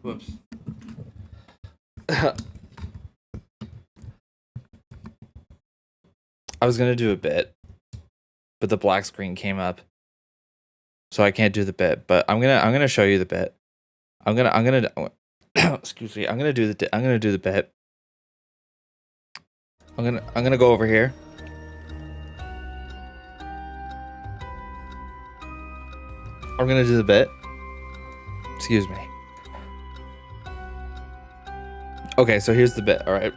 Whoops. I was gonna do a bit, but the black screen came up, so I can't do the bit. But I'm gonna show you the bit. I'm gonna excuse me. I'm gonna do the bit. I'm gonna go over here. I'm gonna do the bit. Excuse me. Okay, so here's the bit. All right,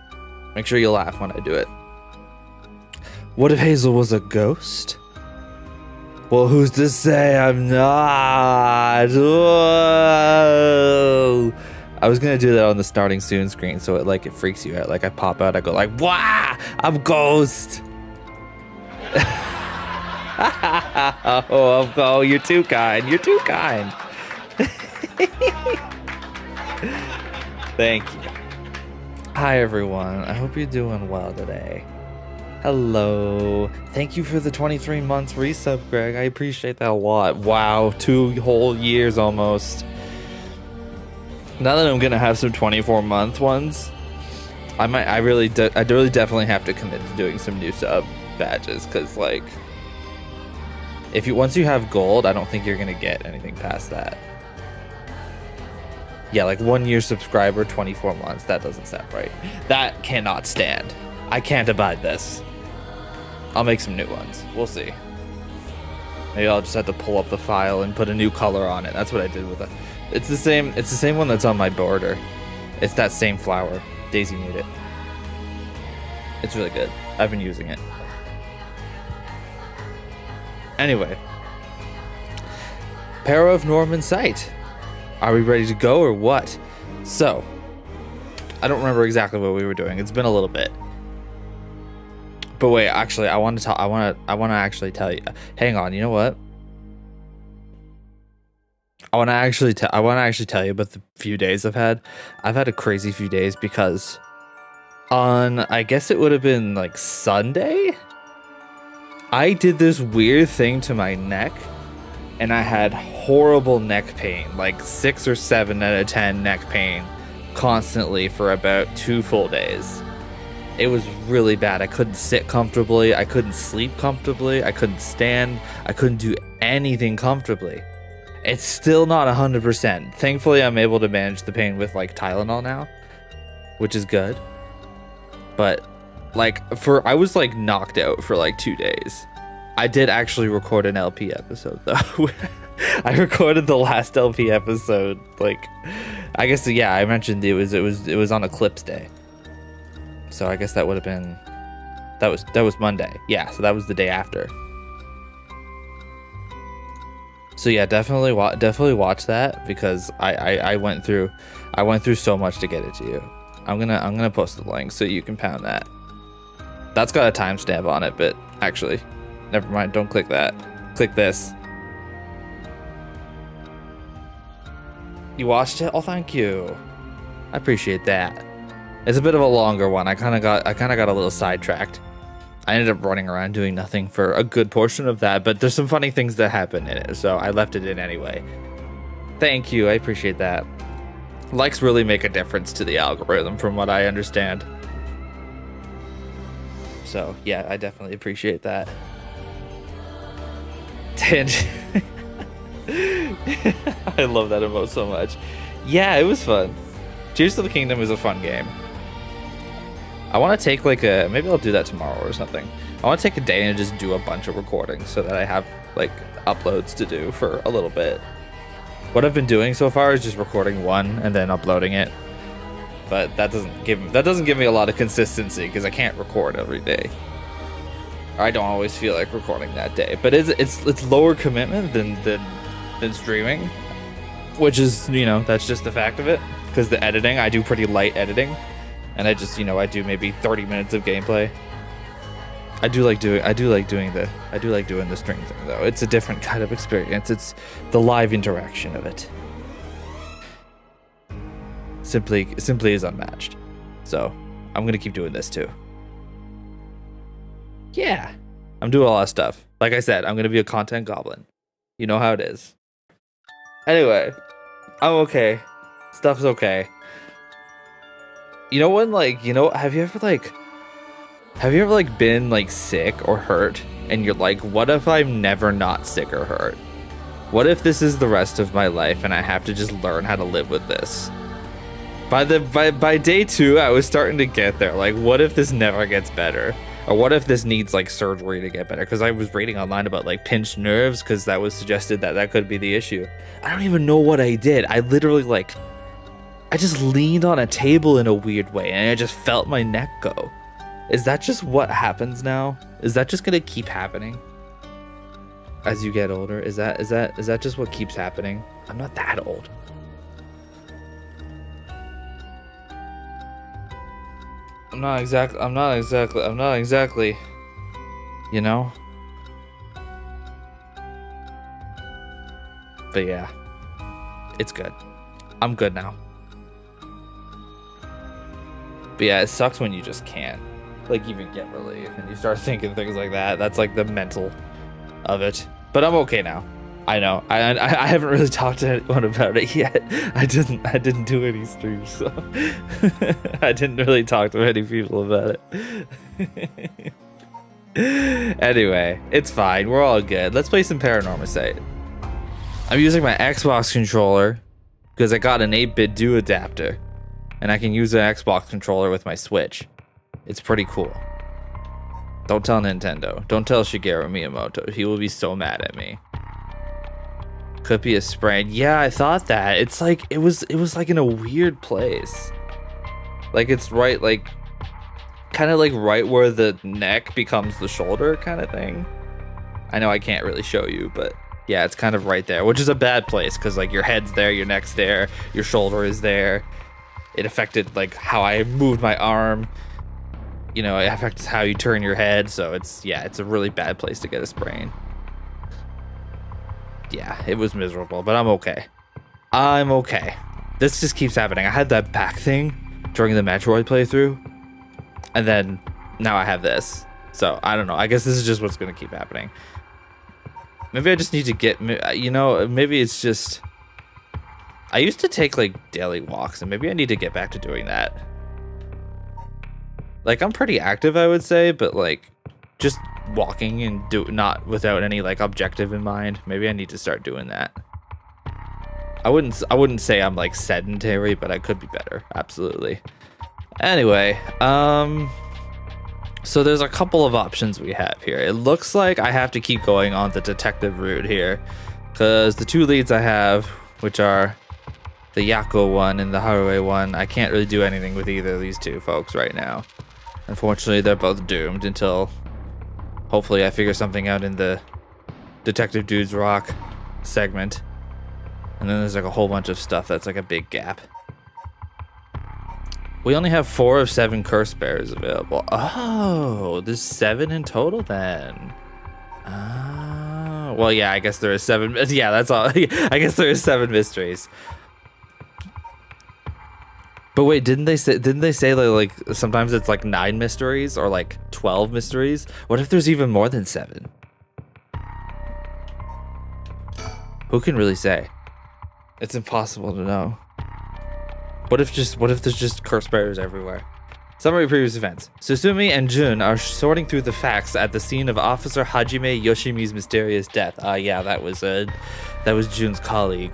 make sure you laugh when I do it. What if Hazel was a ghost? Well, who's to say I'm not? Whoa. I was gonna do that on the starting soon screen, so it freaks you out. Like I pop out, I go like, "Wah! I'm ghost." Oh, you're too kind. You're too kind. Thank you. Hi everyone. I hope you're doing well today. Hello. Thank you for the 23 months resub, Greg. I appreciate that a lot. Wow, 2 whole years almost. Now that I'm gonna have some 24-month ones, I really definitely have to commit to doing some new sub badges, because like, once you have gold, I don't think you're gonna get anything past that. Yeah, like 1 year subscriber, 24 months. That doesn't sound right. That cannot stand. I can't abide this. I'll make some new ones. We'll see. Maybe I'll just have to pull up the file and put a new color on it. That's what I did with it. It's the same one that's on my border. It's that same flower. Daisy made it. It's really good. I've been using it. Anyway. PARANORMASIGHT. Are we ready to go or what? So, I don't remember exactly what we were doing. It's been a little bit. But wait, actually, I want to actually tell you. Hang on, you know what? I want to actually tell you about the few days I've had. I've had a crazy few days because on, I guess it would have been like Sunday, I did this weird thing to my neck and I had horrible neck pain, like 6 or 7 out of 10 neck pain constantly for about 2 full days. It was really bad. I couldn't sit comfortably. I couldn't sleep comfortably. I couldn't stand. I couldn't do anything comfortably. It's still not 100%. Thankfully, I'm able to manage the pain with like Tylenol now, which is good. But like I was like knocked out for like 2 days. I did actually record an LP episode though. I recorded the last LP episode. Like, I guess, yeah, I mentioned it was on Eclipse Day. So I guess that would have been, that was Monday. Yeah, so that was the day after. So yeah, definitely watch that, because I went through so much to get it to you. I'm gonna post the link so you can pound that. That's got a timestamp on it, but actually, never mind. Don't click that. Click this. You watched it? Oh, thank you. I appreciate that. It's a bit of a longer one. I kind of got a little sidetracked. I ended up running around doing nothing for a good portion of that, but there's some funny things that happen in it, so I left it in anyway. Thank you. I appreciate that. Likes really make a difference to the algorithm, from what I understand. So yeah, I definitely appreciate that. Tangent. I love that emote so much. Yeah, it was fun. Tears to the Kingdom is a fun game. I want to take maybe I'll do that tomorrow or something. I want to take a day and just do a bunch of recordings so that I have like uploads to do for a little bit. What I've been doing so far is just recording one and then uploading it. But that doesn't give me a lot of consistency, because I can't record every day. I don't always feel like recording that day. But it's lower commitment than streaming, which is, you know, that's just the fact of it. Because the editing, I do pretty light editing, and I just, you know, I do maybe 30 minutes of gameplay. I do like doing the stream thing though. It's a different kind of experience. It's the live interaction of it. Simply is unmatched. So I'm gonna keep doing this too. Yeah, I'm doing a lot of stuff. Like I said, I'm gonna be a content goblin. You know how it is. Anyway, I'm okay. Stuff's okay. You know when, like, have you ever like been like sick or hurt and you're like, what if I'm never not sick or hurt? What if this is the rest of my life and I have to just learn how to live with this? By day 2, I was starting to get there. Like, what if this never gets better? Or what if this needs like surgery to get better? Because I was reading online about like pinched nerves, because that was suggested that could be the issue. I don't even know what I did. I literally I just leaned on a table in a weird way and I just felt my neck go. Is that just what happens now? Is that just gonna keep happening as you get older? Is that just what keeps happening? I'm not that old. I'm not exactly, you know? But yeah, it's good. I'm good now. But yeah, it sucks when you just can't, like, even get relief and you start thinking things like that. That's like the mental of it. But I'm okay now. I know. I haven't really talked to anyone about it yet. I didn't do any streams, so I didn't really talk to many people about it. Anyway, it's fine. We're all good. Let's play some Paranormasight. I'm using my Xbox controller because I got an 8-bit do adapter, and I can use an Xbox controller with my Switch. It's pretty cool. Don't tell Nintendo. Don't tell Shigeru Miyamoto. He will be so mad at me. Could be a sprain. Yeah, I thought that. It's like it was like in a weird place. Like it's right, like kind of like right where the neck becomes the shoulder kind of thing. I know I can't really show you, but yeah, it's kind of right there, which is a bad place because like your head's there, your neck's there, your shoulder is there. It affected like how I moved my arm. You know, it affects how you turn your head. So it's a really bad place to get a sprain. Yeah, it was miserable, but I'm okay. I'm okay. This just keeps happening. I had that back thing during the Metroid playthrough, and then now I have this. So I don't know. I guess this is just what's going to keep happening. Maybe I just need to get, maybe it's just, I used to take like daily walks, and maybe I need to get back to doing that. Like, I'm pretty active, I would say, but like just walking and not without any like objective in mind. Maybe I need to start doing that. I wouldn't say I'm like sedentary, but I could be better. Absolutely. Anyway, so there's a couple of options we have here. It looks like I have to keep going on the detective route here, because the 2 leads I have, which are the Yako one and the Haruo one, I can't really do anything with either of these 2 folks right now. Unfortunately, they're both doomed until hopefully I figure something out in the Detective Dudes Rock segment. And then there's like a whole bunch of stuff that's like a big gap. We only have 4 of 7 curse bearers available. Oh, there's 7 in total then. Oh, well, yeah, I guess there is 7. Yeah, that's all. I guess there is 7 mysteries. But wait, didn't they say like sometimes it's like 9 mysteries or like 12 mysteries? What if there's even more than 7? Who can really say? It's impossible to know. What if there's just curse bearers everywhere? Summary of previous events. Susumi and Jun are sorting through the facts at the scene of Officer Hajime Yoshimi's mysterious death. Yeah, that was Jun's colleague.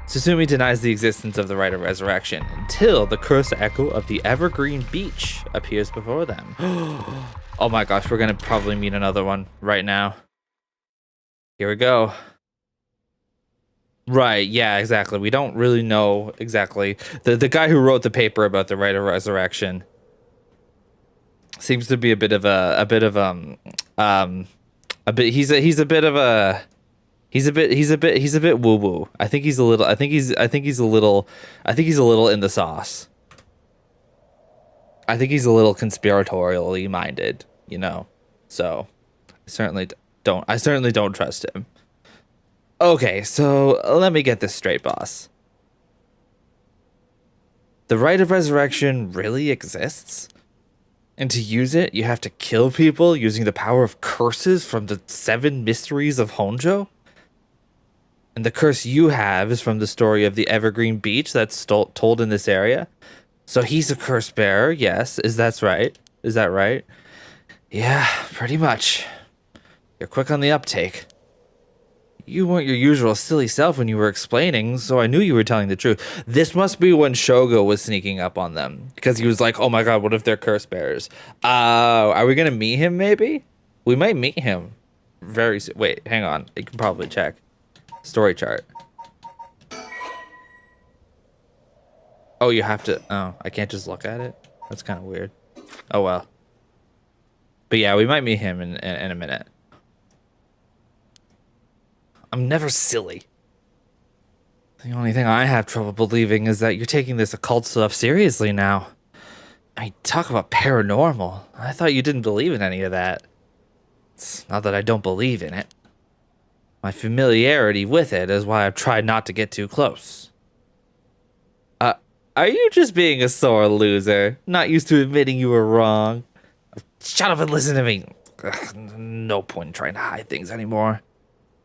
Susumi denies the existence of the Rite of Resurrection until the cursed echo of the Evergreen Beach appears before them. Oh my gosh, we're gonna probably meet another one right now. Here we go. Right, yeah, exactly. We don't really know exactly. The guy who wrote the paper about the Rite of Resurrection seems to be he's a bit woo woo. I think he's a little in the sauce. I think he's a little conspiratorially minded, you know. So I certainly don't trust him. Okay, so let me get this straight, boss. The Rite of Resurrection really exists? And to use it, you have to kill people using the power of curses from the 7 mysteries of Honjo? And the curse you have is from the story of the Evergreen Beach that's told in this area. So he's a curse bearer, yes. That's right? Is that right? Yeah, pretty much. You're quick on the uptake. You weren't your usual silly self when you were explaining, so I knew you were telling the truth. This must be when Shogo was sneaking up on them. Because he was like, oh my god, what if they're curse bearers? Are we going to meet him, maybe? We might meet him very soon. Wait, hang on. You can probably check. Story chart. Oh, you have to... Oh, I can't just look at it? That's kind of weird. Oh, well. But yeah, we might meet him in a minute. I'm never silly. The only thing I have trouble believing is that you're taking this occult stuff seriously now. I mean, talk about paranormal. I thought you didn't believe in any of that. It's not that I don't believe in it. My familiarity with it is why I've tried not to get too close. Are you just being a sore loser? Not used to admitting you were wrong? Shut up and listen to me. Ugh, no point in trying to hide things anymore.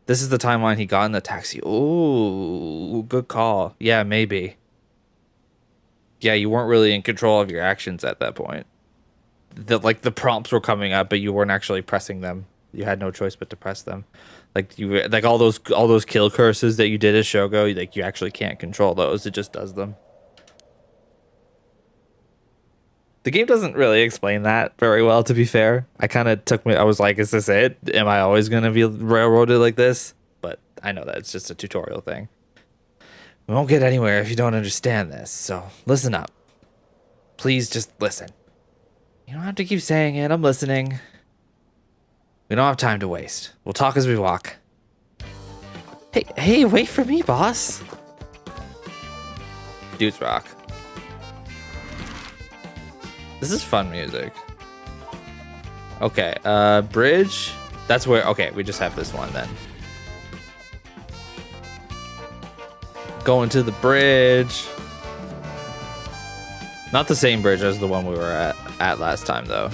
This is the timeline he got in the taxi. Ooh, good call. Yeah, maybe. Yeah, you weren't really in control of your actions at that point. The prompts were coming up, but you weren't actually pressing them. You had no choice but to press them. Like all those kill curses that you did as Shogo, like you actually can't control those. It just does them. The game doesn't really explain that very well, to be fair. I was like, is this it? Am I always going to be railroaded like this? But I know that it's just a tutorial thing. We won't get anywhere if you don't understand this, so listen up. Please just listen. You don't have to keep saying it, I'm listening. We don't have time to waste. We'll talk as we walk. Hey, wait for me, boss. Dudes rock. This is fun music. Okay, bridge. That's where, okay, we just have this one then. Going to the bridge. Not the same bridge as the one we were at last time, though.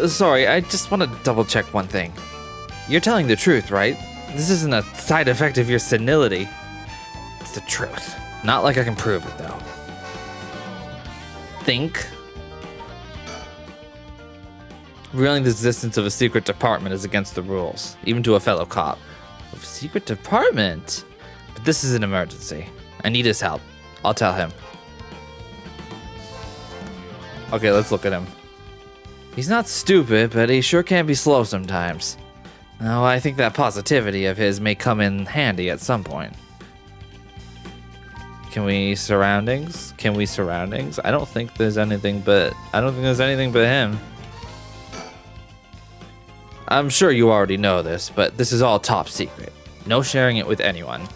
Sorry, I just want to double check one thing. You're telling the truth, right? This isn't a side effect of your senility. It's the truth. Not like I can prove it, though. Think. Revealing the existence of a secret department is against the rules, even to a fellow cop. A secret department? But this is an emergency. I need his help. I'll tell him. Okay, let's look at him. He's not stupid, but he sure can be slow sometimes. Now, I think that positivity of his may come in handy at some point. Can we surroundings? I don't think there's anything but him. I'm sure you already know this, but this is all top secret. No sharing it with anyone.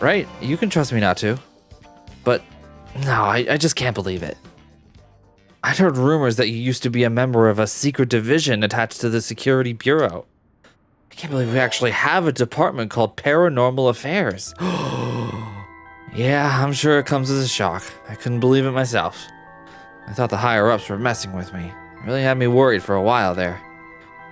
Right? You can trust me not to. But no, I just can't believe it. I'd heard rumors that you used to be a member of a secret division attached to the Security Bureau. I can't believe we actually have a department called Paranormal Affairs. Yeah, I'm sure it comes as a shock. I couldn't believe it myself. I thought the higher-ups were messing with me. It really had me worried for a while there.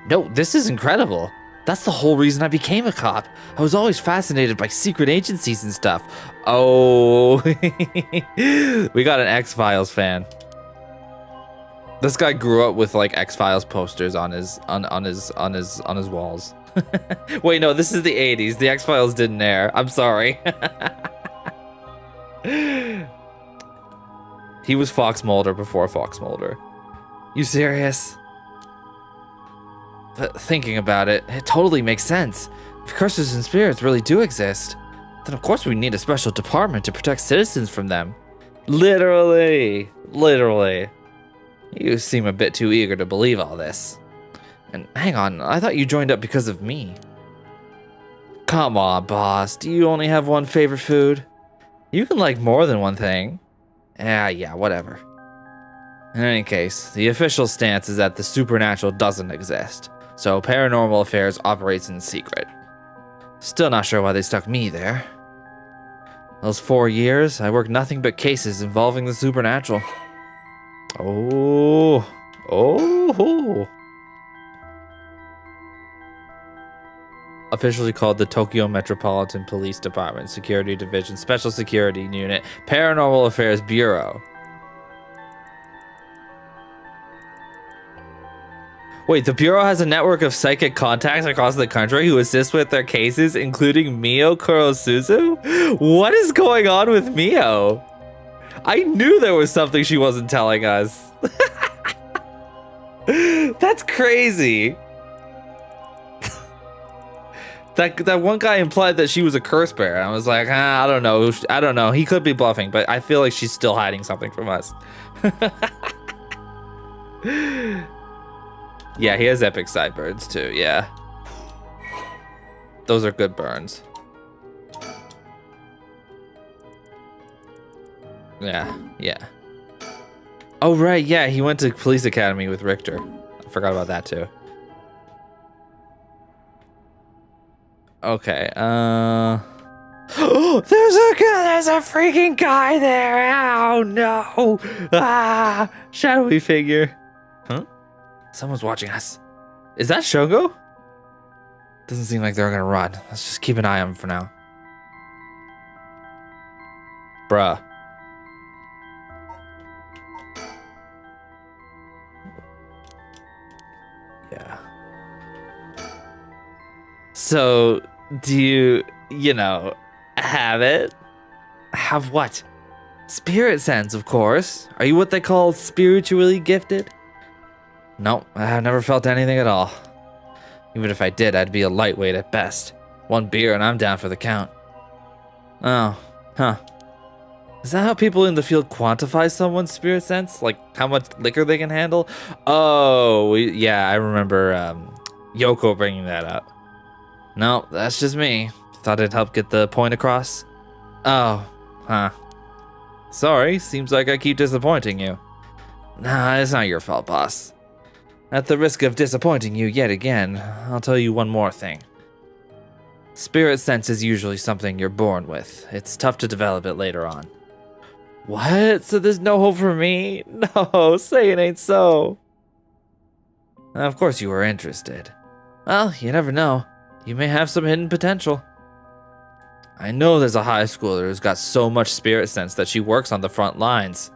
No, this is incredible. That's the whole reason I became a cop. I was always fascinated by secret agencies and stuff. Oh, we got an X-Files fan. This guy grew up with like X-Files posters on his walls. Wait, no, this is the 80s. The X-Files didn't air. I'm sorry. He was Fox Mulder before Fox Mulder. You serious? But thinking about it, it totally makes sense. If curses and spirits really do exist, then of course we need a special department to protect citizens from them. Literally. You seem a bit too eager to believe all this. And hang on, I thought you joined up because of me. Come on, boss. Do you only have one favorite food? You can like more than one thing. Yeah, whatever. In any case, the official stance is that the supernatural doesn't exist, so Paranormal Affairs operates in secret. Still not sure why they stuck me there. Those 4 years, I worked nothing but cases involving the supernatural. Oh. Officially called the Tokyo Metropolitan Police Department, Security Division, Special Security Unit, Paranormal Affairs Bureau. Wait, the Bureau has a network of psychic contacts across the country who assist with their cases, including Mio Kurosuzu? What is going on with Mio? I knew there was something she wasn't telling us. That's crazy. That one guy implied that she was a curse bearer. I was like, I don't know. I don't know. He could be bluffing, but I feel like she's still hiding something from us. Yeah, he has epic sideburns too. Yeah. Those are good burns. Yeah. Oh, right. Yeah, he went to police academy with Richter. I forgot about that too. Okay, there's a freaking guy there. Oh no. Ah, shadowy figure. Huh? Someone's watching us. Is that Shogo? Doesn't seem like they're gonna run. Let's just keep an eye on them for now. Bruh. Yeah. So, do you know, have it? Have what? Spirit sense, of course. Are you what they call spiritually gifted? No, I've never felt anything at all. Even if I did, I'd be a lightweight at best. One beer and I'm down for the count. Oh, huh. Is that how people in the field quantify someone's spirit sense? Like how much liquor they can handle? Oh, yeah, I remember Yoko bringing that up. No, that's just me. Thought it'd help get the point across. Oh, huh. Sorry, seems like I keep disappointing you. Nah, it's not your fault, boss. At the risk of disappointing you yet again, I'll tell you one more thing. Spirit sense is usually something you're born with. It's tough to develop it later on. What? So there's no hope for me? No, say it ain't so. Of course you were interested. Well, you never know. You may have some hidden potential. I know there's a high schooler who's got so much spirit sense that she works on the front lines.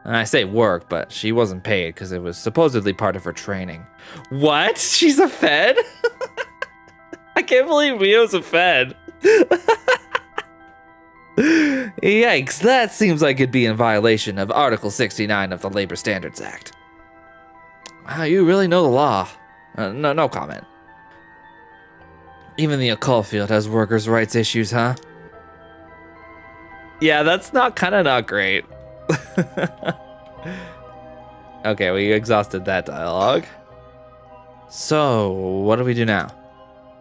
And I say work, but she wasn't paid because it was supposedly part of her training. What? She's a Fed? I can't believe Mio's a Fed. Yikes, that seems like it'd be in violation of Article 69 of the Labor Standards Act. Wow, you really know the law. No comment. Even the occult field has workers' rights issues, huh? Yeah, that's not great. Okay, we exhausted that dialogue. So, what do we do now?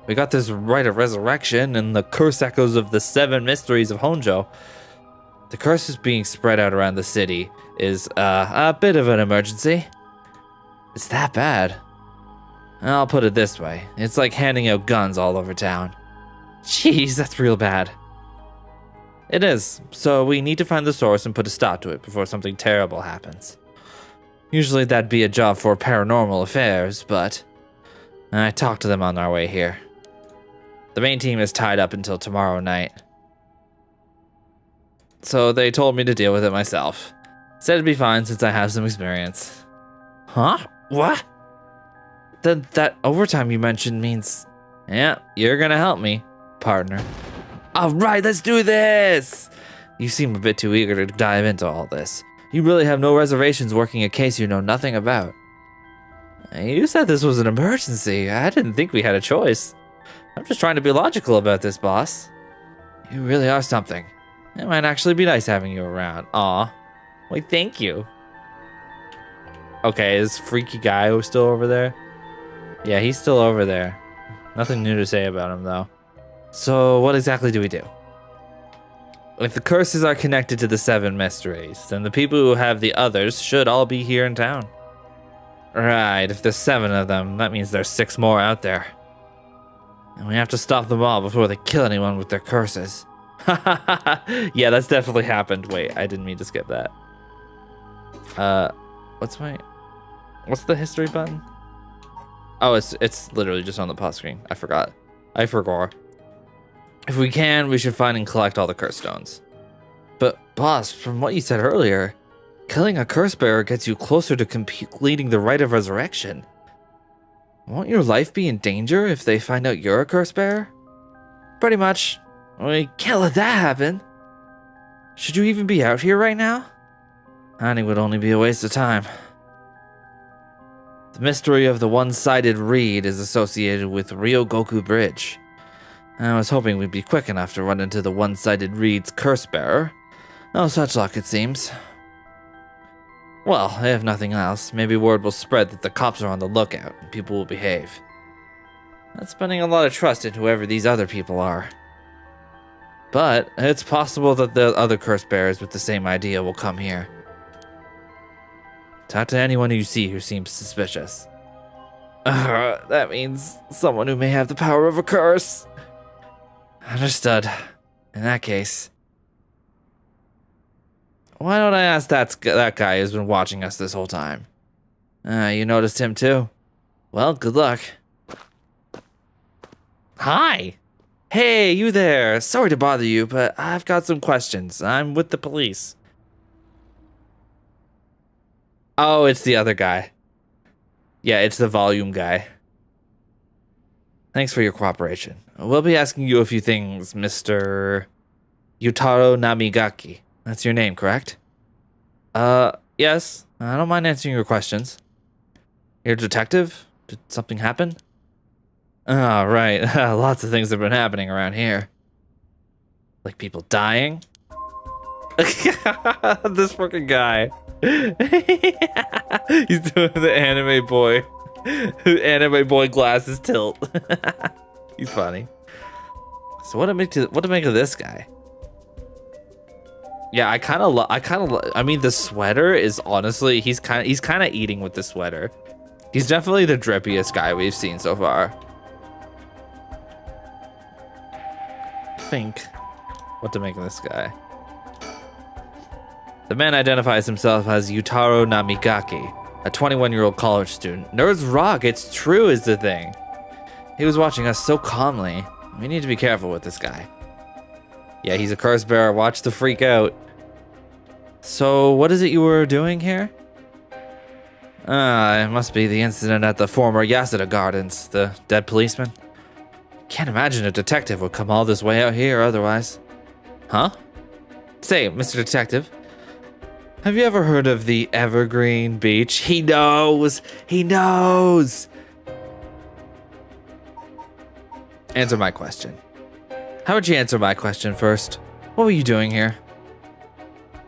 We got this rite of resurrection and the curse echoes of the 7 mysteries of Honjo. The curse is being spread out around the city is a bit of an emergency. It's that bad. I'll put it this way. It's like handing out guns all over town. Jeez, that's real bad. It is, so we need to find the source and put a stop to it before something terrible happens. Usually that'd be a job for paranormal affairs, but I talked to them on our way here. The main team is tied up until tomorrow night. So they told me to deal with it myself. Said it'd be fine since I have some experience. Huh? What? Then that overtime you mentioned means... Yeah, you're gonna help me, partner. Alright, let's do this! You seem a bit too eager to dive into all this. You really have no reservations working a case you know nothing about. You said this was an emergency. I didn't think we had a choice. I'm just trying to be logical about this, boss. You really are something. It might actually be nice having you around. Aw. Wait, thank you. Okay, is Freaky Guy still over there? Yeah, he's still over there. Nothing new to say about him, though. So, what exactly do we do? If the curses are connected to the 7 mysteries, then the people who have the others should all be here in town. Right, if there's 7 of them, that means there's 6 more out there. And we have to stop them all before they kill anyone with their curses. Yeah, that's definitely happened. Wait, I didn't mean to skip that. What's the history button? Oh, it's literally just on the pause screen. I forgot. I forgot. If we can, we should find and collect all the curse stones. But, boss, from what you said earlier, killing a curse bearer gets you closer to completing the rite of resurrection. Won't your life be in danger if they find out you're a curse bearer? Pretty much. We can't let that happen. Should you even be out here right now? Hiding would only be a waste of time. The mystery of the one-sided reed is associated with Ryogoku Bridge. I was hoping we'd be quick enough to run into the one-sided reed's curse bearer. No such luck, it seems. Well, if nothing else, maybe word will spread that the cops are on the lookout and people will behave. That's putting a lot of trust in whoever these other people are. But it's possible that the other curse bearers with the same idea will come here. Talk to anyone you see who seems suspicious. That means someone who may have the power of a curse. Understood. In that case, why don't I ask that guy who's been watching us this whole time? You noticed him too? Well, good luck. Hi! Hey, you there. Sorry to bother you, but I've got some questions. I'm with the police. Oh, it's the other guy. Yeah, it's the volume guy. Thanks for your cooperation. We'll be asking you a few things, Mr. Yutaro Namigaki. That's your name, correct? Yes. I don't mind answering your questions. You're a detective? Did something happen? Oh, right. Lots of things have been happening around here. Like people dying? This fucking guy. He's doing the anime boy. Anime boy glasses tilt. He's funny. So what to make of this guy? Yeah, I mean, the sweater is honestly, he's kind of eating with the sweater. He's definitely the drippiest guy we've seen so far. Think what to make of this guy. The man identifies himself as Yutaro Namigaki, a 21-year-old college student. Nerds rock, it's true is the thing. He was watching us so calmly. We need to be careful with this guy. Yeah, he's a curse bearer. Watch the freak out. So, what is it you were doing here? It must be the incident at the former Yasuda Gardens, the dead policeman. Can't imagine a detective would come all this way out here otherwise. Huh? Say, Mr. Detective, have you ever heard of the Evergreen Beach? He knows! He knows! Answer my question. How would you answer my question first? What were you doing here?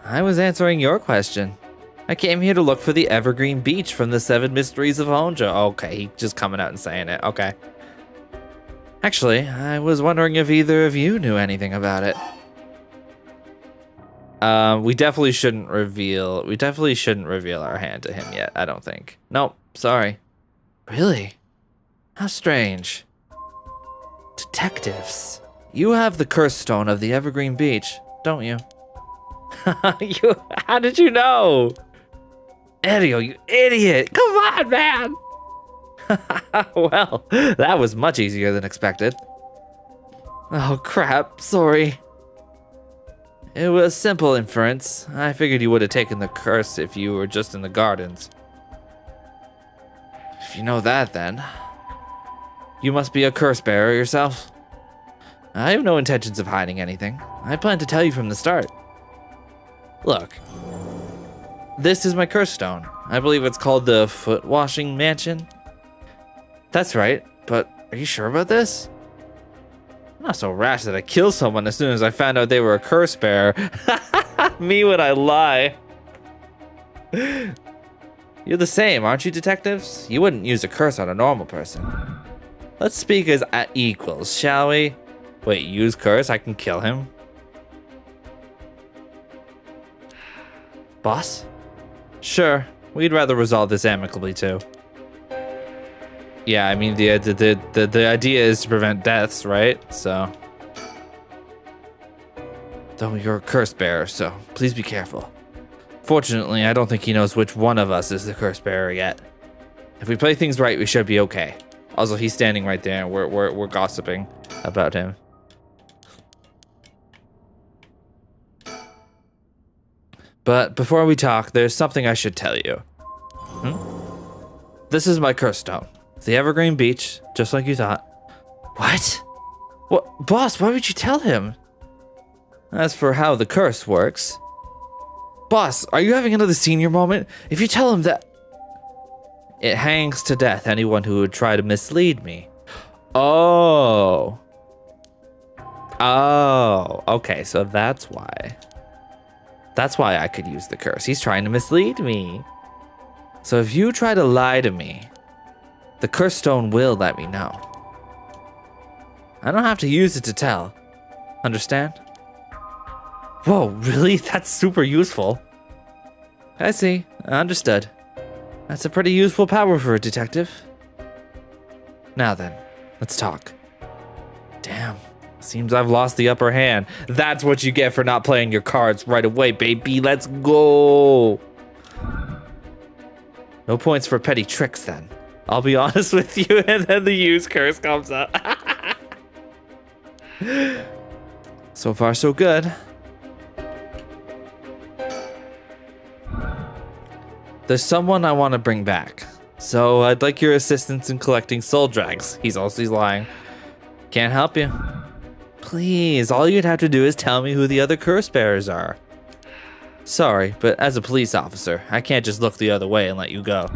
I was answering your question. I came here to look for the Evergreen Beach from the 7 Mysteries of Honjo. Okay, he's just coming out and saying it. Okay. Actually, I was wondering if either of you knew anything about it. We definitely shouldn't reveal our hand to him yet, I don't think. Nope, sorry. Really? How strange. Detectives. You have the curse stone of the Evergreen Beach, don't you? How did you know? Edio, you idiot! Come on, man! Well, that was much easier than expected. Oh crap, sorry. It was simple inference. I figured you would have taken the curse if you were just in the gardens. If you know that, then you must be a curse bearer yourself. I have no intentions of hiding anything. I plan to tell you from the start. Look, this is my curse stone. I believe it's called the Foot Washing Mansion. That's right, but are you sure about this? I'm not so rash that I kill someone as soon as I found out they were a curse bearer. Me when I lie. You're the same, aren't you, detectives? You wouldn't use a curse on a normal person. Let's speak as equals, shall we? Wait, use curse? I can kill him? Boss? Sure, we'd rather resolve this amicably too. Yeah, I mean the idea is to prevent deaths, right? So, though you're a curse bearer, so please be careful. Fortunately, I don't think he knows which one of us is the curse bearer yet. If we play things right, we should be okay. Also, he's standing right there, and we're gossiping. about him. But before we talk, there's something I should tell you. This is my curse stone. The Evergreen Beach, just like you thought. What? What? Boss, why would you tell him? As for how the curse works... Boss, are you having another senior moment? If you tell him that... It hangs to death anyone who would try to mislead me. Oh. Oh, okay, so that's why. That's why I could use the curse. He's trying to mislead me. So if you try to lie to me, the curse stone will let me know. I don't have to use it to tell. Understand? Whoa, really? That's super useful. I see. Understood. That's a pretty useful power for a detective. Now then, let's talk. Damn. Seems I've lost the upper hand. That's what you get for not playing your cards right away, baby. Let's go. No points for petty tricks, then. I'll be honest with you, and then the use curse comes up. So far, so good. There's someone I want to bring back. So I'd like your assistance in collecting soul drags. He's lying. Can't help you. Please, all you'd have to do is tell me who the other curse bearers are. Sorry, but as a police officer, I can't just look the other way and let you go.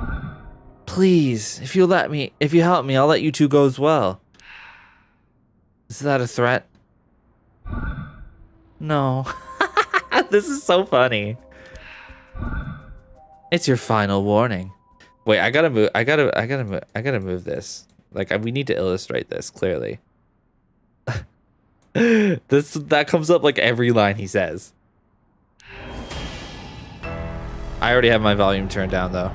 Please, if you help me, I'll let you two go as well. Is that a threat? No. This is so funny. It's your final warning. Wait, I gotta move this. Like, we need to illustrate this clearly. That comes up like every line he says. I already have my volume turned down though.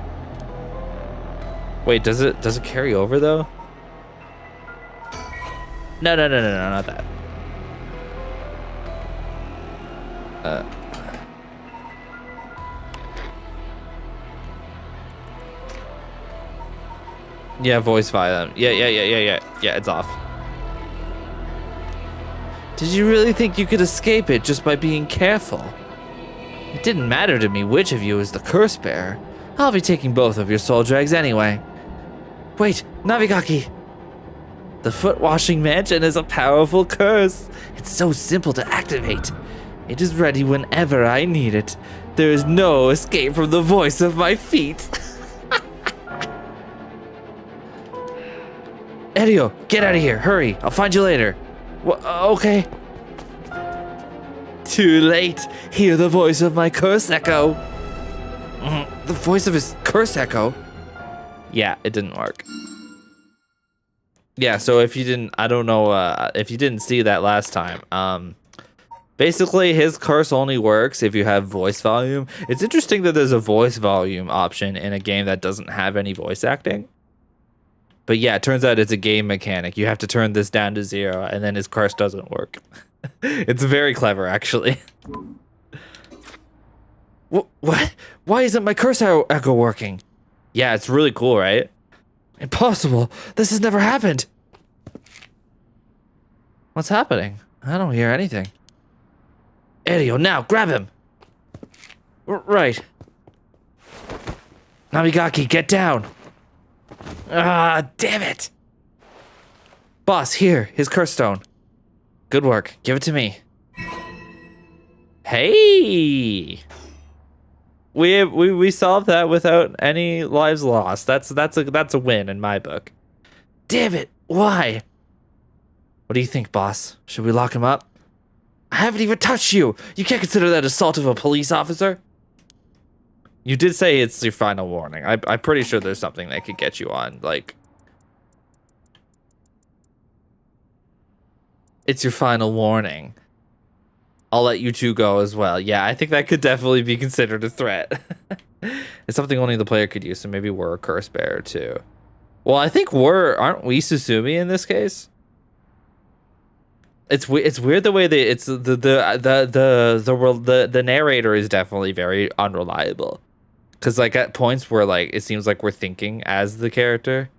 Wait, does it carry over though? No, not that. Yeah, voice volume. Yeah, it's off. Did you really think you could escape it just by being careful? It didn't matter to me which of you is the curse bearer. I'll be taking both of your soul drags anyway. Wait, Navigaki! The foot washing mansion is a powerful curse. It's so simple to activate. It is ready whenever I need it. There is no escape from the voice of my feet. Edio, get out of here. Hurry. I'll find you later. Okay. Too late. Hear the voice of my curse echo. The voice of his curse echo? Yeah, it didn't work. Yeah, so if you didn't, I don't know, if you didn't see that last time, basically his curse only works if you have voice volume. It's interesting that there's a voice volume option in a game that doesn't have any voice acting. But yeah, it turns out it's a game mechanic. You have to turn this down to 0, and then his curse doesn't work. It's very clever, actually. What? Why isn't my curse echo working? Yeah, it's really cool, right? Impossible. This has never happened. What's happening? I don't hear anything. Edio, now, grab him. Right. Namigaki, get down. Ah, damn it. Boss, here, his curse stone. Good work. Give it to me. Hey. We solved that without any lives lost. That's a win in my book. Damn it. Why? What do you think, boss? Should we lock him up? I haven't even touched you. You can't consider that assault of a police officer. You did say it's your final warning. I'm pretty sure there's something that could get you on, like... It's your final warning. I'll let you two go as well. Yeah, I think that could definitely be considered a threat. It's something only the player could use, so maybe we're a curse bearer too. Well, I think aren't we Susumi in this case? It's weird the way the narrator is definitely very unreliable. Cause like at points where like it seems like we're thinking as the character,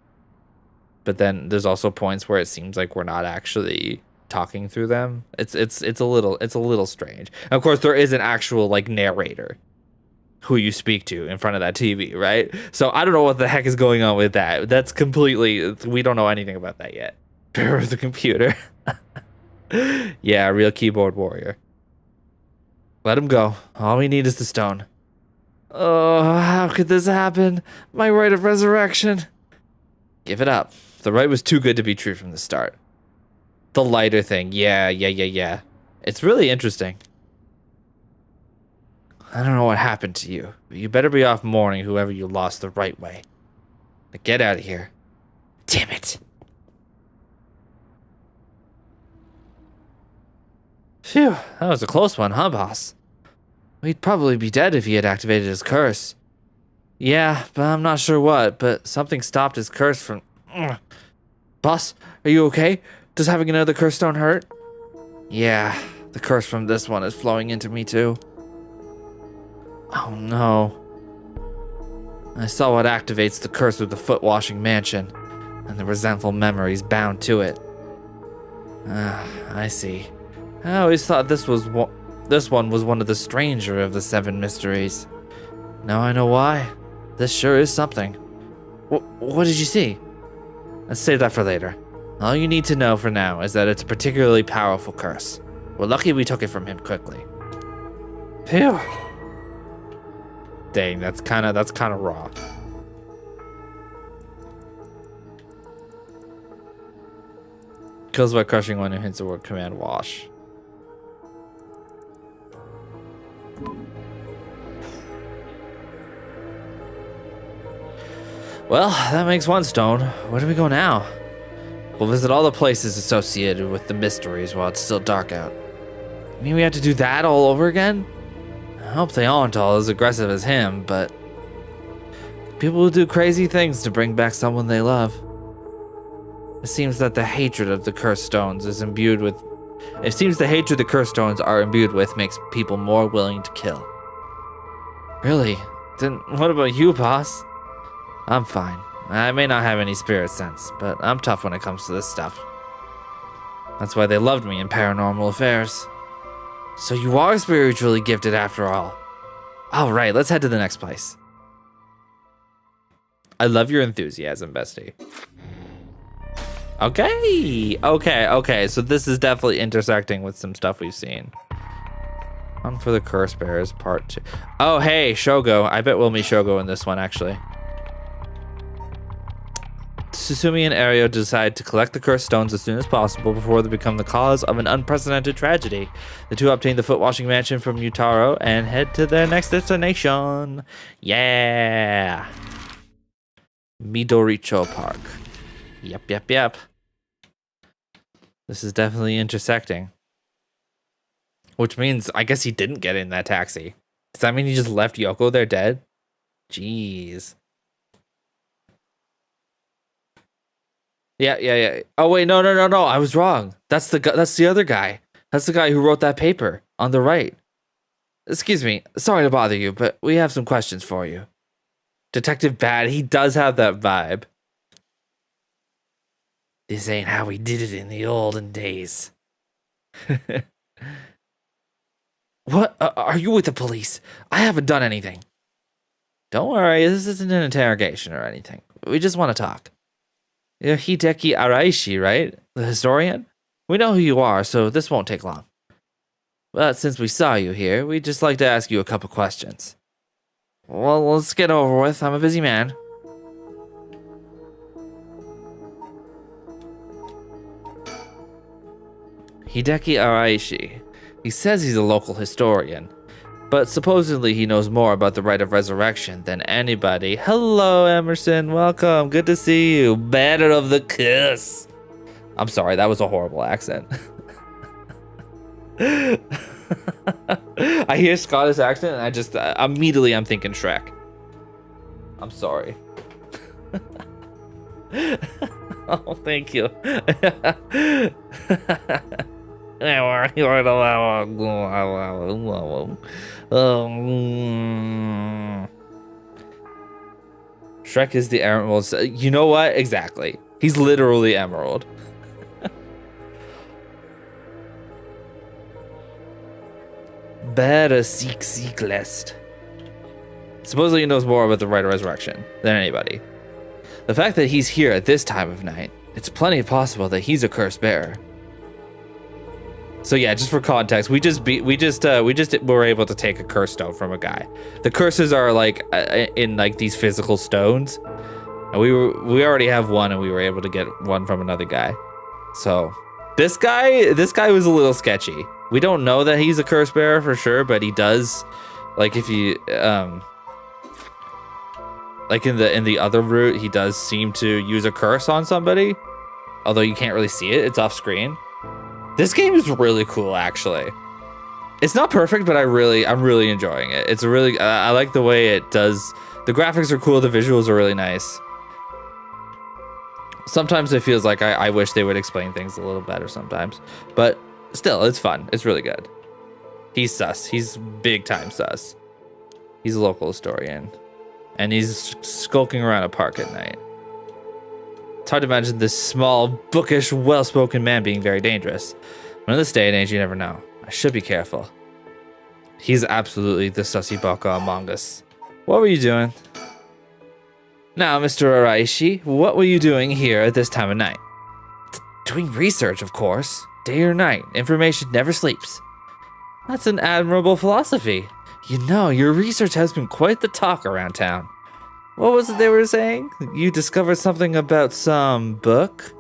but then there's also points where it seems like we're not actually talking through them. It's a little strange. And of course, there is an actual like narrator who you speak to in front of that TV, right? So I don't know what the heck is going on with that. That's completely, we don't know anything about that yet. Bear with the computer. Yeah, real keyboard warrior. Let him go. All we need is the stone. Oh, how could this happen? My rite of resurrection. Give it up. The rite was too good to be true from the start. The lighter thing. Yeah. It's really interesting. I don't know what happened to you, but you better be off mourning whoever you lost the right way. Now get out of here. Damn it. Phew, that was a close one, huh, boss? We'd probably be dead if he had activated his curse. Yeah, but I'm not sure what, but something stopped his curse from... Boss, are you okay? Does having another curse stone hurt? Yeah, the curse from this one is flowing into me too. Oh no. I saw what activates the curse of the foot-washing mansion, and the resentful memories bound to it. I see. I always thought this one was one of the stranger of the 7 mysteries. Now I know why. This sure is something. What did you see? Let's save that for later. All you need to know for now is that it's a particularly powerful curse. We're lucky we took it from him quickly. Phew. Dang, that's kind of raw. Kills by crushing one who hits the word command wash. Well, that makes one stone. Where do we go now? We'll visit all the places associated with the mysteries while it's still dark out. You mean we have to do that all over again? I hope they aren't all as aggressive as him, but... people will do crazy things to bring back someone they love. It seems that the hatred of the cursed stones is imbued with... It seems the hatred the cursed stones are imbued with makes people more willing to kill. Really? Then what about you, boss? I'm fine. I may not have any spirit sense, but I'm tough when it comes to this stuff. That's why they loved me in Paranormal Affairs. So you are spiritually gifted after all. All right, let's head to the next place. I love your enthusiasm, bestie. Okay. So this is definitely intersecting with some stuff we've seen. On for the Curse Bearers, part 2. Oh, hey, Shogo. I bet we'll meet Shogo in this one, actually. Susumi and Ario decide to collect the cursed stones as soon as possible before they become the cause of an unprecedented tragedy. The two obtain the foot-washing mansion from Yutaro and head to their next destination. Yeah! Midoricho Park. Yep. This is definitely intersecting. Which means, I guess he didn't get in that taxi. Does that mean he just left Yoko there dead? Jeez. Yeah. Oh wait, no. I was wrong. That's the other guy. That's the guy who wrote that paper on the right. Excuse me. Sorry to bother you, but we have some questions for you. Detective Bad, he does have that vibe. This ain't how we did it in the olden days. What? Are you with the police? I haven't done anything. Don't worry, this isn't an interrogation or anything. We just want to talk. You're Hideki Araishi, right? The historian? We know who you are, so this won't take long. But since we saw you here, we'd just like to ask you a couple questions. Well, let's get over with. I'm a busy man. Hideki Araishi. He says he's a local historian, but supposedly he knows more about the rite of resurrection than anybody. Hello, Emerson. Welcome. Good to see you. Banner of the Kiss. I'm sorry, that was a horrible accent. I hear Scottish accent and I just immediately I'm thinking Shrek. I'm sorry. Oh, thank you. Shrek is the emerald. You know what? Exactly. He's literally emerald. better seek list. Supposedly he knows more about the Rite of Resurrection than anybody. The fact that he's here at this time of night, it's plenty possible that he's a curse bearer. So yeah, just for context, we just were able to take a curse stone from a guy. The curses are like in like these physical stones, and we already have one, and we were able to get one from another guy. So this guy was a little sketchy. We don't know that he's a curse bearer for sure, but he does, like if you like in the other route, he does seem to use a curse on somebody, although you can't really see it. It's off screen. This game is really cool, actually. It's not perfect, but I'm really enjoying it. It's really I like the way it does. The graphics are cool. The visuals are really nice. Sometimes it feels like I wish they would explain things a little better sometimes, but still, it's fun. It's really good. He's sus. He's big time sus. He's a local historian, and he's skulking around a park at night. It's hard to imagine this small, bookish, well-spoken man being very dangerous. But in this day and age, you never know. I should be careful. He's absolutely the sussy baka among us. What were you doing? Now, Mr. Araishi, what were you doing here at this time of night? Doing research, of course. Day or night, information never sleeps. That's an admirable philosophy. You know, your research has been quite the talk around town. What was it they were saying? You discovered something about some book?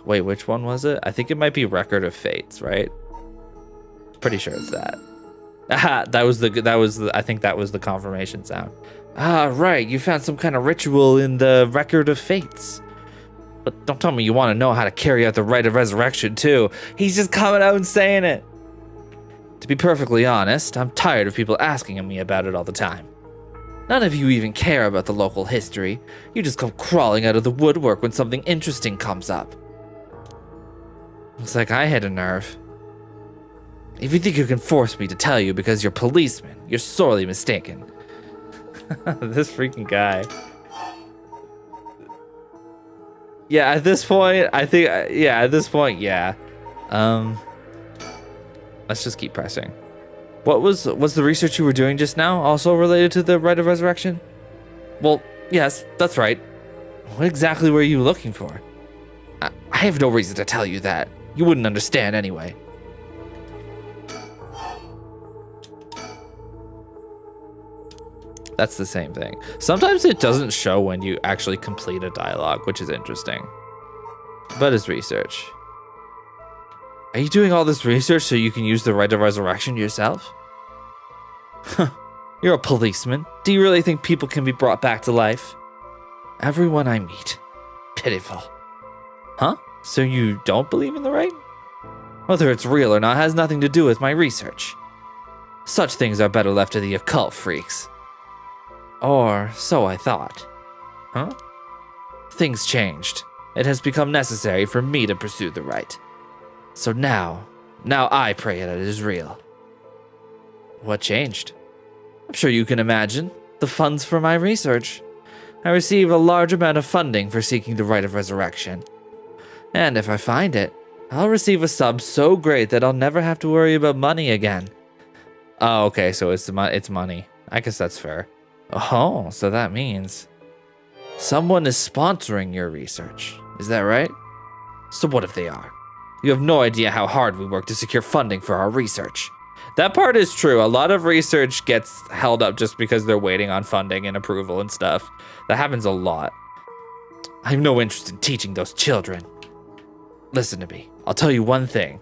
Wait, which one was it? I think it might be Record of Fates, right? Pretty sure it's that. Aha, I think that was the confirmation sound. Ah, right, you found some kind of ritual in the Record of Fates. But don't tell me you want to know how to carry out the Rite of Resurrection, too. He's just coming out and saying it. To be perfectly honest, I'm tired of people asking me about it all the time. None of you even care about the local history. You just come crawling out of the woodwork when something interesting comes up. Looks like I hit a nerve. If you think you can force me to tell you because you're policemen, you're sorely mistaken. This freaking guy. Yeah, at this point, yeah. Let's just keep pressing. What was the research you were doing just now also related to the Rite of Resurrection? Well, yes, that's right. What exactly were you looking for? I have no reason to tell you that. You wouldn't understand anyway. That's the same thing. Sometimes it doesn't show when you actually complete a dialogue, which is interesting. But it's research. Are you doing all this research so you can use the Rite of Resurrection yourself? You're a policeman. Do you really think people can be brought back to life? Everyone I meet. Pitiful. Huh? So you don't believe in the rite? Whether it's real or not has nothing to do with my research. Such things are better left to the occult freaks. Or so I thought. Huh? Things changed. It has become necessary for me to pursue the rite. So now I pray that it is real. What changed? I'm sure you can imagine. The funds for my research. I receive a large amount of funding for seeking the Rite of Resurrection. And if I find it, I'll receive a sum so great that I'll never have to worry about money again. Oh, okay, so it's money. I guess that's fair. Oh, so that means someone is sponsoring your research. Is that right? So what if they are? You have no idea how hard we work to secure funding for our research. That part is true. A lot of research gets held up just because they're waiting on funding and approval and stuff. That happens a lot. I have no interest in teaching those children. Listen to me. I'll tell you one thing.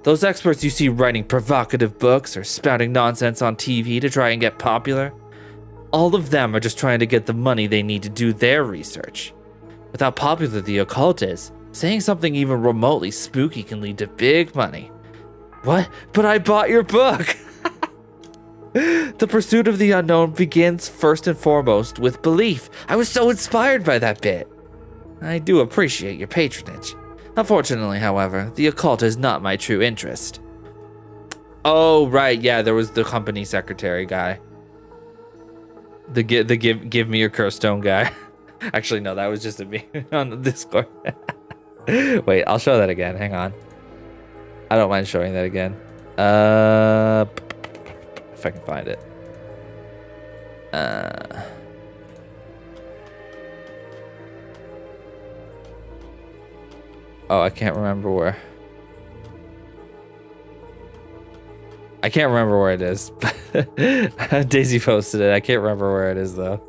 Those experts you see writing provocative books or spouting nonsense on TV to try and get popular, all of them are just trying to get the money they need to do their research. With how popular the occult is, saying something even remotely spooky can lead to big money. What? But I bought your book! The pursuit of the unknown begins first and foremost with belief. I was so inspired by that bit. I do appreciate your patronage. Unfortunately, however, the occult is not my true interest. Oh, right, yeah, there was the company secretary guy. The give me your curse stone guy. Actually, no, that was just a meme on the Discord. Wait, I'll show that again. Hang on. I don't mind showing that again. If I can find it. Oh, I can't remember where. I can't remember where it is. Daisy posted it. I can't remember where it is though.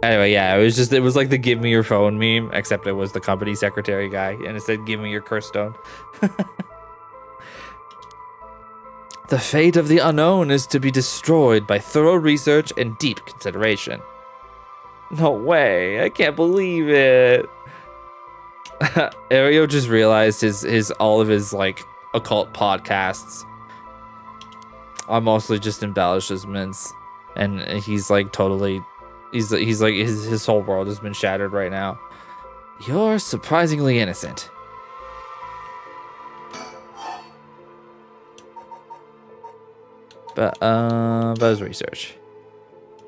Anyway, yeah, it was like the give me your phone meme, except it was the company secretary guy, and it said give me your curse stone. The fate of the unknown is to be destroyed by thorough research and deep consideration. No way, I can't believe it. Ario just realized his all of his like occult podcasts are mostly just embellishments, and he's like totally he's like his whole world has been shattered right now. You're surprisingly innocent. But Buzz research.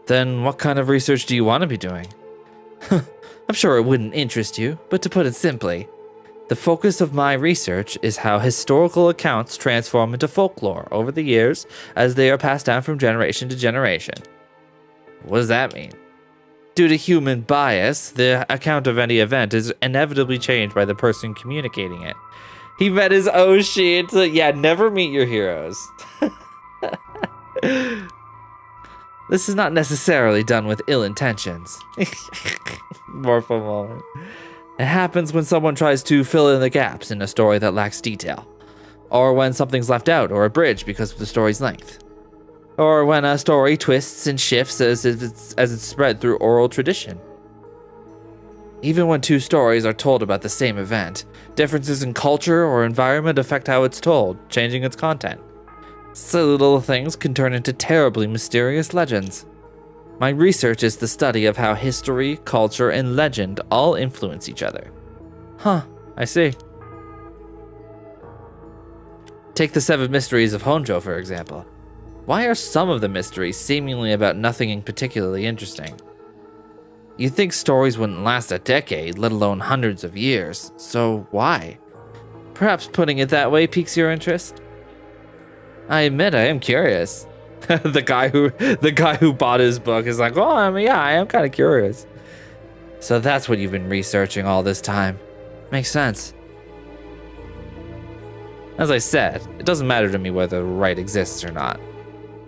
Then what kind of research do you want to be doing? I'm sure it wouldn't interest you, but to put it simply, the focus of my research is how historical accounts transform into folklore over the years as they are passed down from generation to generation. What does that mean? Due to human bias, the account of any event is inevitably changed by the person communicating it. He met his oh shit. Yeah, never meet your heroes. This is not necessarily done with ill intentions. More for a moment. It happens when someone tries to fill in the gaps in a story that lacks detail, or when something's left out or abridged because of the story's length, or when a story twists and shifts as it's spread through oral tradition. Even when two stories are told about the same event, differences in culture or environment affect how it's told, changing its content. Silly little things can turn into terribly mysterious legends. My research is the study of how history, culture, and legend all influence each other. Huh, I see. Take the 7 mysteries of Honjo, for example. Why are some of the mysteries seemingly about nothing in particularly interesting? You'd think stories wouldn't last a decade, let alone hundreds of years, so why? Perhaps putting it that way piques your interest? I admit I am curious. the guy who bought his book is like, oh, I mean, yeah, I am kind of curious. So that's what you've been researching all this time. Makes sense. As I said, it doesn't matter to me whether right exists or not.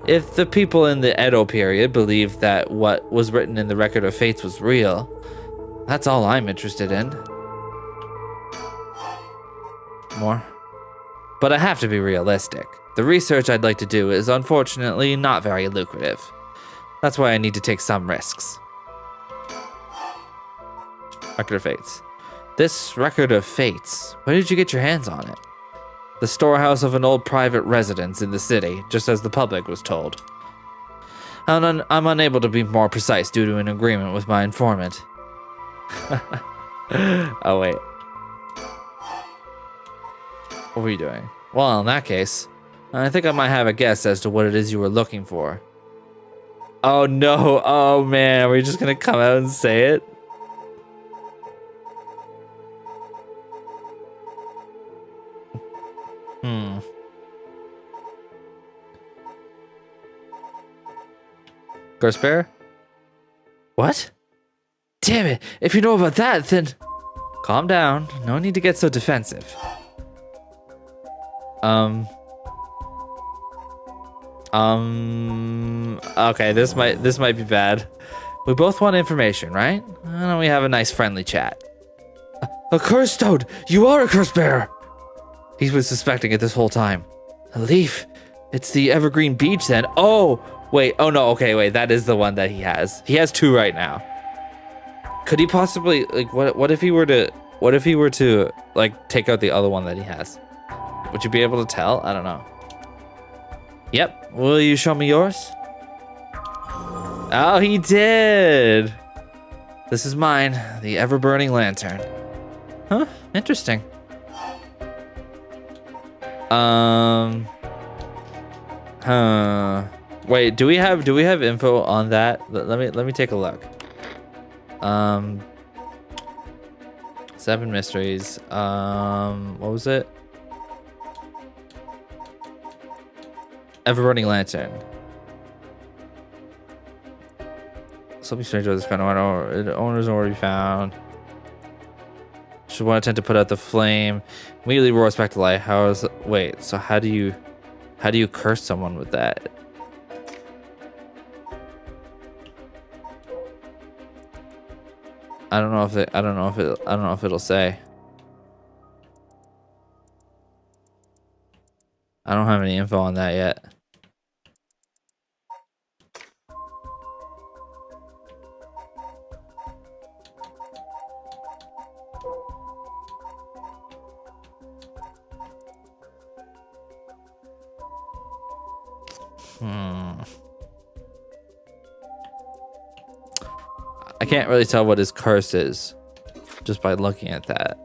If the people in the Edo period believed that what was written in the Record of Fates was real, that's all I'm interested in. More? But I have to be realistic. The research I'd like to do is unfortunately not very lucrative. That's why I need to take some risks. Record of Fates. This Record of Fates, where did you get your hands on it? The storehouse of an old private residence in the city, just as the public was told. I'm unable to be more precise due to an agreement with my informant. Oh, wait. What were you doing? Well, in that case, I think I might have a guess as to what it is you were looking for. Oh no, oh man, are we just gonna come out and say it? Ghost Bear? What? Damn it, if you know about that, then... Calm down, no need to get so defensive. Okay, this might be bad. We both want information, right? Why don't we have a nice friendly chat? A curse toad! You are a curse bearer! He's been suspecting it this whole time. A leaf. It's the evergreen beach then. Oh, wait. Oh no, okay, wait. That is the one that he has. He has 2 right now. Could he possibly, like, what if he were to, like, take out the other one that he has? Would you be able to tell? I don't know. Yep. Will you show me yours? Oh, he did. This is mine, the ever-burning lantern. Huh? Interesting. Wait, do we have info on that? Let me take a look. 7 mysteries. What was it? Ever-running lantern. Something strange about this kind of the owner's already found. Should one attempt to put out the flame. Immediately roars back to life. Wait, so how do you curse someone with that? I don't know if it'll say. I don't have any info on that yet. I can't really tell what his curse is just by looking at that.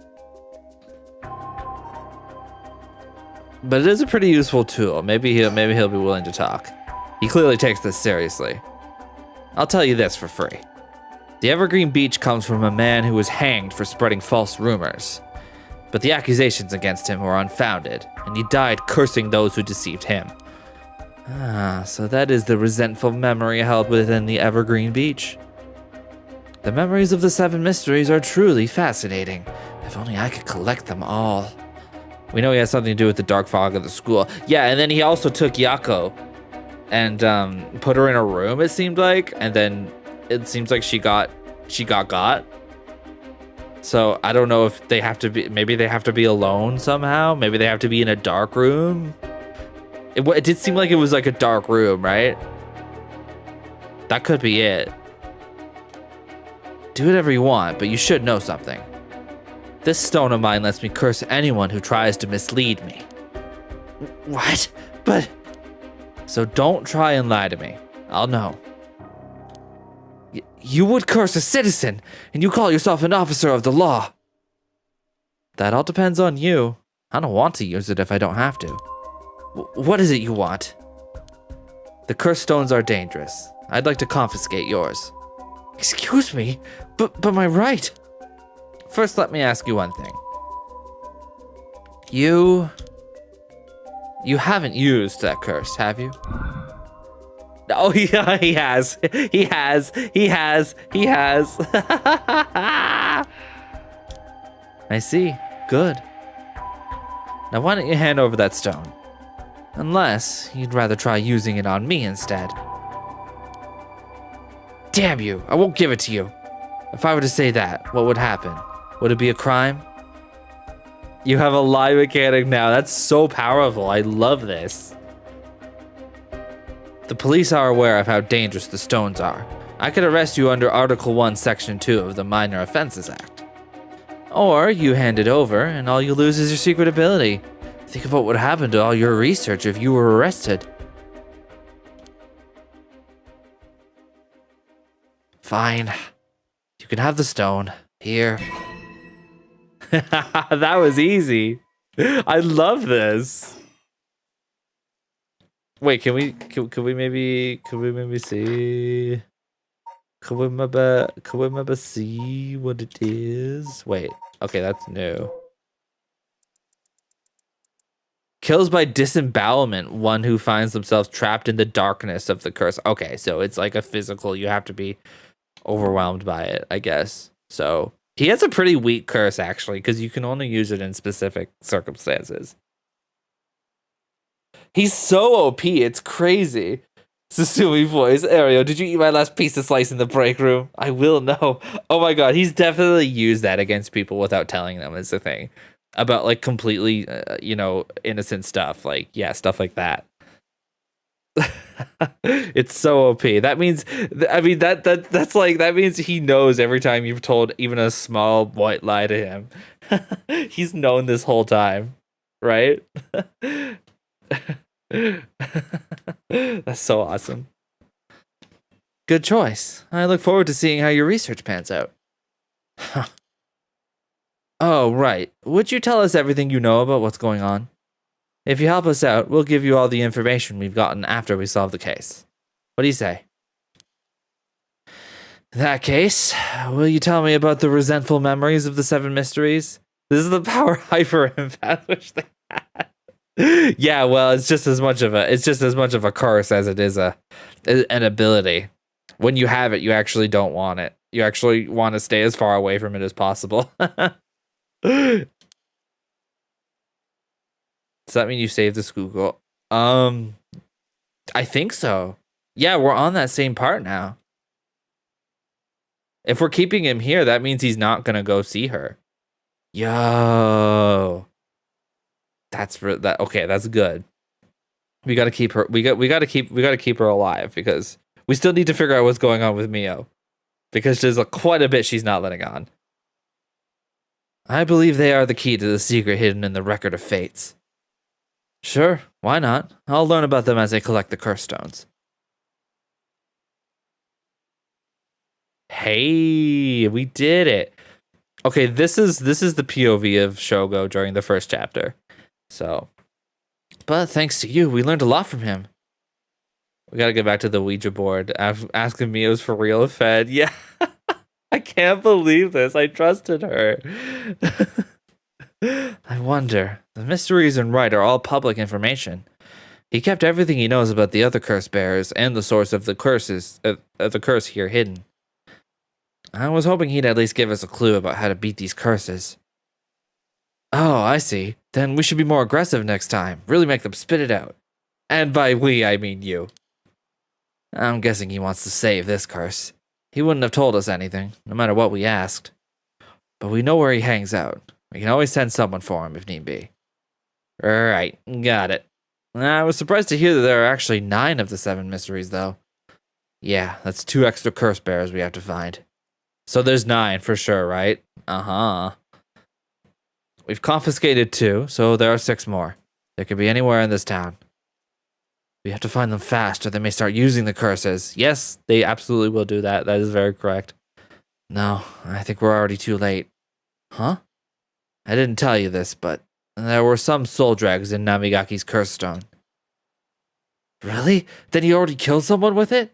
But it is a pretty useful tool. Maybe he'll be willing to talk. He clearly takes this seriously. I'll tell you this for free. The Evergreen Beach comes from a man who was hanged for spreading false rumors. But the accusations against him were unfounded, and he died cursing those who deceived him. Ah, so that is the resentful memory held within the Evergreen Beach. The memories of the 7 mysteries are truly fascinating. If only I could collect them all. We know he has something to do with the dark fog of the school. Yeah, and then he also took Yako and put her in a room, it seemed like, and then it seems like she got. So I don't know if they have to be, maybe they have to be alone somehow. Maybe they have to be in a dark room. It did seem like it was like a dark room, right? That could be it. Do whatever you want, but you should know something. This stone of mine lets me curse anyone who tries to mislead me. What? But... So don't try and lie to me. I'll know. You would curse a citizen, and you call yourself an officer of the law. That all depends on you. I don't want to use it if I don't have to. What is it you want? The cursed stones are dangerous. I'd like to confiscate yours. Excuse me, but my right. First, let me ask you one thing. You haven't used that curse, have you? Oh, yeah, he has. He has. I see. Good. Now, why don't you hand over that stone? Unless you'd rather try using it on me instead. Damn you, I won't give it to you. If I were to say that, what would happen? Would it be a crime? You have a lie mechanic now. That's so powerful. I love this. The police are aware of how dangerous the stones are. I could arrest you under Article 1, Section 2 of the Minor Offenses Act. Or you hand it over, and all you lose is your secret ability. Think of what would happen to all your research if you were arrested. Fine. You can have the stone. Here. That was easy. I love this. Wait, can we maybe see? Could we maybe see what it is? Wait. Okay, that's new. Kills by disembowelment one who finds themselves trapped in the darkness of the curse. Okay, so it's like a physical, you have to be overwhelmed by it, I guess. So he has a pretty weak curse, actually, because you can only use it in specific circumstances. He's so OP, it's crazy. Sasumi voice. Ario, did you eat my last piece of slice in the break room? I will know. Oh my god, he's definitely used that against people without telling them is the thing. About like completely, innocent stuff. Like, yeah, stuff like that. It's so OP. That means, that means he knows every time you've told even a small white lie to him. He's known this whole time, right? That's so awesome. Good choice. I look forward to seeing how your research pans out. Oh, right. Would you tell us everything you know about what's going on? If you help us out, we'll give you all the information we've gotten after we solve the case. What do you say? In that case, will you tell me about the resentful memories of the 7 mysteries? This is the power hyper empath wish they had. Yeah, well, it's just as much of a curse as it is an ability. When you have it, you actually don't want it. You actually want to stay as far away from it as possible. Does that mean you saved the school goal? I think so. Yeah, we're on that same part now. If we're keeping him here, that means he's not gonna go see her. Yo, okay. That's good. We gotta keep her. We gotta keep her alive because we still need to figure out what's going on with Mio because there's quite a bit she's not letting on. I believe they are the key to the secret hidden in the record of fates. Sure, why not? I'll learn about them as I collect the curse stones. Hey, we did it. Okay, this is the POV of Shogo during the first chapter. So, but thanks to you, we learned a lot from him. We gotta get back to the Ouija board. Asking Mio's for real fed. Yeah. I can't believe this. I trusted her. I wonder. The mysteries and right are all public information. He kept everything he knows about the other curse bearers and the source of the curse here hidden. I was hoping he'd at least give us a clue about how to beat these curses. Oh, I see. Then we should be more aggressive next time. Really make them spit it out. And by we, I mean you. I'm guessing he wants to save this curse. He wouldn't have told us anything, no matter what we asked. But we know where he hangs out. We can always send someone for him if need be. Alright, got it. I was surprised to hear that there are actually 9 of the 7 mysteries, though. Yeah, that's 2 extra curse bearers we have to find. So there's 9 for sure, right? Uh-huh. We've confiscated 2, so there are 6 more. They could be anywhere in this town. We have to find them fast, or they may start using the curses. Yes, they absolutely will do that. That is very correct. No, I think we're already too late. Huh? I didn't tell you this, but there were some soul drags in Namigaki's curse stone. Really? Then he already killed someone with it?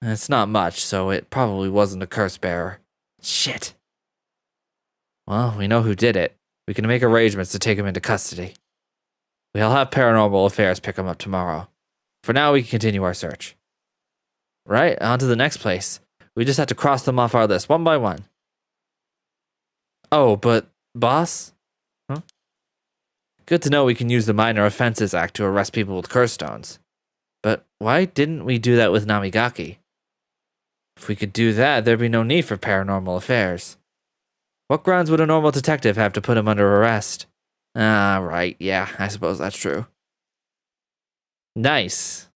It's not much, so it probably wasn't a curse bearer. Shit. Well, we know who did it. We can make arrangements to take him into custody. We'll have Paranormal Affairs pick him up tomorrow. For now, we can continue our search. Right, on to the next place. We just have to cross them off our list, one by one. Oh, but, boss? Huh? Good to know we can use the Minor Offenses Act to arrest people with curse stones. But why didn't we do that with Namigaki? If we could do that, there'd be no need for Paranormal Affairs. What grounds would a normal detective have to put him under arrest? Ah, right, yeah, I suppose that's true. Nice.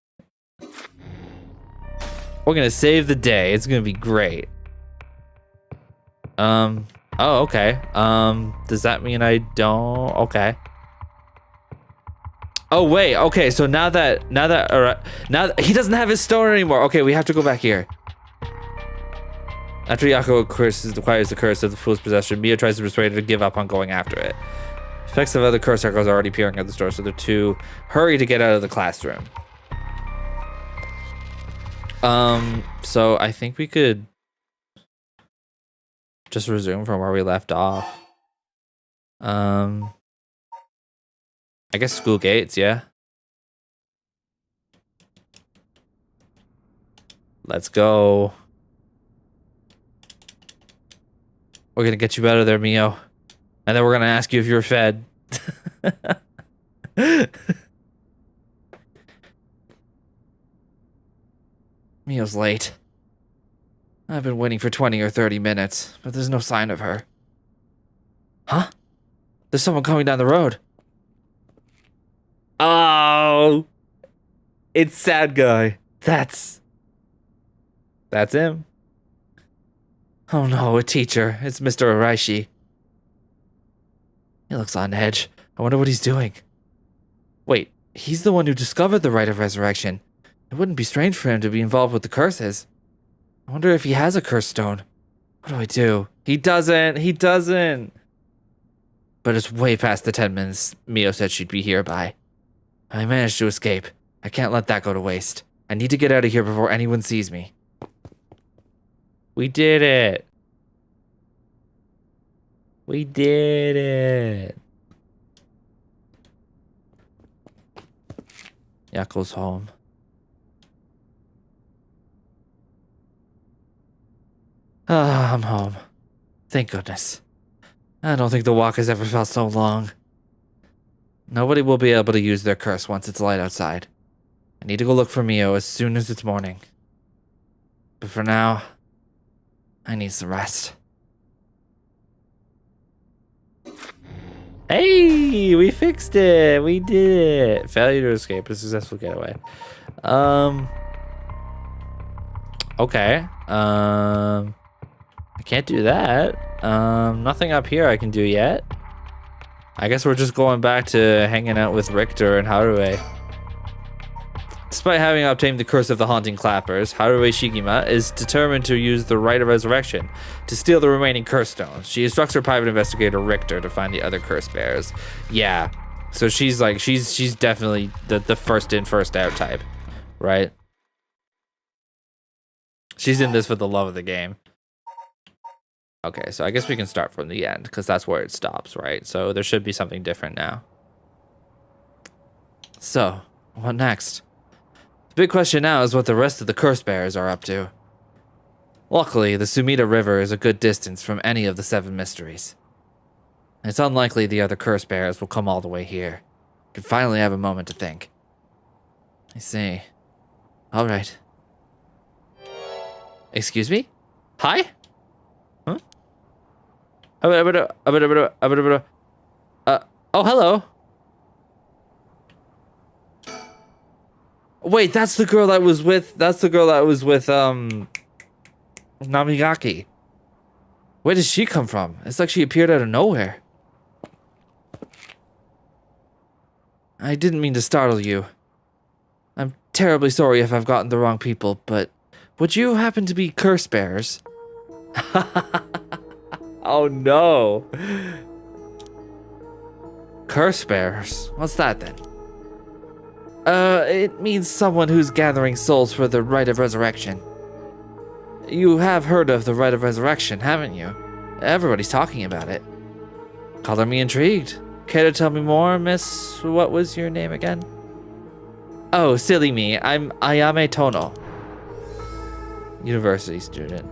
We're gonna save the day. It's gonna be great. Oh, okay. Does that mean I don't? Okay. Oh, wait, okay, so now that he doesn't have his stone anymore. Okay, we have to go back here. After Yako acquires the curse of the fool's possession, Mio tries to persuade her to give up on going after it. Effects of other curse circles are already appearing at the store, so they're to hurry to get out of the classroom. So I think we could just resume from where we left off. I guess school gates, yeah. Let's go. We're gonna get you out of there, Mio. And then we're gonna ask you if you're fed. Mio's late. I've been waiting for 20 or 30 minutes, but there's no sign of her. Huh? There's someone coming down the road. Oh! It's Sad Guy. That's him. Oh no, a teacher. It's Mr. Araishi. He looks on edge. I wonder what he's doing. Wait, he's the one who discovered the rite of resurrection. It wouldn't be strange for him to be involved with the curses. I wonder if he has a curse stone. What do I do? He doesn't. But it's way past the 10 minutes Mio said she'd be here by. I managed to escape. I can't let that go to waste. I need to get out of here before anyone sees me. We did it. We did it. Yako's home. Ah, I'm home. Thank goodness. I don't think the walk has ever felt so long. Nobody will be able to use their curse once it's light outside. I need to go look for Mio as soon as it's morning. But for now, I need some rest. Hey, we fixed it. We did it. Failure to escape, a successful getaway. Okay. I can't do that. Nothing up here I can do yet. I guess we're just going back to hanging out with Richter and Haruhi. Despite having obtained the curse of the haunting clappers, Haruhi Shigima is determined to use the Rite of Resurrection to steal the remaining curse stones. She instructs her private investigator Richter to find the other curse bearers. Yeah, so she's like she's definitely the first in first out type, right? She's in this for the love of the game. Okay, so I guess we can start from the end because that's where it stops, right? So there should be something different now. So, what next? The big question now is what the rest of the curse bearers are up to. Luckily, the Sumida River is a good distance from any of the 7 mysteries. It's unlikely the other curse bearers will come all the way here. I can finally have a moment to think. I see. Alright. Excuse me? Hi? Huh? Oh, hello. Wait, that's the girl that was with Namigaki. Where did she come from? It's like she appeared out of nowhere. I didn't mean to startle you. I'm terribly sorry if I've gotten the wrong people, but would you happen to be curse bearers? Oh no. Curse bearers? What's that then? It means someone who's gathering souls for the Rite of Resurrection. You have heard of the Rite of Resurrection, haven't you? Everybody's talking about it. Color me intrigued. Care to tell me more, miss? What was your name again? Oh, silly me. I'm Ayame Tono. University student.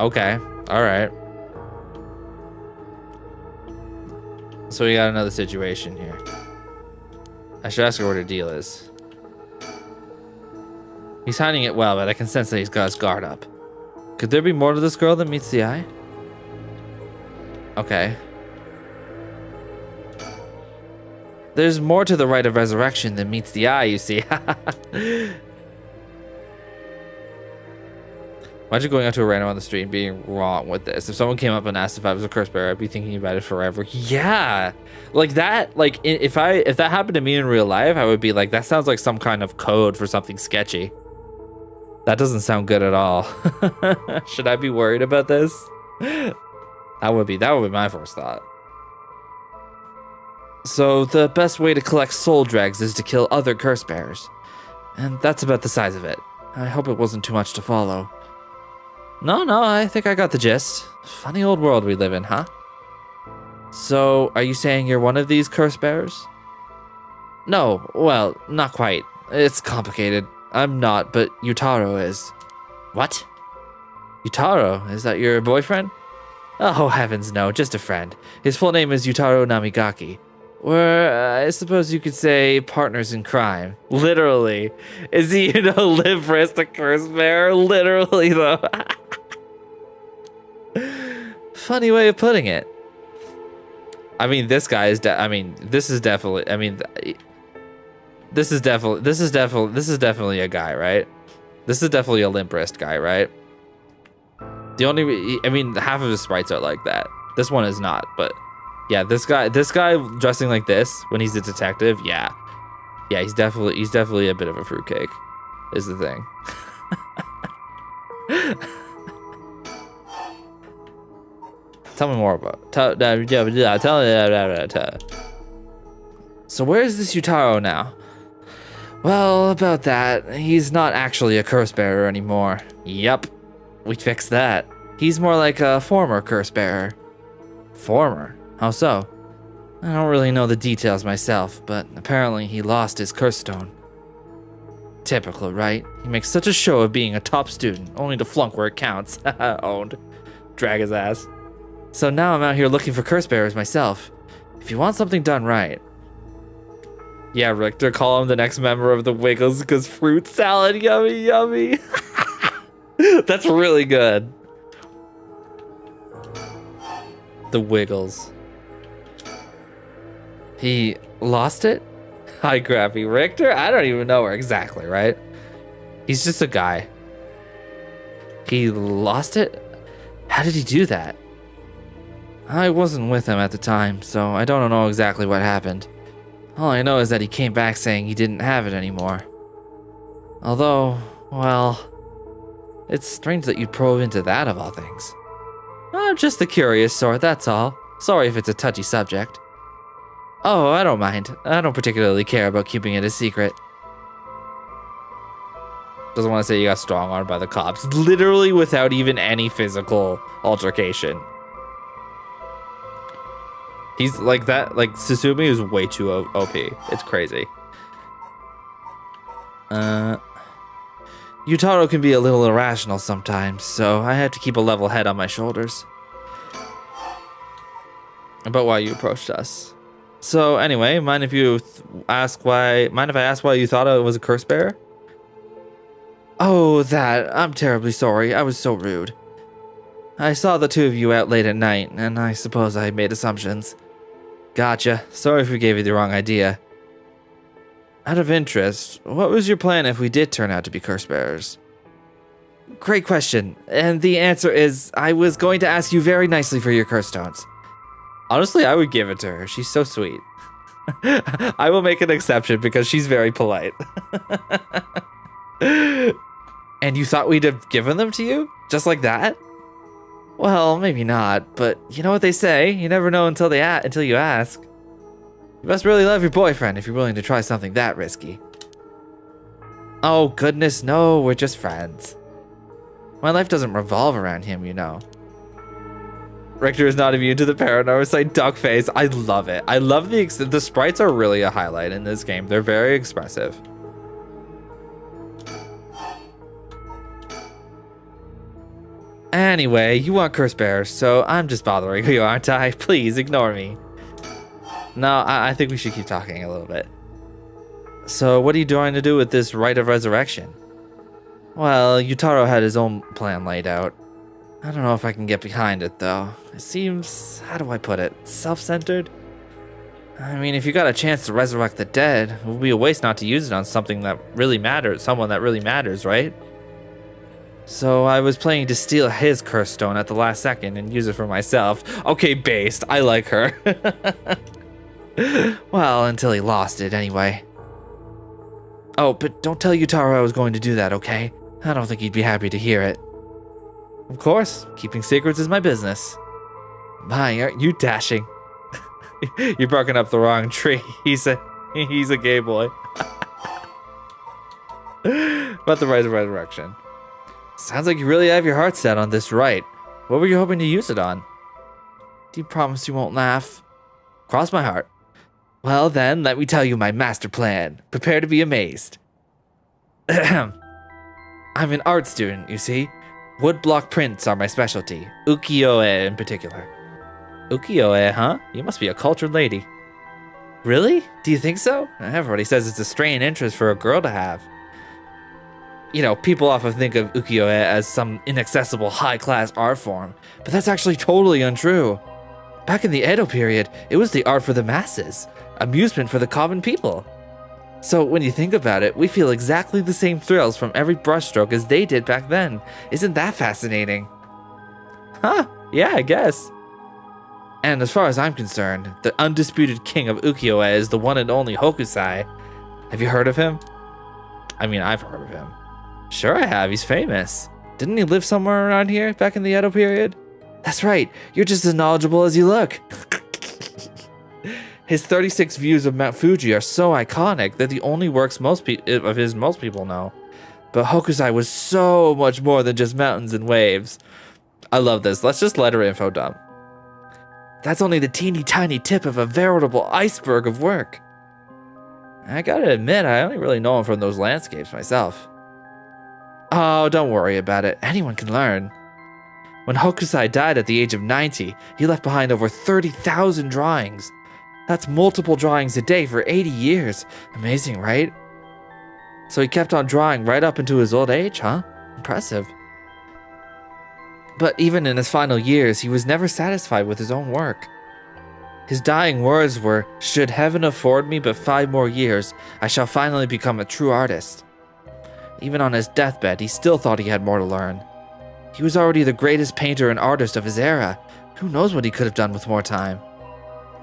Okay, alright. So we got another situation here. I should ask her what her deal is. He's hiding it well, but I can sense that he's got his guard up. Could there be more to this girl than meets the eye? Okay. There's more to the Rite of Resurrection than meets the eye, you see. Imagine going up to a random on the street and being wrong with this. If someone came up and asked if I was a curse bearer, I'd be thinking about it forever. Yeah, like that. Like if that happened to me in real life, I would be like, that sounds like some kind of code for something sketchy. That doesn't sound good at all. Should I be worried about this? That would be my first thought. So the best way to collect soul dregs is to kill other curse bearers, and that's about the size of it. I hope it wasn't too much to follow. No, I think I got the gist. Funny old world we live in, huh? So, are you saying you're one of these curse bearers? No, well, not quite. It's complicated. I'm not, but Yutaro is. What? Yutaro? Is that your boyfriend? Oh, heavens no, just a friend. His full name is Yutaro Namigaki. We're, I suppose you could say, partners in crime. Literally. Is he, live for a curse bearer? Literally, though. Funny way of putting it. I mean, this guy is. This is definitely a guy, right? This is definitely a limp wrist guy, right? Half of his sprites are like that. This one is not, but yeah, this guy dressing like this when he's a detective, yeah, he's definitely a bit of a fruitcake, is the thing. Tell me more about. Tell. So where is this Yutaro now? Well, about that, he's not actually a curse bearer anymore. Yup, we fixed that. He's more like a former curse bearer. Former? How so? I don't really know the details myself, but apparently he lost his curse stone. Typical, right? He makes such a show of being a top student, only to flunk where it counts. Owned. Drag his ass. So now I'm out here looking for curse bearers myself. If you want something done right. Yeah, Richter, call him the next member of the Wiggles because fruit salad, yummy, yummy. That's really good. The Wiggles. He lost it? Hi, Crappy Richter? I don't even know where exactly, right? He's just a guy. He lost it? How did he do that? I wasn't with him at the time, so I don't know exactly what happened. All I know is that he came back saying he didn't have it anymore. Although, well, it's strange that you'd probe into that of all things. I'm just the curious sort, that's all. Sorry if it's a touchy subject. Oh, I don't mind. I don't particularly care about keeping it a secret. Doesn't want to say you got strong-armed by the cops. Literally without even any physical altercation. He's like that, like Susumi is way too OP. It's crazy. Yutaro can be a little irrational sometimes, so I have to keep a level head on my shoulders. About why you approached us. So anyway, mind if I ask why you thought I was a curse bearer? Oh, that. I'm terribly sorry. I was so rude. I saw the two of you out late at night, and I suppose I made assumptions. Gotcha. Sorry if we gave you the wrong idea. Out of interest, what was your plan if we did turn out to be curse bearers? Great question, and the answer is I was going to ask you very nicely for your curse stones. Honestly, I would give it to her. She's so sweet. I will make an exception because she's very polite. And you thought we'd have given them to you? Just like that? Well, maybe not, but you know what they say, you never know until you ask. You must really love your boyfriend if you're willing to try something that risky. Oh goodness, no, we're just friends. My life doesn't revolve around him, you know. Richter is not immune to the Paranormasight duck face. I love it. I love the sprites are really a highlight in this game. They're very expressive. Anyway, you want curse bearers, so I'm just bothering you, aren't I? Please ignore me. No, I think we should keep talking a little bit. So what are you trying to do with this rite of resurrection? Well, Yutaro had his own plan laid out. I don't know if I can get behind it, though. It seems, how do I put it, self-centered? I mean, if you got a chance to resurrect the dead, it would be a waste not to use it on something that really matters, someone that really matters, right? So I was planning to steal his curse stone at the last second and use it for myself. Okay, based. I like her. Well, until he lost it anyway. Oh, but don't tell Yutaro I was going to do that, okay? I don't think he'd be happy to hear it. Of course, keeping secrets is my business. My, aren't you dashing? You're barking up the wrong tree. He's a gay boy. About the rite of resurrection. Sounds like you really have your heart set on this rite. What were you hoping to use it on? Do you promise you won't laugh? Cross my heart. Well then, let me tell you my master plan. Prepare to be amazed. I'm an art student, you see. Woodblock prints are my specialty. Ukiyo-e in particular. Ukiyo-e, huh? You must be a cultured lady. Really? Do you think so? Everybody says it's a strange interest for a girl to have. You know, people often think of ukiyo-e as some inaccessible high-class art form, but that's actually totally untrue. Back in the Edo period, it was the art for the masses, amusement for the common people. So when you think about it, we feel exactly the same thrills from every brushstroke as they did back then. Isn't that fascinating? Huh, yeah, I guess. And as far as I'm concerned, the undisputed king of ukiyo-e is the one and only Hokusai. Have you heard of him? I mean, I've heard of him. Sure I have, he's famous. Didn't he live somewhere around here back in the Edo period? That's right, you're just as knowledgeable as you look. His 36 views of Mount Fuji are so iconic that the only works most people know. But Hokusai was so much more than just mountains and waves. I love this. Let's just let her info dump. That's only the teeny tiny tip of a veritable iceberg of work. I gotta admit, I only really know him from those landscapes myself. Oh, don't worry about it. Anyone can learn. When Hokusai died at the age of 90, he left behind over 30,000 drawings. That's multiple drawings a day for 80 years. Amazing, right? So he kept on drawing right up into his old age, huh? Impressive. But even in his final years, he was never satisfied with his own work. His dying words were, "Should heaven afford me but 5 more years, I shall finally become a true artist." Even on his deathbed, he still thought he had more to learn. He was already the greatest painter and artist of his era. Who knows what he could have done with more time?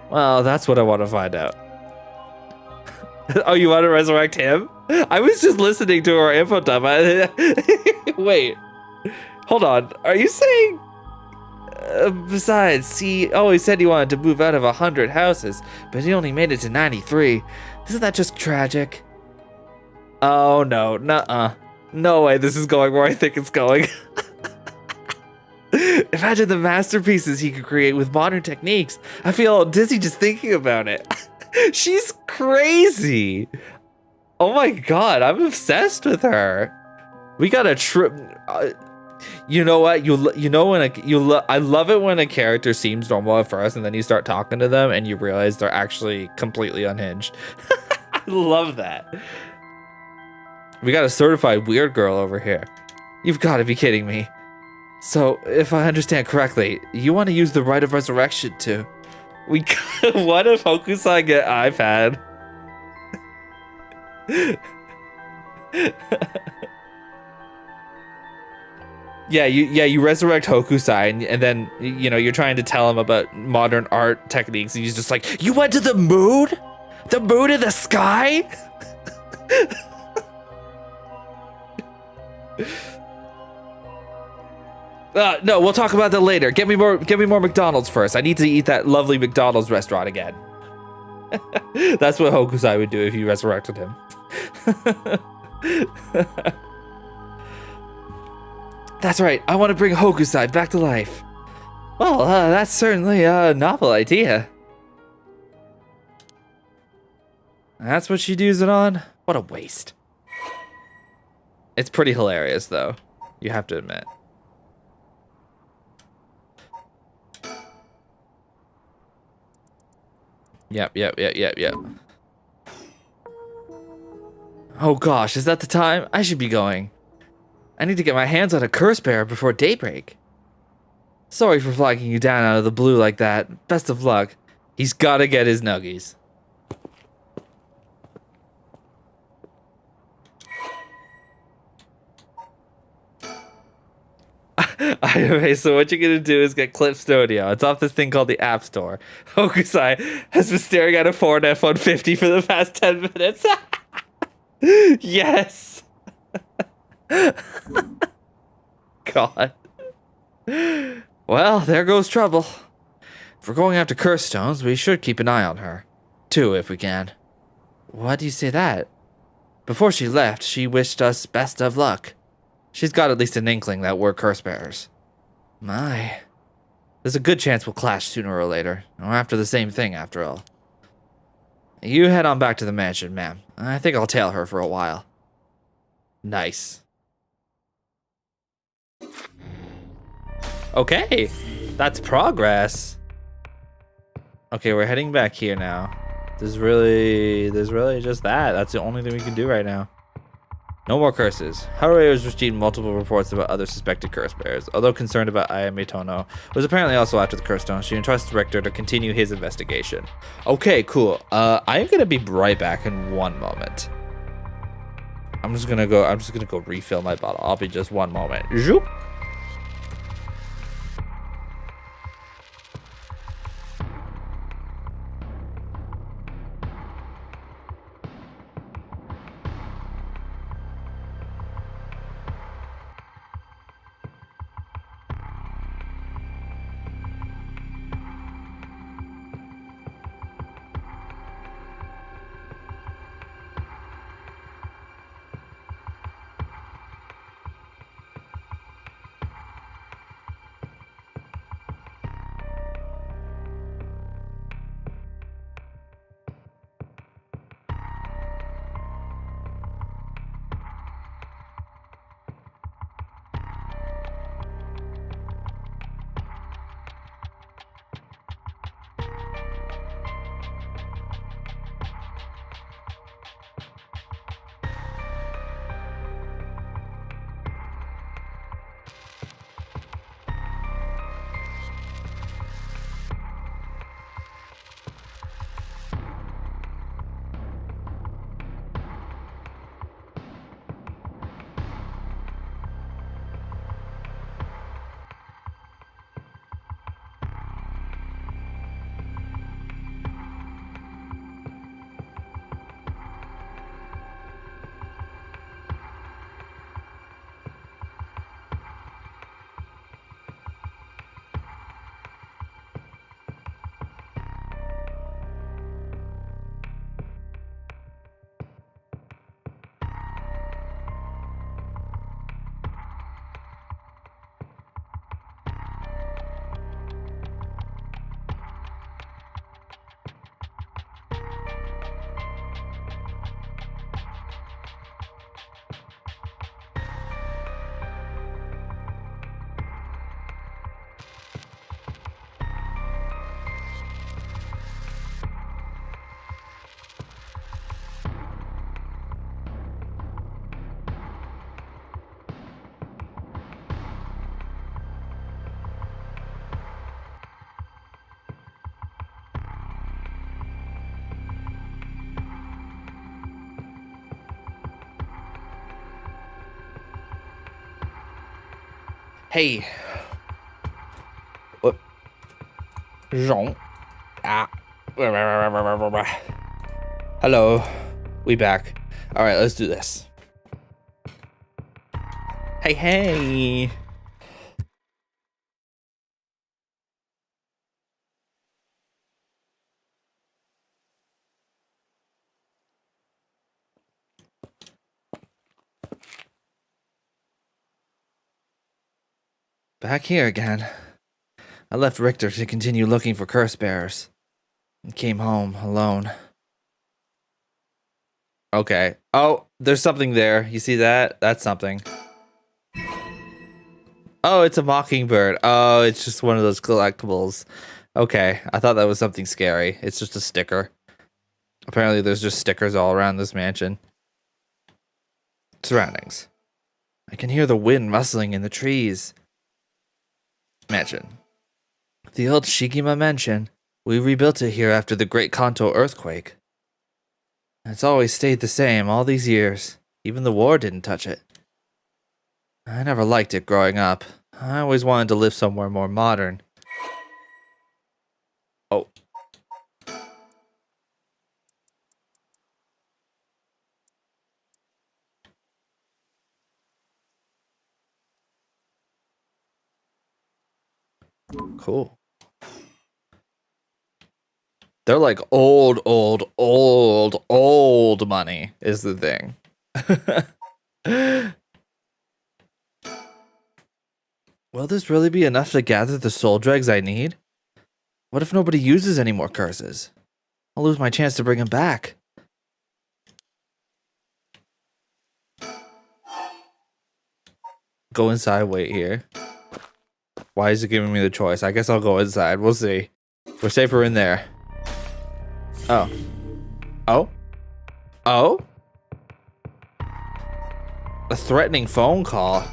Well, that's what I want to find out. Oh, you want to resurrect him? I was just listening to our info dump. Wait. Hold on. Are you saying... besides, he always said he wanted to move out of 100 houses, but he only made it to 93. Isn't that just tragic? Oh, no. Nuh-uh. No way this is going where I think it's going. Imagine the masterpieces he could create with modern techniques. I feel dizzy just thinking about it. She's crazy. Oh my god, I'm obsessed with her. We got a trip. You know what? I love it when a character seems normal at first, and then you start talking to them, and you realize they're actually completely unhinged. I love that. We got a certified weird girl over here. You've got to be kidding me. So, if I understand correctly, you want to use the Rite of Resurrection to... What if Hokusai get iPad? You resurrect Hokusai, and then, you're trying to tell him about modern art techniques, and he's just like, "You went to the moon? The moon in the sky?" No, we'll talk about that later. Get me more McDonald's first. I need to eat that lovely McDonald's restaurant again. That's what Hokusai would do if you resurrected him. That's right. I want to bring Hokusai back to life. Well, that's certainly a novel idea. That's what she'd use it on? What a waste. It's pretty hilarious, though. You have to admit. Yep. Oh gosh, is that the time? I should be going. I need to get my hands on a curse bearer before daybreak. Sorry for flagging you down out of the blue like that. Best of luck. He's gotta get his nuggies. Okay, so what you're gonna do is get Clip Studio. It's off this thing called the App Store. Hokusai has been staring at a phone F-150 for the past 10 minutes. Yes. God. Well, there goes trouble. If we're going after curse stones, we should keep an eye on her. 2, if we can. Why do you say that? Before she left, she wished us best of luck. She's got at least an inkling that we're curse bearers. My. There's a good chance we'll clash sooner or later. We're after the same thing, after all. You head on back to the mansion, ma'am. I think I'll tail her for a while. Nice. Okay, that's progress. Okay, we're heading back here now. There's really just that. That's the only thing we can do right now. No more curses. Haruo has received multiple reports about other suspected curse bearers. Although concerned about Ayame Tono, was apparently also after the curse stone, she entrusts Richter to continue his investigation. Okay, cool. I'm gonna be right back in 1 moment. I'm just gonna go refill my bottle. I'll be just 1 moment. Zoop. Hey. What? Zhong. Ah. Hello. We back. All right, let's do this. Hey, hey. Back here again. I left Richter to continue looking for curse bearers and came home alone. Okay. Oh, there's something there. You see that? That's something. Oh, it's a mockingbird. Oh, it's just one of those collectibles. Okay, I thought that was something scary. It's just a sticker. Apparently, there's just stickers all around this mansion. Surroundings. I can hear the wind rustling in the trees. Mansion. The old Shigima mansion. We rebuilt it here after the Great Kanto earthquake. It's always stayed the same all these years. Even the war didn't touch it. I never liked it growing up. I always wanted to live somewhere more modern. Oh. Cool. They're like old money is the thing. Will this really be enough to gather the soul dregs I need? What if nobody uses any more curses? I'll lose my chance to bring him back. Go inside, wait here. Why is it giving me the choice? I guess I'll go inside. We'll see. We're safer in there. Oh. Oh? Oh? A threatening phone call.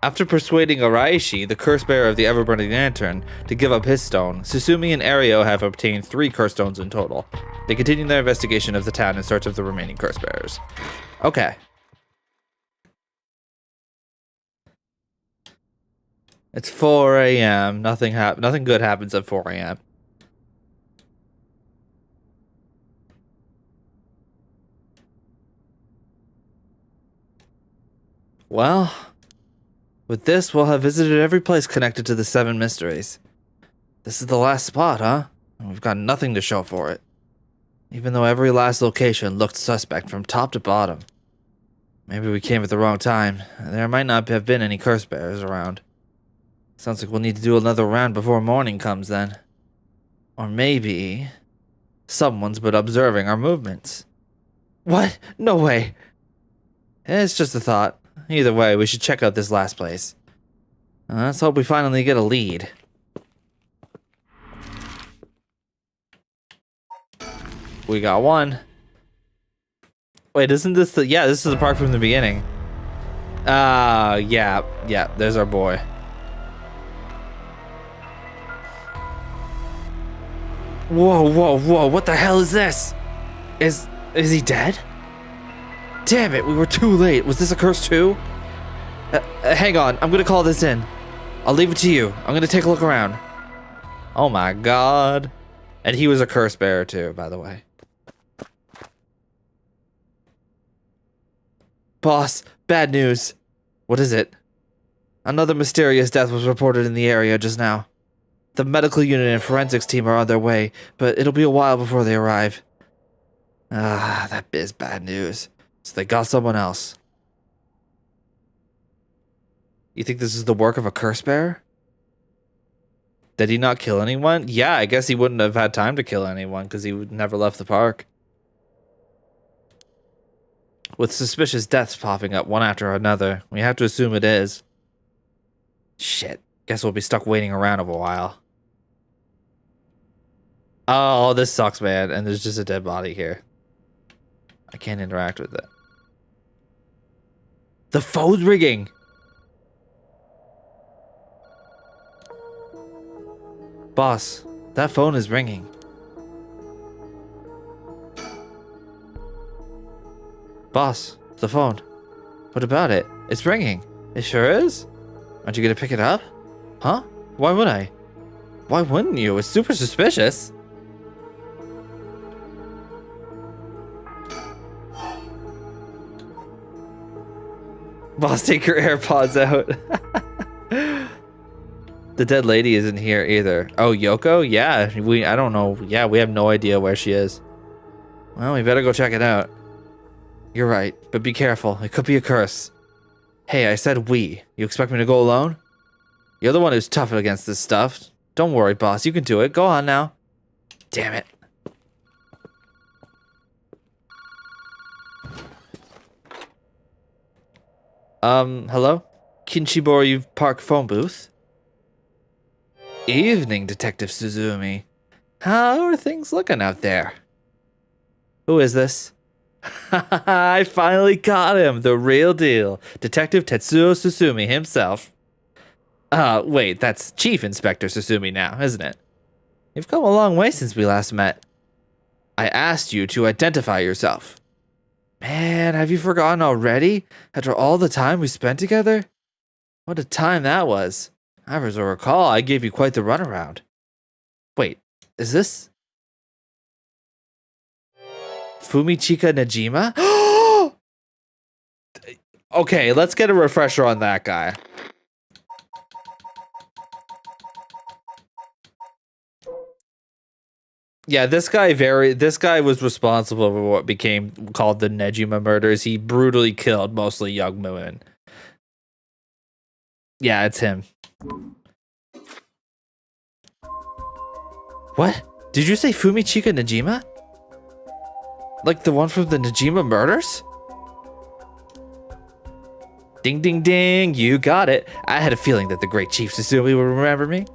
After persuading Araishi, the curse bearer of the ever-burning lantern, to give up his stone, Susumi and Ario have obtained 3 curse stones in total. They continue their investigation of the town in search of the remaining curse bearers. Okay. It's 4 a.m. Nothing good happens at 4 a.m. Well, with this, we'll have visited every place connected to the 7 mysteries. This is the last spot, huh? We've got nothing to show for it. Even though every last location looked suspect from top to bottom. Maybe we came at the wrong time. There might not have been any curse bearers around. Sounds like we'll need to do another round before morning comes then. Or maybe someone's been observing our movements. What? No way. It's just a thought. Either way, we should check out this last place. Let's hope we finally get a lead. We got one. Wait, isn't this the... Yeah, this is the part from the beginning. Yeah, there's our boy. Whoa, what the hell is this? Is he dead? Damn it, we were too late. Was this a curse too? Hang on, I'm gonna call this in. I'll leave it to you. I'm gonna take a look around. Oh my god. And he was a curse bearer too, by the way. Boss, bad news. What is it? Another mysterious death was reported in the area just now. The medical unit and forensics team are on their way, but it'll be a while before they arrive. That is bad news. So they got someone else. You think this is the work of a curse bearer? Did he not kill anyone? Yeah, I guess he wouldn't have had time to kill anyone because he never left the park. With suspicious deaths popping up one after another, we have to assume it is. Shit, guess we'll be stuck waiting around a while. Oh, this sucks, man. And there's just a dead body here. I can't interact with it. The phone's ringing. Boss, that phone is ringing. Boss, the phone. What about it? It's ringing. It sure is? Aren't you gonna pick it up? Huh? Why would I? Why wouldn't you? It's super suspicious. Boss, take your AirPods out. The dead lady isn't here either. Oh, Yoko? Yeah, I don't know. Yeah, we have no idea where she is. Well, we better go check it out. You're right, but be careful. It could be a curse. Hey, I said we. You expect me to go alone? You're the one who's tough against this stuff. Don't worry, boss. You can do it. Go on now. Damn it. Hello? Kinshibori Park phone booth? Evening, Detective Suzumi. How are things looking out there? Who is this? I finally got him, the real deal. Detective Tetsuo Susumi himself. Wait, that's Chief Inspector Susumi now, isn't it? You've come a long way since we last met. I asked you to identify yourself. Man, have you forgotten already? After all the time we spent together? What a time that was. As I recall, I gave you quite the runaround. Wait, is this... Fumichika Najima? Okay, let's get a refresher on that guy. Yeah, this guy was responsible for what became called the Nejima murders. He brutally killed mostly young women. Yeah, it's him. What? Did you say Fumichika Najima? Like the one from the Najima murders? Ding, ding, ding. You got it. I had a feeling that the great Chief Susumi would remember me.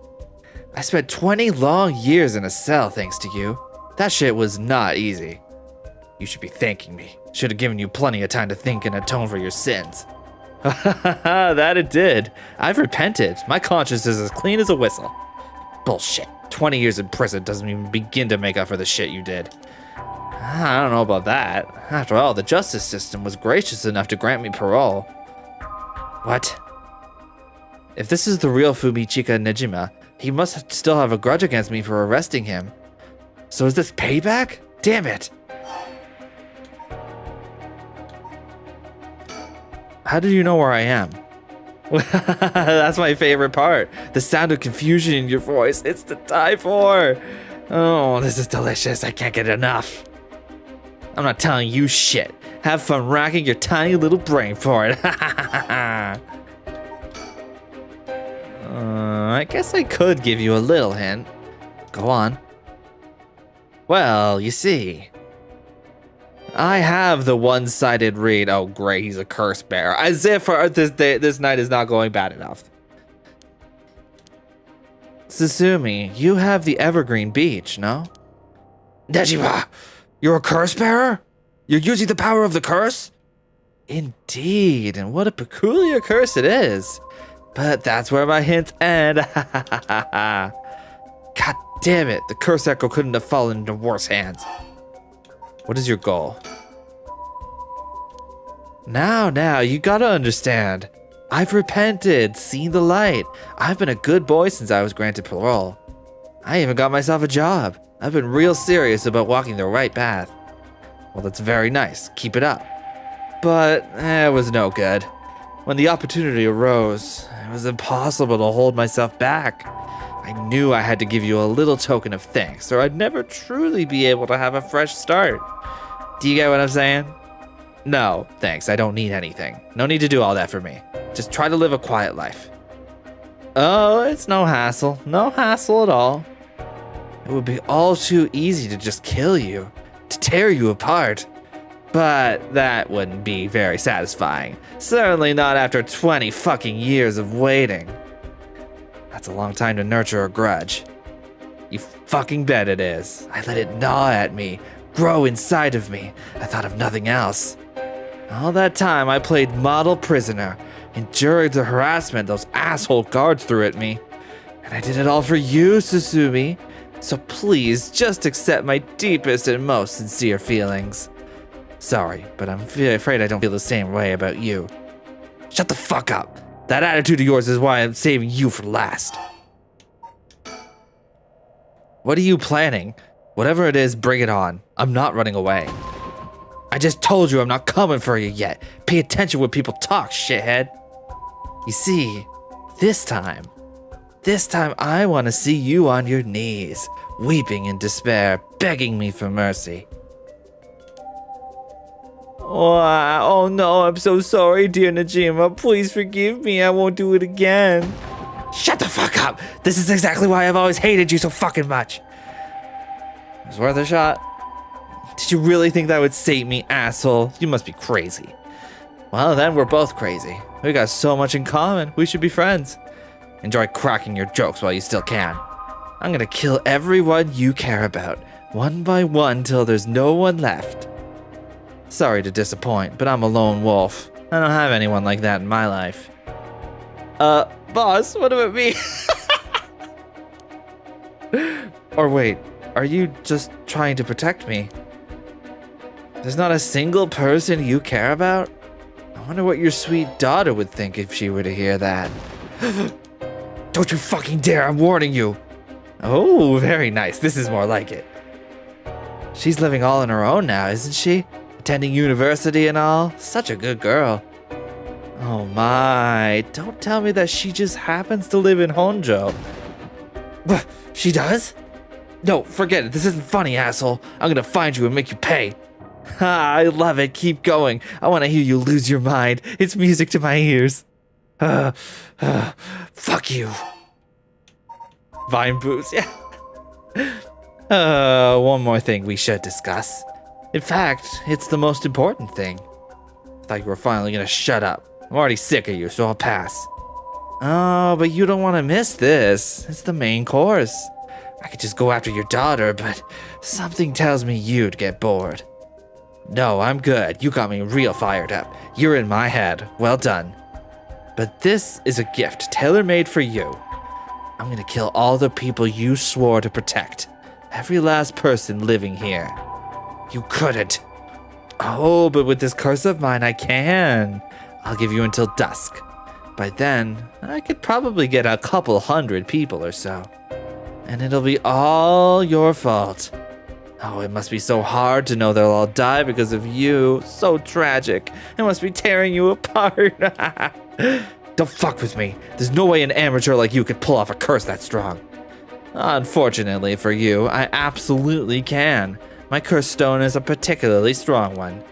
I spent 20 long years in a cell thanks to you. That shit was not easy. You should be thanking me. Should have given you plenty of time to think and atone for your sins. That it did. I've repented. My conscience is as clean as a whistle. Bullshit. 20 years in prison doesn't even begin to make up for the shit you did. I don't know about that. After all, the justice system was gracious enough to grant me parole. What? If this is the real Fumichika Najima, he must still have a grudge against me for arresting him. So is this payback? Damn it! How did you know where I am? That's my favorite part. The sound of confusion in your voice. It's to die for. Oh, this is delicious. I can't get enough. I'm not telling you shit. Have fun racking your tiny little brain for it. I guess I could give you a little hint. Go on. Well, you see, I have the one-sided read. Oh, great, he's a curse bearer. As if this night is not going bad enough. Susumi, you have the Evergreen Beach, no? Nejima, you're a curse bearer? You're using the power of the curse? Indeed, and what a peculiar curse it is. But that's where my hints end. God damn it, the curse echo couldn't have fallen into worse hands. What is your goal? Now, you gotta understand. I've repented, seen the light. I've been a good boy since I was granted parole. I even got myself a job. I've been real serious about walking the right path. Well, that's very nice. Keep it up. But it was no good. When the opportunity arose, it was impossible to hold myself back. I knew I had to give you a little token of thanks, or I'd never truly be able to have a fresh start. Do you get what I'm saying? No, thanks. I don't need anything. No need to do all that for me. Just try to live a quiet life. Oh, it's no hassle. No hassle at all. It would be all too easy to just kill you, to tear you apart. But that wouldn't be very satisfying. Certainly not after 20 fucking years of waiting. That's a long time to nurture a grudge. You fucking bet it is. I let it gnaw at me, grow inside of me. I thought of nothing else. All that time I played model prisoner, endured the harassment those asshole guards threw at me. And I did it all for you, Susumi. So please, just accept my deepest and most sincere feelings. Sorry, but I'm afraid I don't feel the same way about you. Shut the fuck up. That attitude of yours is why I'm saving you for last. What are you planning? Whatever it is, bring it on. I'm not running away. I just told you I'm not coming for you yet. Pay attention when people talk, shithead. You see, this time I want to see you on your knees, weeping in despair, begging me for mercy. Oh no, I'm so sorry, dear Najima. Please forgive me. I won't do it again. Shut the fuck up. This is exactly why I've always hated you so fucking much. It was worth a shot. Did you really think that would sate me, asshole? You must be crazy. Well, then we're both crazy. We got so much in common. We should be friends. Enjoy cracking your jokes while you still can. I'm gonna kill everyone you care about, one by one till there's no one left. Sorry to disappoint, but I'm a lone wolf. I don't have anyone like that in my life. Boss, what about me? Or wait, are you just trying to protect me? There's not a single person you care about? I wonder what your sweet daughter would think if she were to hear that. Don't you fucking dare, I'm warning you. Oh, very nice. This is more like it. She's living all on her own now, isn't she? Attending university and all. Such a good girl. Oh my, don't tell me that she just happens to live in Honjo. What, she does? No, forget it. This isn't funny, asshole. I'm gonna find you and make you pay. Ha, I love it. Keep going. I want to hear you lose your mind. It's music to my ears. Fuck you. Vine boost, yeah. One more thing we should discuss. In fact, it's the most important thing. I thought you were finally gonna shut up. I'm already sick of you, so I'll pass. Oh, but you don't want to miss this. It's the main course. I could just go after your daughter, but something tells me you'd get bored. No, I'm good. You got me real fired up. You're in my head. Well done. But this is a gift tailor-made for you. I'm gonna kill all the people you swore to protect. Every last person living here. You couldn't. Oh, but with this curse of mine, I can. I'll give you until dusk. By then, I could probably get a couple hundred people or so. And it'll be all your fault. Oh, it must be so hard to know they'll all die because of you. So tragic. It must be tearing you apart. Don't fuck with me. There's no way an amateur like you could pull off a curse that strong. Unfortunately for you, I absolutely can. My curse stone is a particularly strong one.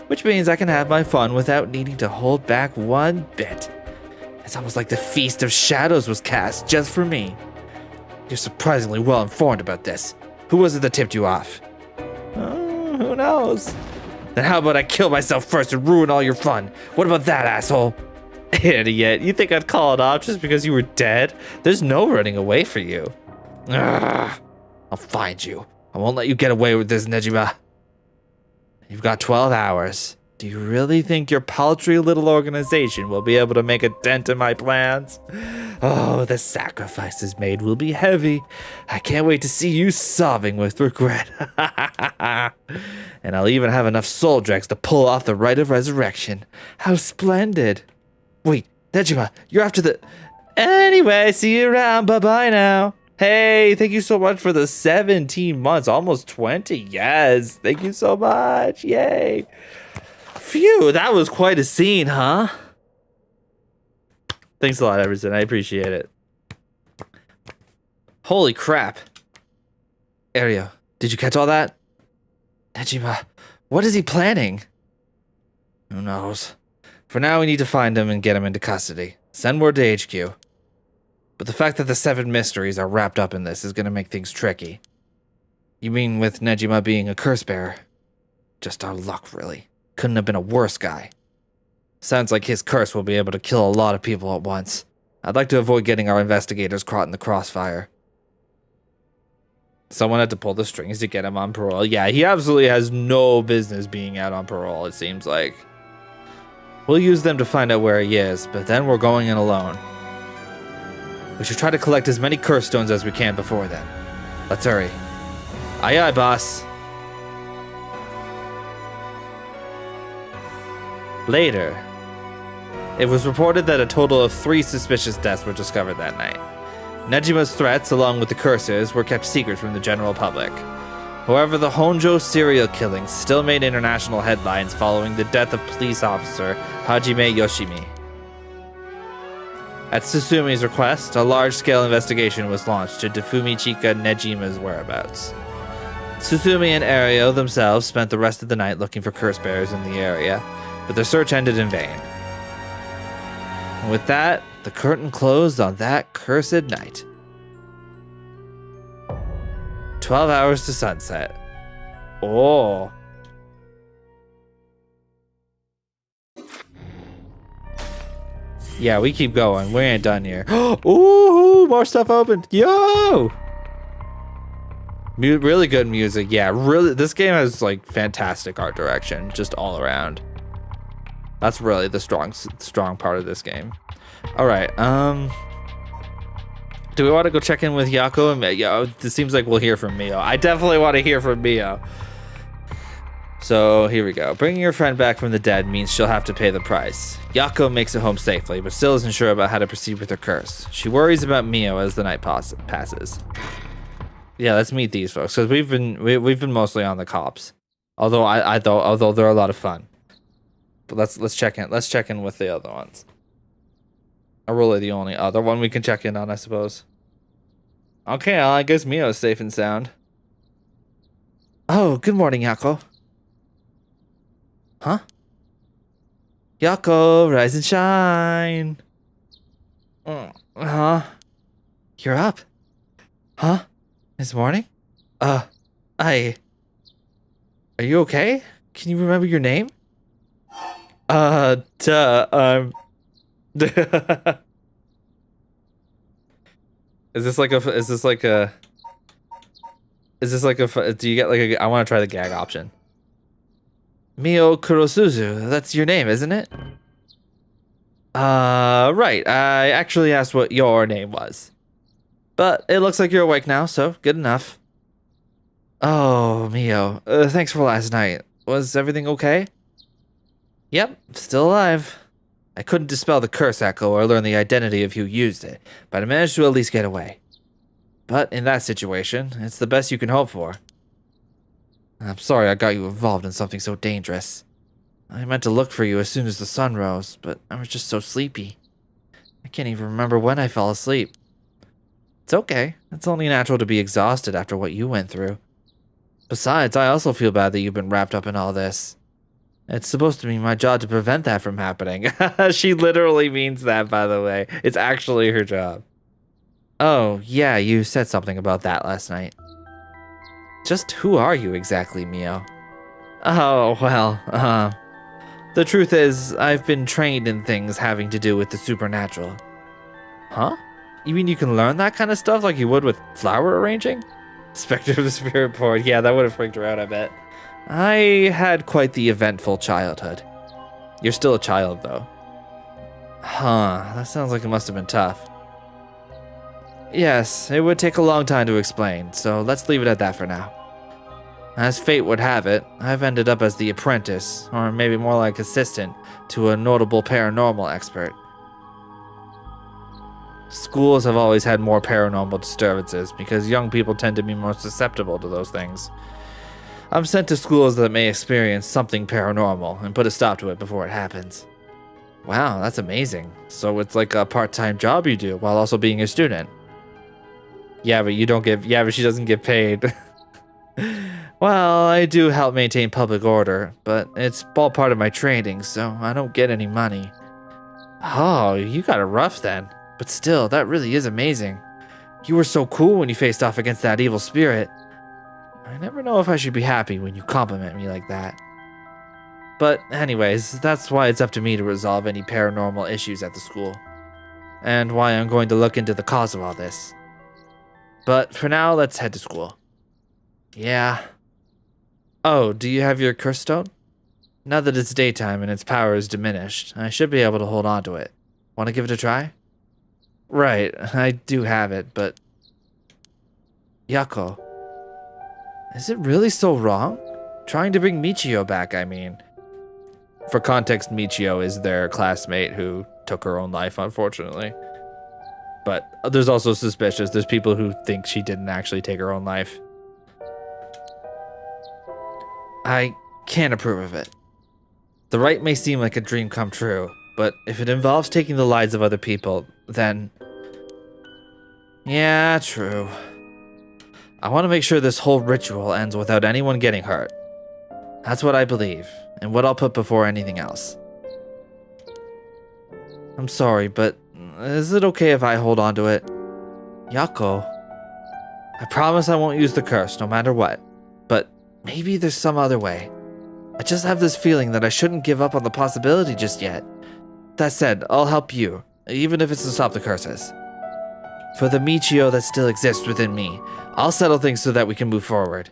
Which means I can have my fun without needing to hold back one bit. It's almost like the Feast of Shadows was cast just for me. You're surprisingly well informed about this. Who was it that tipped you off? Who knows? Then how about I kill myself first and ruin all your fun? What about that, asshole? Idiot, you think I'd call it off just because you were dead? There's no running away for you. Ugh. I'll find you. I won't let you get away with this, Nejima. You've got 12 hours. Do you really think your paltry little organization will be able to make a dent in my plans? Oh, the sacrifices made will be heavy. I can't wait to see you sobbing with regret. And I'll even have enough soul dregs to pull off the rite of resurrection. How splendid. Wait, Nejima, you're after the... Anyway, see you around. Bye-bye now. Hey, thank you so much for the 17 months, almost 20. Yes, thank you so much. Yay. Phew, that was quite a scene, huh? Thanks a lot, Everson. I appreciate it. Holy crap. Ario, did you catch all that? Nejima, what is he planning? Who knows? For now, we need to find him and get him into custody. Send word to HQ. But the fact that the 7 mysteries are wrapped up in this is going to make things tricky. You mean with Nejima being a curse bearer? Just our luck, really. Couldn't have been a worse guy. Sounds like his curse will be able to kill a lot of people at once. I'd like to avoid getting our investigators caught in the crossfire. Someone had to pull the strings to get him on parole. Yeah, he absolutely has no business being out on parole, it seems like. We'll use them to find out where he is, but then we're going in alone. We should try to collect as many curse stones as we can before then. Let's hurry. Aye aye, boss. Later. It was reported that a total of 3 suspicious deaths were discovered that night. Nejima's threats, along with the curses, were kept secret from the general public. However, the Honjo serial killings still made international headlines following the death of police officer Hajime Yoshimi. At Susumi's request, a large-scale investigation was launched to Fumichika Nejima's whereabouts. Susumi and Ario themselves spent the rest of the night looking for curse bearers in the area, but their search ended in vain. And with that, the curtain closed on that cursed night. 12 hours to sunset. Oh. Yeah, we keep going. We ain't done here. Ooh, more stuff opened. Yo! Really good music. Yeah, really. This game has like fantastic art direction, just all around. That's really the strong part of this game. All right. Do we want to go check in with Yako and Mio? This seems like we'll hear from Mio. I definitely want to hear from Mio. So here we go. Bringing your friend back from the dead means she'll have to pay the price. Yako makes it home safely, but still isn't sure about how to proceed with her curse. She worries about Mio as the night passes. Yeah, let's meet these folks because we've been mostly on the cops. Although they're a lot of fun. But let's check in. Let's check in with the other ones. Are really the only other one we can check in on, I suppose. Okay, well, I guess Mio's safe and sound. Oh, good morning, Yako. Huh? Yako, rise and shine. Huh? You're up? Huh? This morning? Are you okay? Can you remember your name? Is this like a, do you get like I want to try the gag option. Mio Kurosuzu, that's your name, isn't it? Right. I actually asked what your name was. But it looks like you're awake now, so good enough. Oh, Mio, thanks for last night. Was everything okay? Yep, still alive. I couldn't dispel the curse echo or learn the identity of who used it, but I managed to at least get away. But in that situation, it's the best you can hope for. I'm sorry I got you involved in something so dangerous. I meant to look for you as soon as the sun rose, but I was just so sleepy. I can't even remember when I fell asleep. It's okay. It's only natural to be exhausted after what you went through. Besides, I also feel bad that you've been wrapped up in all this. It's supposed to be my job to prevent that from happening. She literally means that, by the way. It's actually her job. Oh, yeah, you said something about that last night. Just who are you exactly, Mio? Oh, well, the truth is, I've been trained in things having to do with the supernatural. Huh? You mean you can learn that kind of stuff like you would with flower arranging? Spectre of the Spirit Board. Yeah, that would have freaked her out, I bet. I had quite the eventful childhood. You're still a child, though. Huh, that sounds like it must have been tough. Yes, it would take a long time to explain, so let's leave it at that for now. As fate would have it, I've ended up as the apprentice, or maybe more like assistant, to a notable paranormal expert. Schools have always had more paranormal disturbances because young people tend to be more susceptible to those things. I'm sent to schools that may experience something paranormal and put a stop to it before it happens. Wow, that's amazing. So it's like a part-time job you do while also being a student. Yeah, but she doesn't get paid. Well, I do help maintain public order, but it's all part of my training, so I don't get any money. Oh, you got it rough then. But still, that really is amazing. You were so cool when you faced off against that evil spirit. I never know if I should be happy when you compliment me like that. But anyways, that's why it's up to me to resolve any paranormal issues at the school. And why I'm going to look into the cause of all this. But for now, let's head to school. Yeah. Oh, do you have your curse stone? Now that it's daytime and its power is diminished, I should be able to hold on to it. Want to give it a try? Right, I do have it, but... Yako. Is it really so wrong? Trying to bring Michio back, I mean. For context, Michio is their classmate who took her own life, unfortunately. But there's also suspicious. There's people who think she didn't actually take her own life. I can't approve of it. The rite may seem like a dream come true, but if it involves taking the lives of other people, then... Yeah, true. I want to make sure this whole ritual ends without anyone getting hurt. That's what I believe, and what I'll put before anything else. I'm sorry, but is it okay if I hold on to it? Yako. I promise I won't use the curse, no matter what. But maybe there's some other way. I just have this feeling that I shouldn't give up on the possibility just yet. That said, I'll help you, even if it's to stop the curses. For the Michio that still exists within me, I'll settle things so that we can move forward.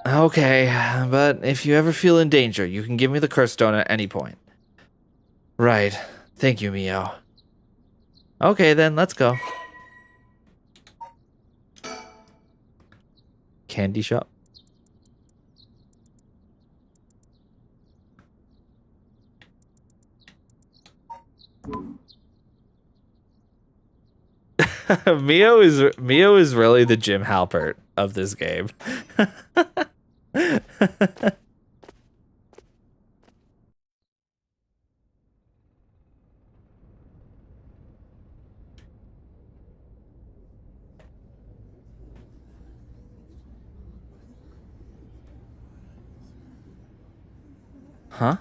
Okay, but if you ever feel in danger, you can give me the curse stone at any point. Right. Thank you, Mio. Okay, then, let's go. Candy shop. Mio is really the Jim Halpert of this game. Huh?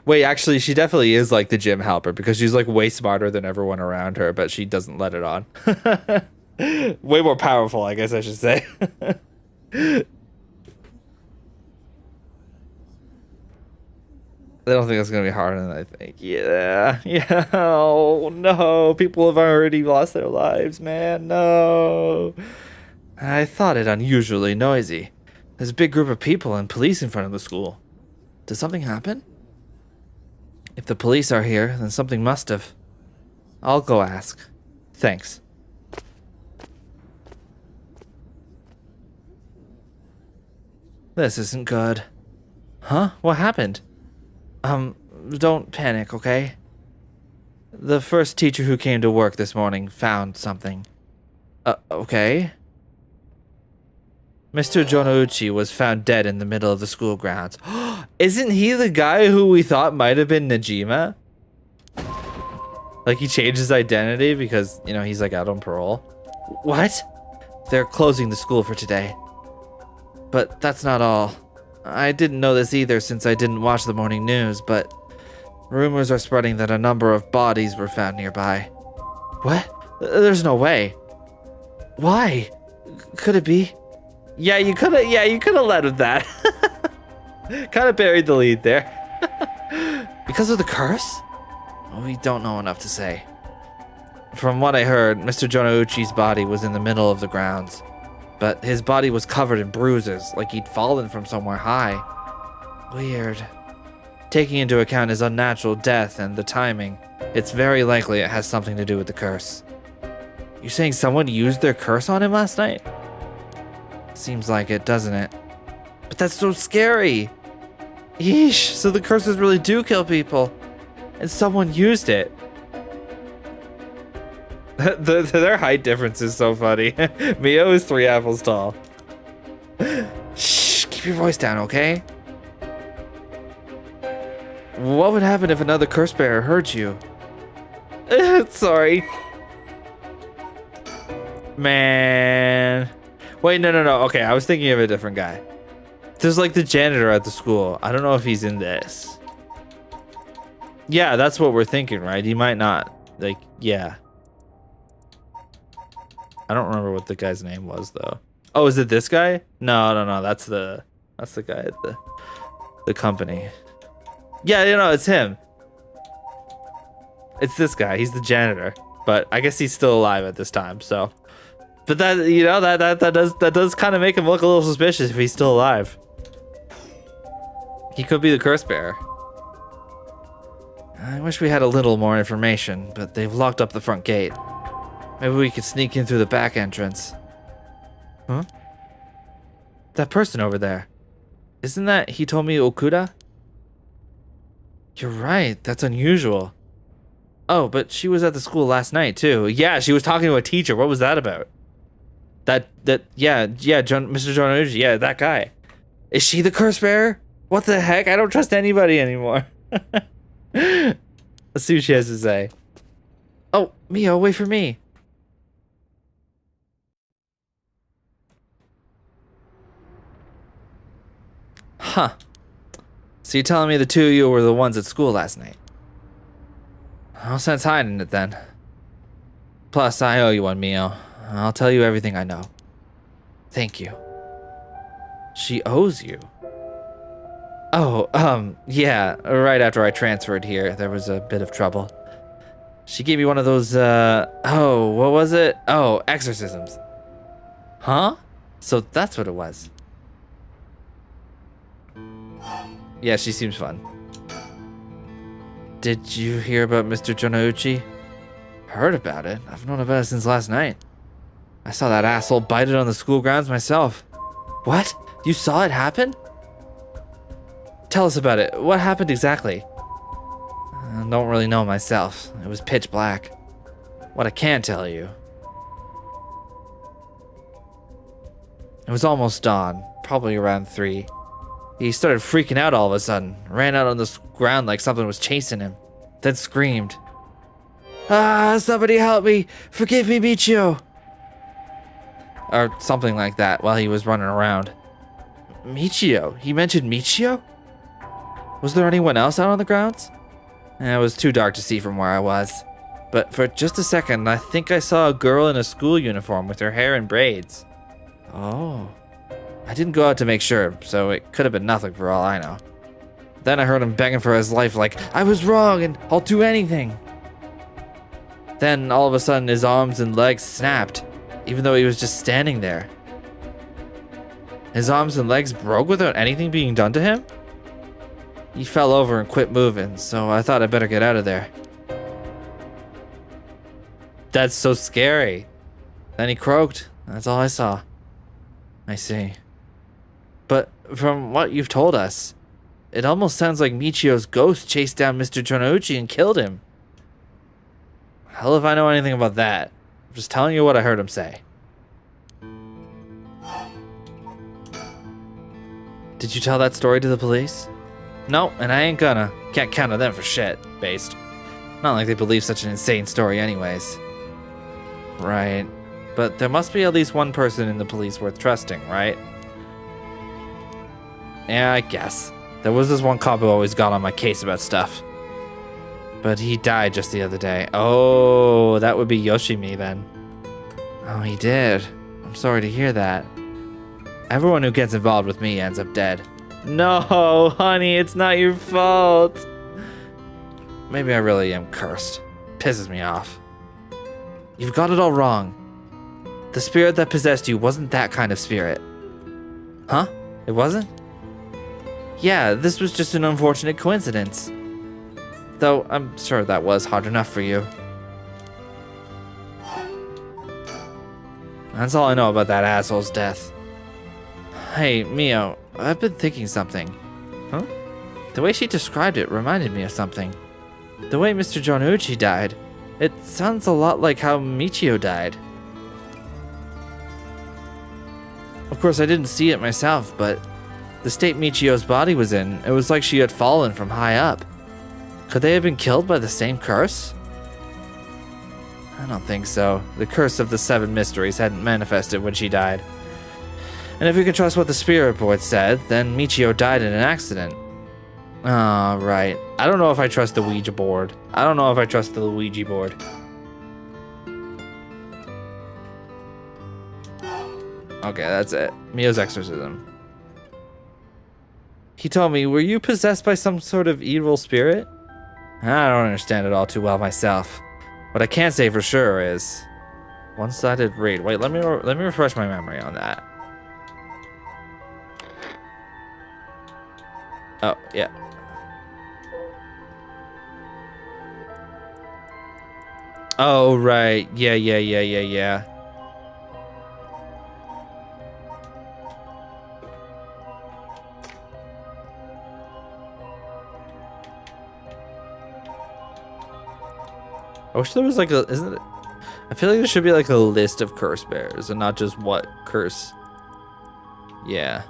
Wait, actually, she definitely is like the Jim Halpert because she's like way smarter than everyone around her, but she doesn't let it on. Way more powerful, I guess I should say. I don't think that's gonna be harder than I think. Yeah. Oh no, people have already lost their lives, man. No. I thought it unusually noisy. There's a big group of people and police in front of the school. Did something happen? If the police are here, then something must have. I'll go ask. Thanks. This isn't good. Huh? What happened? Don't panic, okay? The first teacher who came to work this morning found something. Okay? Mr. Jonouchi was found dead in the middle of the school grounds. Isn't he the guy who we thought might have been Najima? Like he changed his identity because, you know, he's like out on parole. What? They're closing the school for today. But that's not all. I didn't know this either since I didn't watch the morning news, but rumors are spreading that a number of bodies were found nearby. What? There's no way. Why? Could it be? Yeah, you could have led with that. Kind of buried the lead there. Because of the curse? We don't know enough to say. From what I heard, Mr. Jonouchi's body was in the middle of the grounds, but his body was covered in bruises, like he'd fallen from somewhere high. Weird. Taking into account his unnatural death and the timing, it's very likely it has something to do with the curse. You're saying someone used their curse on him last night? Seems like it, doesn't it? But that's so scary! Yeesh, so the curses really do kill people. And someone used it. Their height difference is so funny. Mio is 3 apples tall. Shh, keep your voice down, okay? What would happen if another curse bearer hurt you? Sorry. Man. Wait, no. Okay, I was thinking of a different guy. There's like the janitor at the school. I don't know if he's in this. Yeah, that's what we're thinking, right? He might not. Like, yeah. I don't remember what the guy's name was though. Oh, is it this guy? No. That's the guy at the company. Yeah, you know, it's him. It's this guy. He's the janitor, but I guess he's still alive at this time. So, but that, you know, that does kind of make him look a little suspicious if he's still alive. He could be the curse bearer. I wish we had a little more information, but they've locked up the front gate. Maybe we could sneak in through the back entrance. Huh? That person over there. Isn't that Hitomi Okuda? You're right, that's unusual. Oh, but she was at the school last night, too. Yeah, she was talking to a teacher. What was that about? Yeah, Mr. Jonouchi, yeah, that guy. Is she the curse bearer? What the heck? I don't trust anybody anymore. Let's see what she has to say. Oh, Mio, wait for me. Huh. So you're telling me the two of you were the ones at school last night? No sense hiding it then. Plus, I owe you one, Mio. I'll tell you everything I know. Thank you. She owes you? Oh, yeah, right after I transferred here, there was a bit of trouble. She gave me one of those, oh, what was it? Oh, exorcisms. Huh? So that's what it was. Yeah, she seems fun. Did you hear about Mr. Jonouchi? Heard about it? I've known about it since last night. I saw that asshole bite it on the school grounds myself. What? You saw it happen? Tell us about it. What happened exactly? I don't really know myself. It was pitch black. What I can tell you. It was almost dawn, probably around 3. He started freaking out all of a sudden, ran out on the ground like something was chasing him, then screamed. Ah, somebody help me! Forgive me, Michio! Or something like that while he was running around. Michio? He mentioned Michio? Was there anyone else out on the grounds? It was too dark to see from where I was. But for just a second, I think I saw a girl in a school uniform with her hair in braids. Oh. I didn't go out to make sure, so it could have been nothing for all I know. Then I heard him begging for his life like, I was wrong and I'll do anything. Then all of a sudden his arms and legs snapped, even though he was just standing there. His arms and legs broke without anything being done to him? He fell over and quit moving, so I thought I'd better get out of there. That's so scary. Then he croaked. That's all I saw. I see. But from what you've told us, it almost sounds like Michio's ghost chased down Mr. Jonouchi and killed him. Hell if I know anything about that. I'm just telling you what I heard him say. Did you tell that story to the police? No, and I ain't gonna. Can't count on them for shit, based. Not like they believe such an insane story anyways. Right. But there must be at least one person in the police worth trusting, right? Yeah, I guess. There was this one cop who always got on my case about stuff. But he died just the other day. Oh, that would be Yoshimi then. Oh, he did. I'm sorry to hear that. Everyone who gets involved with me ends up dead. No, honey, it's not your fault. Maybe I really am cursed. Pisses me off. You've got it all wrong. The spirit that possessed you wasn't that kind of spirit. Huh? It wasn't? Yeah, this was just an unfortunate coincidence. Though, I'm sure that was hard enough for you. That's all I know about that asshole's death. Hey, Mio, I've been thinking something. Huh? The way she described it reminded me of something. The way Mr. Jonouchi died, it sounds a lot like how Michio died. Of course, I didn't see it myself, but the state Michio's body was in, it was like she had fallen from high up. Could they have been killed by the same curse? I don't think so. The curse of the 7 mysteries hadn't manifested when she died. And if we can trust what the spirit board said, then Michio died in an accident. Oh, right. I don't know if I trust the Ouija board. I don't know if I trust the Luigi board. Okay, that's it. Mio's exorcism. He told me, were you possessed by some sort of evil spirit? I don't understand it all too well myself. What I can say for sure is one-sided read. Wait, let me refresh my memory on that. Oh, yeah. Oh, right. Yeah. I wish there was like isn't it? I feel like there should be like a list of curse bearers and not just what curse. Yeah.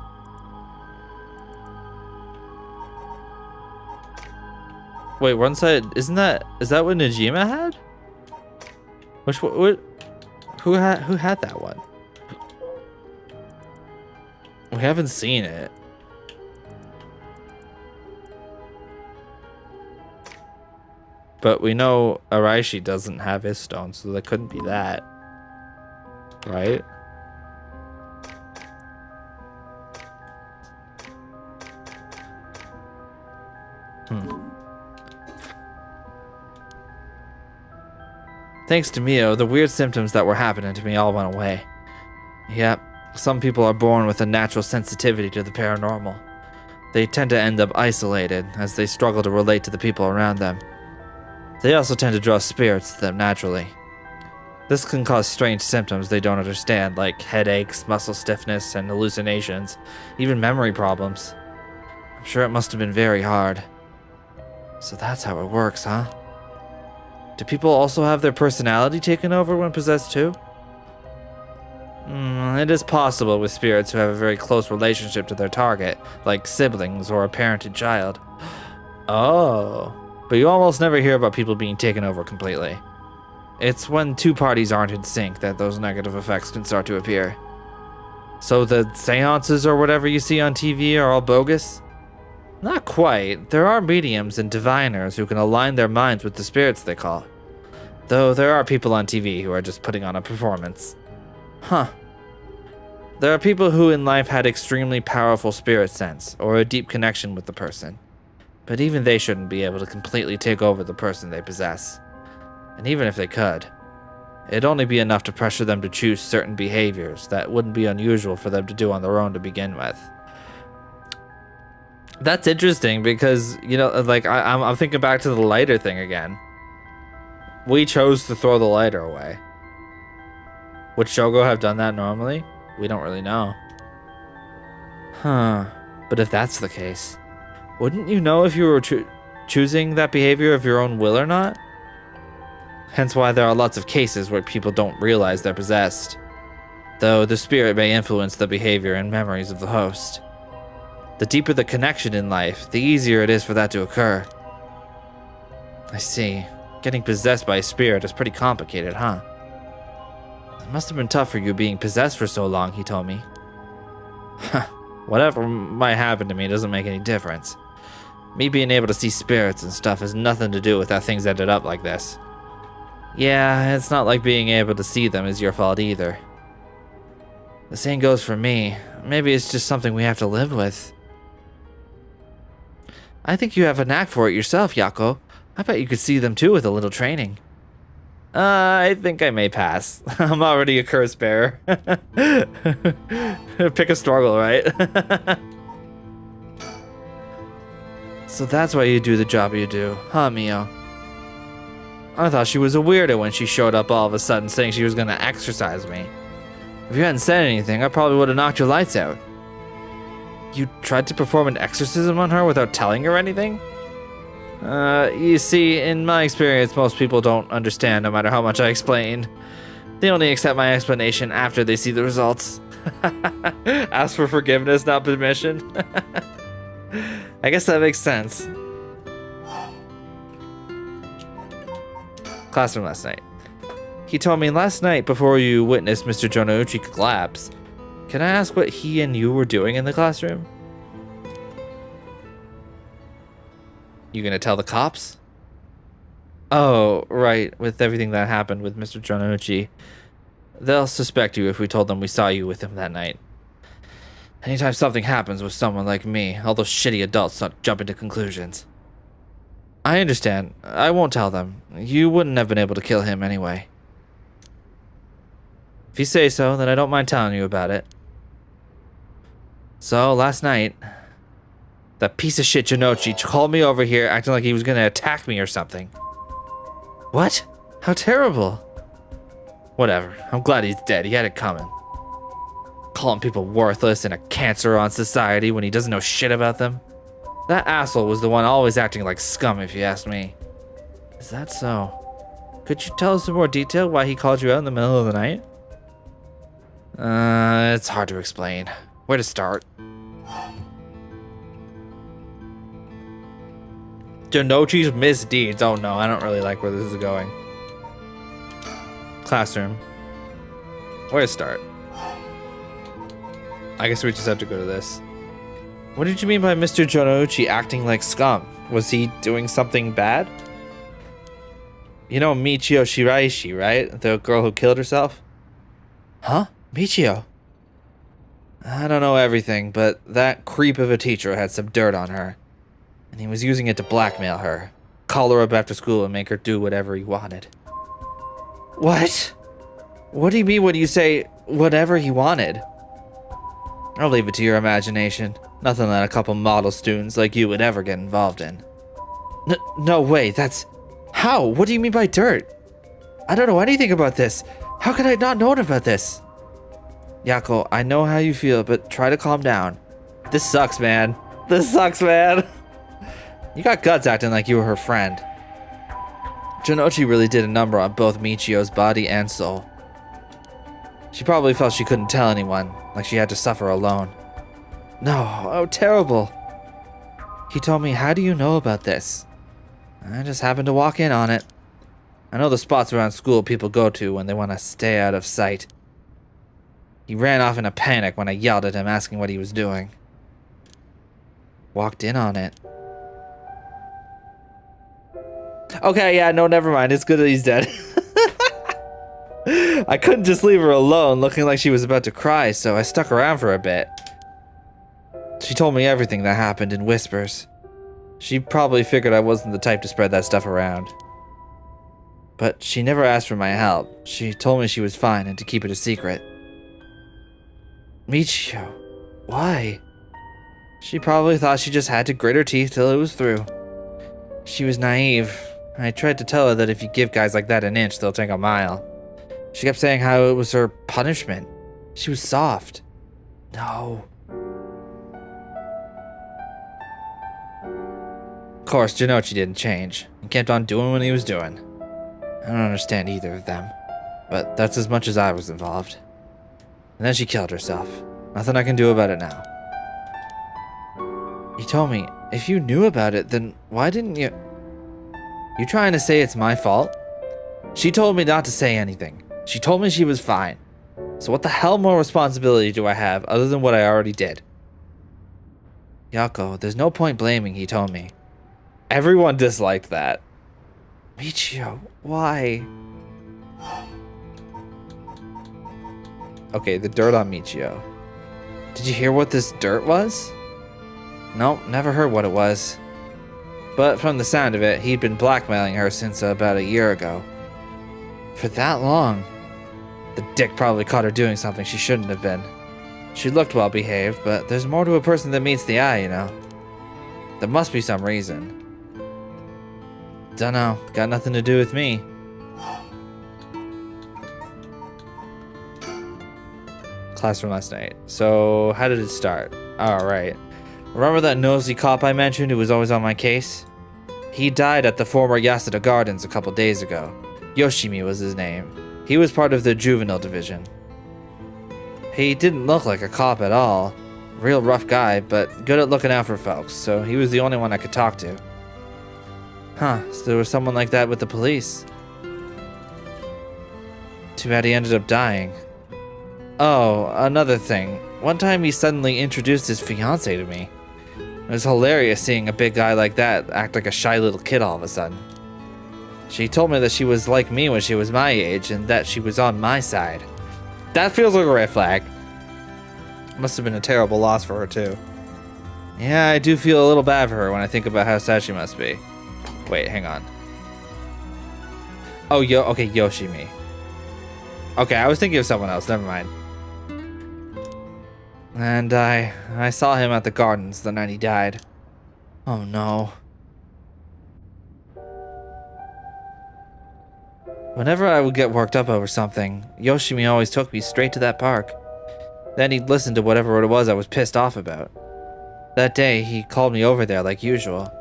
Wait, one side, is that what Najima had? Who had that one? We haven't seen it. But we know Araishi doesn't have his stone, so that couldn't be that. Right? Thanks to Mio, the weird symptoms that were happening to me all went away. Yep, some people are born with a natural sensitivity to the paranormal. They tend to end up isolated as they struggle to relate to the people around them. They also tend to draw spirits to them naturally. This can cause strange symptoms they don't understand, like headaches, muscle stiffness, and hallucinations, even memory problems. I'm sure it must have been very hard. So that's how it works, huh? Do people also have their personality taken over when possessed too? It is possible with spirits who have a very close relationship to their target, like siblings or a parented child. Oh. But you almost never hear about people being taken over completely. It's when two parties aren't in sync that those negative effects can start to appear. So the seances or whatever you see on TV are all bogus? Not quite. There are mediums and diviners who can align their minds with the spirits they call. Though there are people on TV who are just putting on a performance. Huh. There are people who in life had extremely powerful spirit sense or a deep connection with the person. But even they shouldn't be able to completely take over the person they possess. And even if they could, it'd only be enough to pressure them to choose certain behaviors that wouldn't be unusual for them to do on their own to begin with. That's interesting because, you know, like I'm thinking back to the lighter thing again. We chose to throw the lighter away. Would Shogo have done that normally? We don't really know. Huh. But if that's the case, wouldn't you know if you were choosing that behavior of your own will or not? Hence why there are lots of cases where people don't realize they're possessed, though the spirit may influence the behavior and memories of the host. The deeper the connection in life, the easier it is for that to occur. I see. Getting possessed by a spirit is pretty complicated, huh? It must have been tough for you being possessed for so long, he told me. Whatever might happen to me doesn't make any difference. Me being able to see spirits and stuff has nothing to do with how things ended up like this. Yeah, it's not like being able to see them is your fault either. The same goes for me. Maybe it's just something we have to live with. I think you have a knack for it yourself, Yako. I bet you could see them too with a little training. I think I may pass. I'm already a curse bearer. Pick a struggle, right? So that's why you do the job you do, huh, Mio? I thought she was a weirdo when she showed up all of a sudden saying she was gonna exorcise me. If you hadn't said anything, I probably would have knocked your lights out. You tried to perform an exorcism on her without telling her anything? You see, in my experience, most people don't understand no matter how much I explain. They only accept my explanation after they see the results. Ask for forgiveness, not permission. I guess that makes sense. Classroom last night. He told me last night before you witnessed Mr. Jonouchi collapse. Can I ask what he and you were doing in the classroom? You gonna tell the cops? Oh, right, with everything that happened with Mr. Jonouchi. They'll suspect you if we told them we saw you with him that night. Anytime something happens with someone like me, all those shitty adults start jumping to conclusions. I understand. I won't tell them. You wouldn't have been able to kill him anyway. If you say so, then I don't mind telling you about it. So, last night, that piece of shit Jonouchi called me over here acting like he was gonna attack me or something. What? How terrible. Whatever. I'm glad he's dead. He had it coming. Calling people worthless and a cancer on society when he doesn't know shit about them. That asshole was the one always acting like scum if you ask me. Is that so? Could you tell us in more detail why he called you out in the middle of the night? It's hard to explain. Where to start? Janochi's misdeeds. Oh no, I don't really like where this is going. Classroom. Where to start? I guess we just have to go to this. What did you mean by Mr. Janochi acting like scum? Was he doing something bad? You know Michio Shiraishi, right? The girl who killed herself? Huh? Michio? I don't know everything, but that creep of a teacher had some dirt on her. And he was using it to blackmail her. Call her up after school and make her do whatever he wanted. What? What do you mean when you say whatever he wanted? I'll leave it to your imagination. Nothing that a couple model students like you would ever get involved in. No way, that's... How? What do you mean by dirt? I don't know anything about this. How could I not know about this? Yako, I know how you feel, but try to calm down. This sucks, man. This sucks, man. You got guts acting like you were her friend. Janochi really did a number on both Michio's body and soul. She probably felt she couldn't tell anyone, like she had to suffer alone. No, oh terrible. He told me, how do you know about this? I just happened to walk in on it. I know the spots around school people go to when they want to stay out of sight. He ran off in a panic when I yelled at him asking what he was doing. Walked in on it. Okay, yeah, no, never mind. It's good that he's dead. I couldn't just leave her alone looking like she was about to cry, so I stuck around for a bit. She told me everything that happened in whispers. She probably figured I wasn't the type to spread that stuff around. But she never asked for my help. She told me she was fine and to keep it a secret. Michio, why? She probably thought she just had to grit her teeth till it was through. She was naive. I tried to tell her that if you give guys like that an inch, they'll take a mile. She kept saying how it was her punishment. She was soft. No. Of course, Janochi didn't change. He kept on doing what he was doing. I don't understand either of them, but that's as much as I was involved. And then she killed herself. Nothing I can do about it now. He told me, if you knew about it, then why didn't you... You trying to say it's my fault? She told me not to say anything. She told me she was fine. So what the hell more responsibility do I have other than what I already did? Yako, there's no point blaming, he told me. Everyone disliked that. Michio, why? Okay, the dirt on Michio. Did you hear what this dirt was? Nope, never heard what it was. But from the sound of it, he'd been blackmailing her since about a year ago. For that long. The dick probably caught her doing something she shouldn't have been. She looked well behaved, but there's more to a person than meets the eye, you know. There must be some reason. Dunno, got nothing to do with me. Classroom last night. So, how did it start? Alright. Remember that nosy cop I mentioned who was always on my case? He died at the former Yasuda Gardens a couple days ago. Yoshimi was his name. He was part of the juvenile division. He didn't look like a cop at all. Real rough guy, but good at looking out for folks, so he was the only one I could talk to. Huh, so there was someone like that with the police. Too bad he ended up dying. Oh, another thing. One time he suddenly introduced his fiancée to me. It was hilarious seeing a big guy like that act like a shy little kid all of a sudden. She told me that she was like me when she was my age and that she was on my side. That feels like a red flag. Must have been a terrible loss for her too. Yeah, I do feel a little bad for her when I think about how sad she must be. Wait, hang on. Oh, okay, Yoshimi. Okay, I was thinking of someone else, never mind. And I saw him at the gardens the night he died. Oh no. Whenever I would get worked up over something, Yoshimi always took me straight to that park. Then he'd listen to whatever it was I was pissed off about. That day, he called me over there like usual.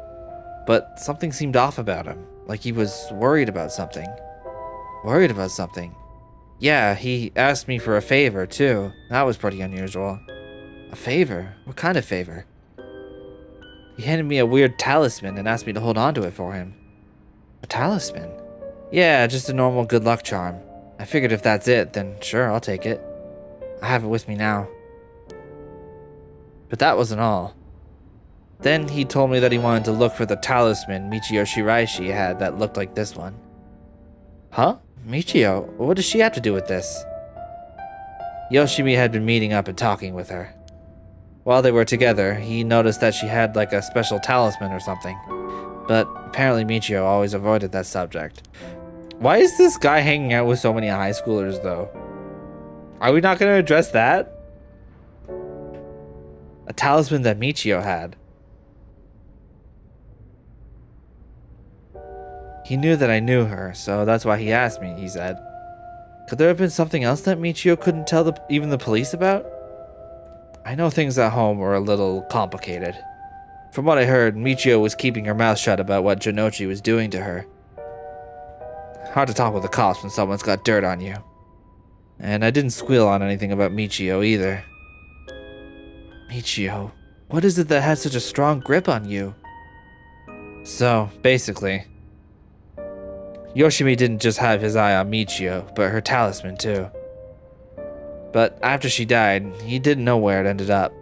But something seemed off about him, like he was worried about something. Worried about something? Yeah, he asked me for a favor, too. That was pretty unusual. A favor? What kind of favor? He handed me a weird talisman and asked me to hold on to it for him. A talisman? Yeah, just a normal good luck charm. I figured if that's it, then sure, I'll take it. I have it with me now. But that wasn't all. Then he told me that he wanted to look for the talisman Michio Shiraishi had that looked like this one. Huh? Michio? What does she have to do with this? Yoshimi had been meeting up and talking with her. While they were together, he noticed that she had like a special talisman or something. But apparently Michio always avoided that subject. Why is this guy hanging out with so many high schoolers though? Are we not going to address that? A talisman that Michio had. He knew that I knew her, so that's why he asked me, he said. Could there have been something else that Michio couldn't tell even the police about? I know things at home were a little complicated. From what I heard, Michio was keeping her mouth shut about what Jinochi was doing to her. Hard to talk with the cops when someone's got dirt on you. And I didn't squeal on anything about Michio either. Michio, what is it that has such a strong grip on you? So, basically, Yoshimi didn't just have his eye on Michio, but her talisman too. But after she died, he didn't know where it ended up.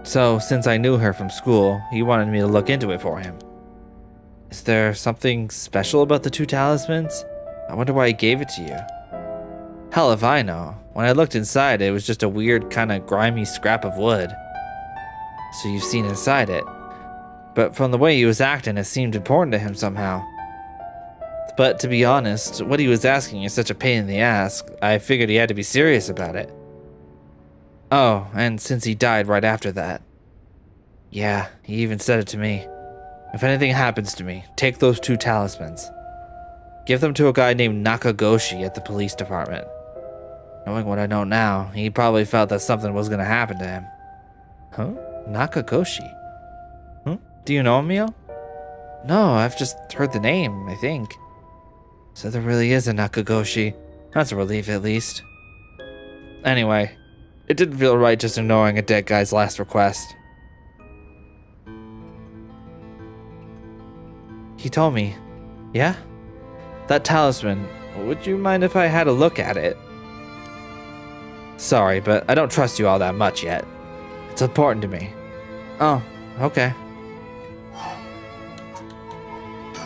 So, since I knew her from school, he wanted me to look into it for him. Is there something special about the two talismans? I wonder why he gave it to you. Hell if I know. When I looked inside, it was just a weird, kind of grimy scrap of wood. So you've seen inside it. But from the way he was acting, it seemed important to him somehow. But to be honest, what he was asking is such a pain in the ass, I figured he had to be serious about it. Oh, and since he died right after that. Yeah, he even said it to me. If anything happens to me, take those two talismans. Give them to a guy named Nakagoshi at the police department. Knowing what I know now, he probably felt that something was going to happen to him. Huh? Nakagoshi? Huh? Do you know him, Mio? No, I've just heard the name, I think. So there really is a Nakagoshi. That's a relief, at least. Anyway, it didn't feel right just ignoring a dead guy's last request. He told me. Yeah? That talisman, would you mind if I had a look at it? Sorry, but I don't trust you all that much yet. It's important to me. Oh, okay.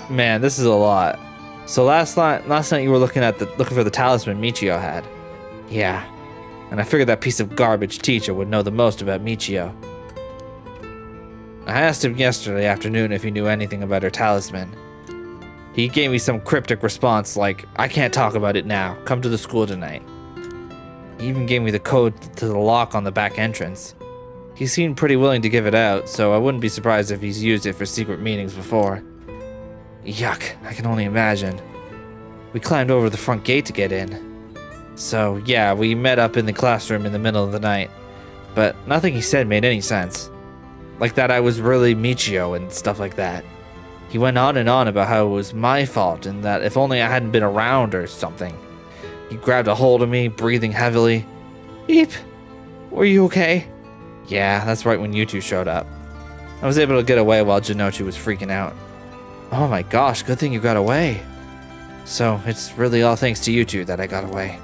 Man, this is a lot. So last night you were looking for the talisman Michio had. Yeah. And I figured that piece of garbage teacher would know the most about Michio. I asked him yesterday afternoon if he knew anything about her talisman. He gave me some cryptic response like, I can't talk about it now, come to the school tonight. He even gave me the code to the lock on the back entrance. He seemed pretty willing to give it out, so I wouldn't be surprised if he's used it for secret meetings before. Yuck, I can only imagine. We climbed over the front gate to get in. So yeah, we met up in the classroom in the middle of the night, but nothing he said made any sense. Like that I was really Michio and stuff like that. He went on and on about how it was my fault and that if only I hadn't been around or something. He grabbed a hold of me, breathing heavily. Beep, were you okay? Yeah, that's right when you two showed up. I was able to get away while Jinochi was freaking out. Oh my gosh, good thing you got away. So it's really all thanks to you two that I got away.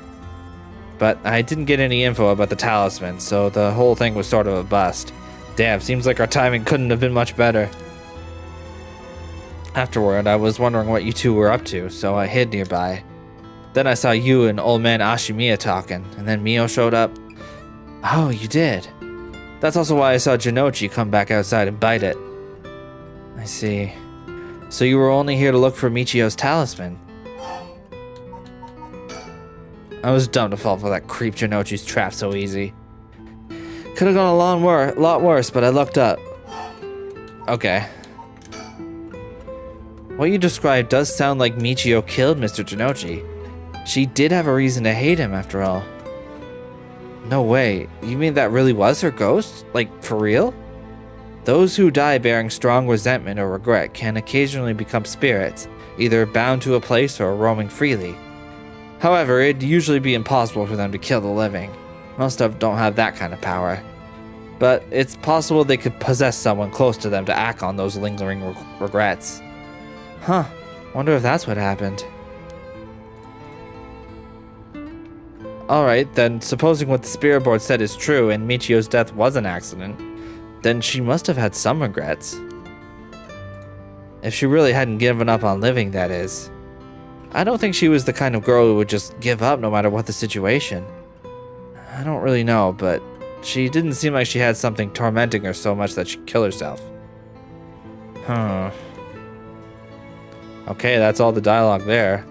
But I didn't get any info about the talisman, so the whole thing was sort of a bust. Damn, seems like our timing couldn't have been much better. Afterward, I was wondering what you two were up to, so I hid nearby. Then I saw you and old man Ashimiya talking, and then Mio showed up. Oh, you did? That's also why I saw Jinochi come back outside and bite it. I see. So you were only here to look for Michio's talisman. I was dumb to fall for that creep Jinochi's trap so easy. Could have gone a lot worse, but I looked up. Okay. What you described does sound like Michio killed Mr. Jinochi. She did have a reason to hate him, after all. No way. You mean that really was her ghost? Like, for real? Those who die bearing strong resentment or regret can occasionally become spirits, either bound to a place or roaming freely. However, it'd usually be impossible for them to kill the living. Most of them don't have that kind of power. But it's possible they could possess someone close to them to act on those lingering regrets. Huh, wonder if that's what happened. Alright, then supposing what the spirit board said is true and Michio's death was an accident, then she must have had some regrets. If she really hadn't given up on living, that is. I don't think she was the kind of girl who would just give up no matter what the situation. I don't really know, but she didn't seem like she had something tormenting her so much that she'd kill herself. Okay, that's all the dialogue there.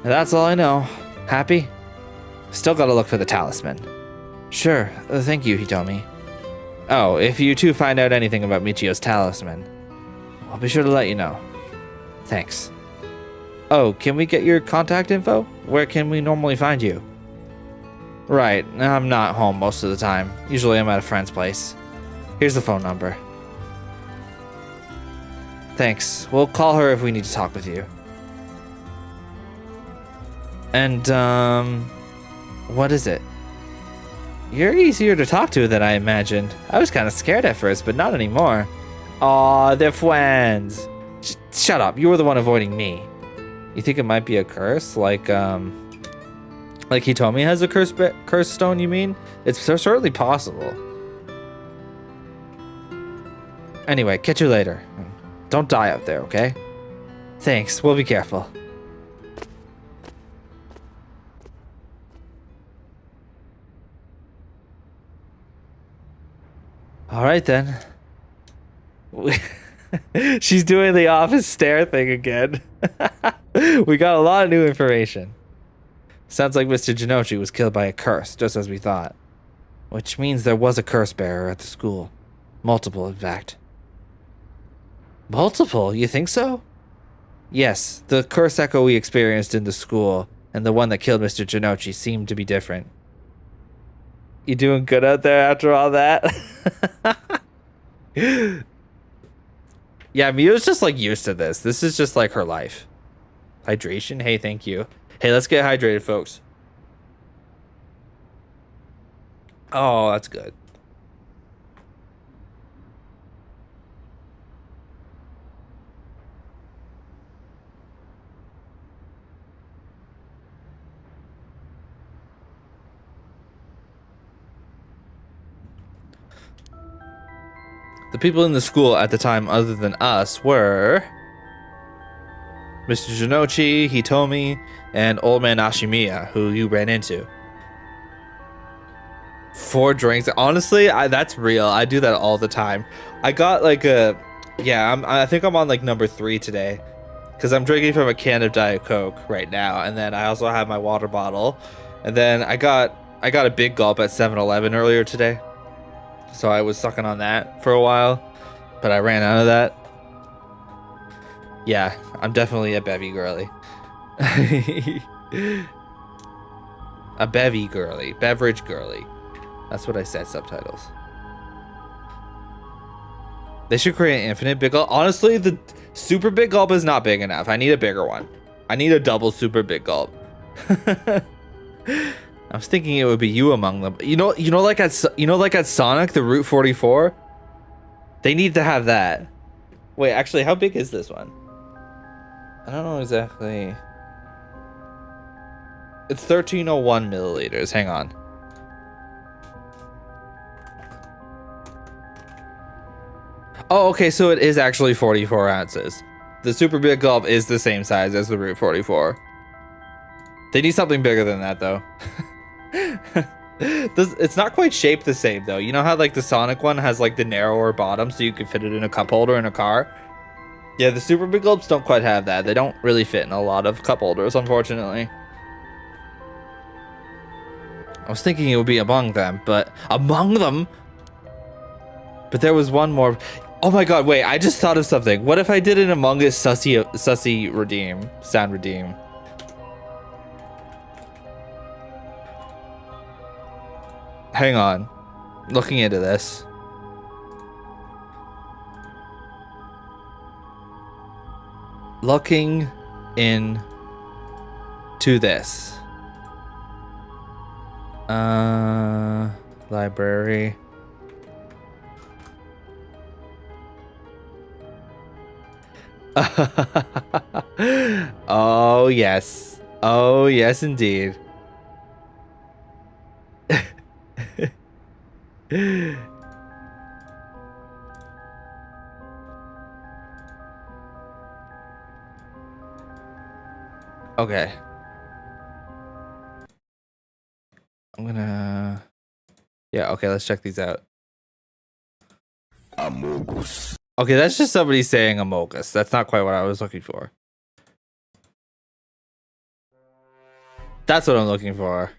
And that's all I know. Happy? Still gotta look for the talisman. Sure, thank you, Hitomi. Oh, if you two find out anything about Michio's talisman, I'll be sure to let you know. Thanks. Oh, can we get your contact info? Where can we normally find you? Right, I'm not home most of the time. Usually I'm at a friend's place. Here's the phone number. Thanks. We'll call her if we need to talk with you. And, what is it? You're easier to talk to than I imagined. I was kind of scared at first, but not anymore. Aw, they're friends. Shut up, you were the one avoiding me. You think it might be a curse? Like Hitomi has a curse stone, you mean? It's certainly possible. Anyway, catch you later. Don't die out there, okay? Thanks, we'll be careful. Alright then. She's doing the office stare thing again. We got a lot of new information. Sounds like Mr. Jinochi was killed by a curse, just as we thought. Which means there was a curse bearer at the school. Multiple, in fact. Multiple? You think so? Yes, the curse echo we experienced in the school and the one that killed Mr. Jinochi seemed to be different. You doing good out there after all that? Yeah, Mia's just like used to this. This is just like her life. Hydration? Hey, thank you. Hey, let's get hydrated, folks. Oh, that's good. The people in the school at the time other than us were Mr. Jinochi, Hitomi, and Old Man Ashimiya, who you ran into. 4 drinks. Honestly, that's real. I do that all the time. I got like a... Yeah, I think I'm on like number 3 today. Because I'm drinking from a can of Diet Coke right now. And then I also have my water bottle. And then I got a big gulp at 7-Eleven earlier today. So I was sucking on that for a while, but I ran out of that. Yeah, I'm definitely a bevy girly. A bevy girly. Beverage girly. That's what I said, subtitles. They should create an infinite big gulp. Honestly, the super big gulp is not big enough. I need a bigger one. I need a double super big gulp. I was thinking it would be you among them. You know, like at Sonic, the Route 44. They need to have that. Wait, actually, how big is this one? I don't know exactly. It's 1301 milliliters. Hang on. Oh, okay, so it is actually 44 ounces. The super big gulp is the same size as the Route 44. They need something bigger than that, though. It's not quite shaped the same though. You know how like the Sonic one has like the narrower bottom so you can fit it in a cup holder in a car? Yeah, the super big gulps don't quite have that. They don't really fit in a lot of cup holders, unfortunately. I was thinking it would be among them, but But there was one more. Oh my god, wait, I just thought of something. What if I did an Among Us sussy redeem? Sound redeem. Hang on. Looking into this. looking in to this. Library. Oh yes. Oh yes indeed. Okay. I'm gonna... Yeah, okay, let's check these out. Amogus. Okay, that's just somebody saying Amogus. That's not quite what I was looking for. That's what I'm looking for.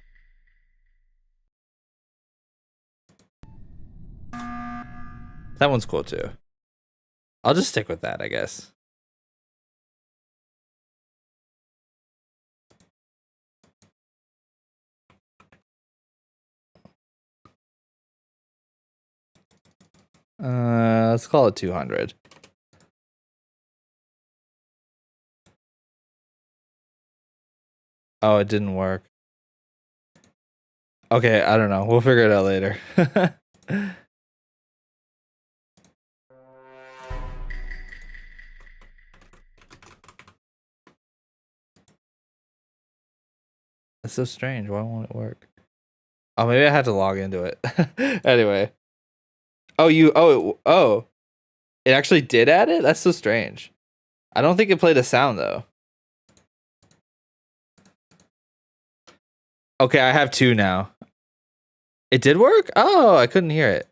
That one's cool too. I'll just stick with that, I guess. Let's call it 200. Oh, it didn't work. Okay, I don't know. We'll figure it out later. That's so strange. Why won't it work? Oh, maybe I had to log into it. Anyway. Oh, oh. It actually did add it? That's so strange. I don't think it played a sound though. Okay, I have 2 now. It did work? Oh, I couldn't hear it.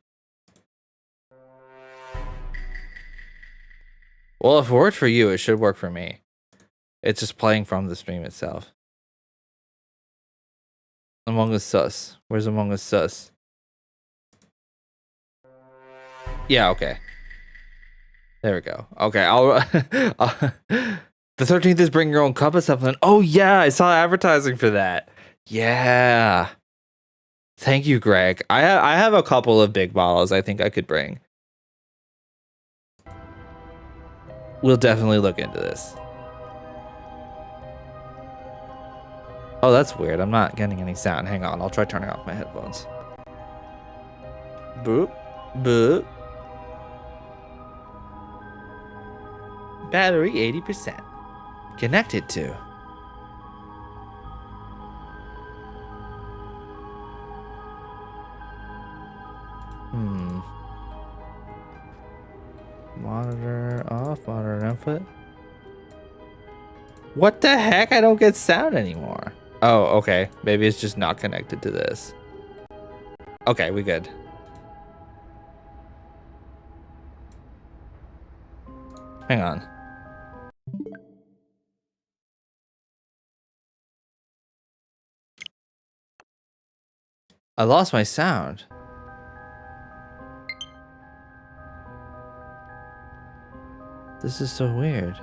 Well, if it worked for you, it should work for me. It's just playing from the stream itself. Among Us sus. Where's Among Us sus? Yeah, okay. There we go. Okay, I'll... The 13th is bring your own cup of supplement. Oh, yeah, I saw advertising for that. Yeah. Thank you, Greg. I have a couple of big bottles I think I could bring. We'll definitely look into this. Oh, that's weird. I'm not getting any sound. Hang on. I'll try turning off my headphones. Boop. Boop. Battery 80%. Connected to. Monitor off, monitor input. What the heck? I don't get sound anymore. Oh, okay. Maybe it's just not connected to this. Okay, we good. Hang on. I lost my sound. This is so weird.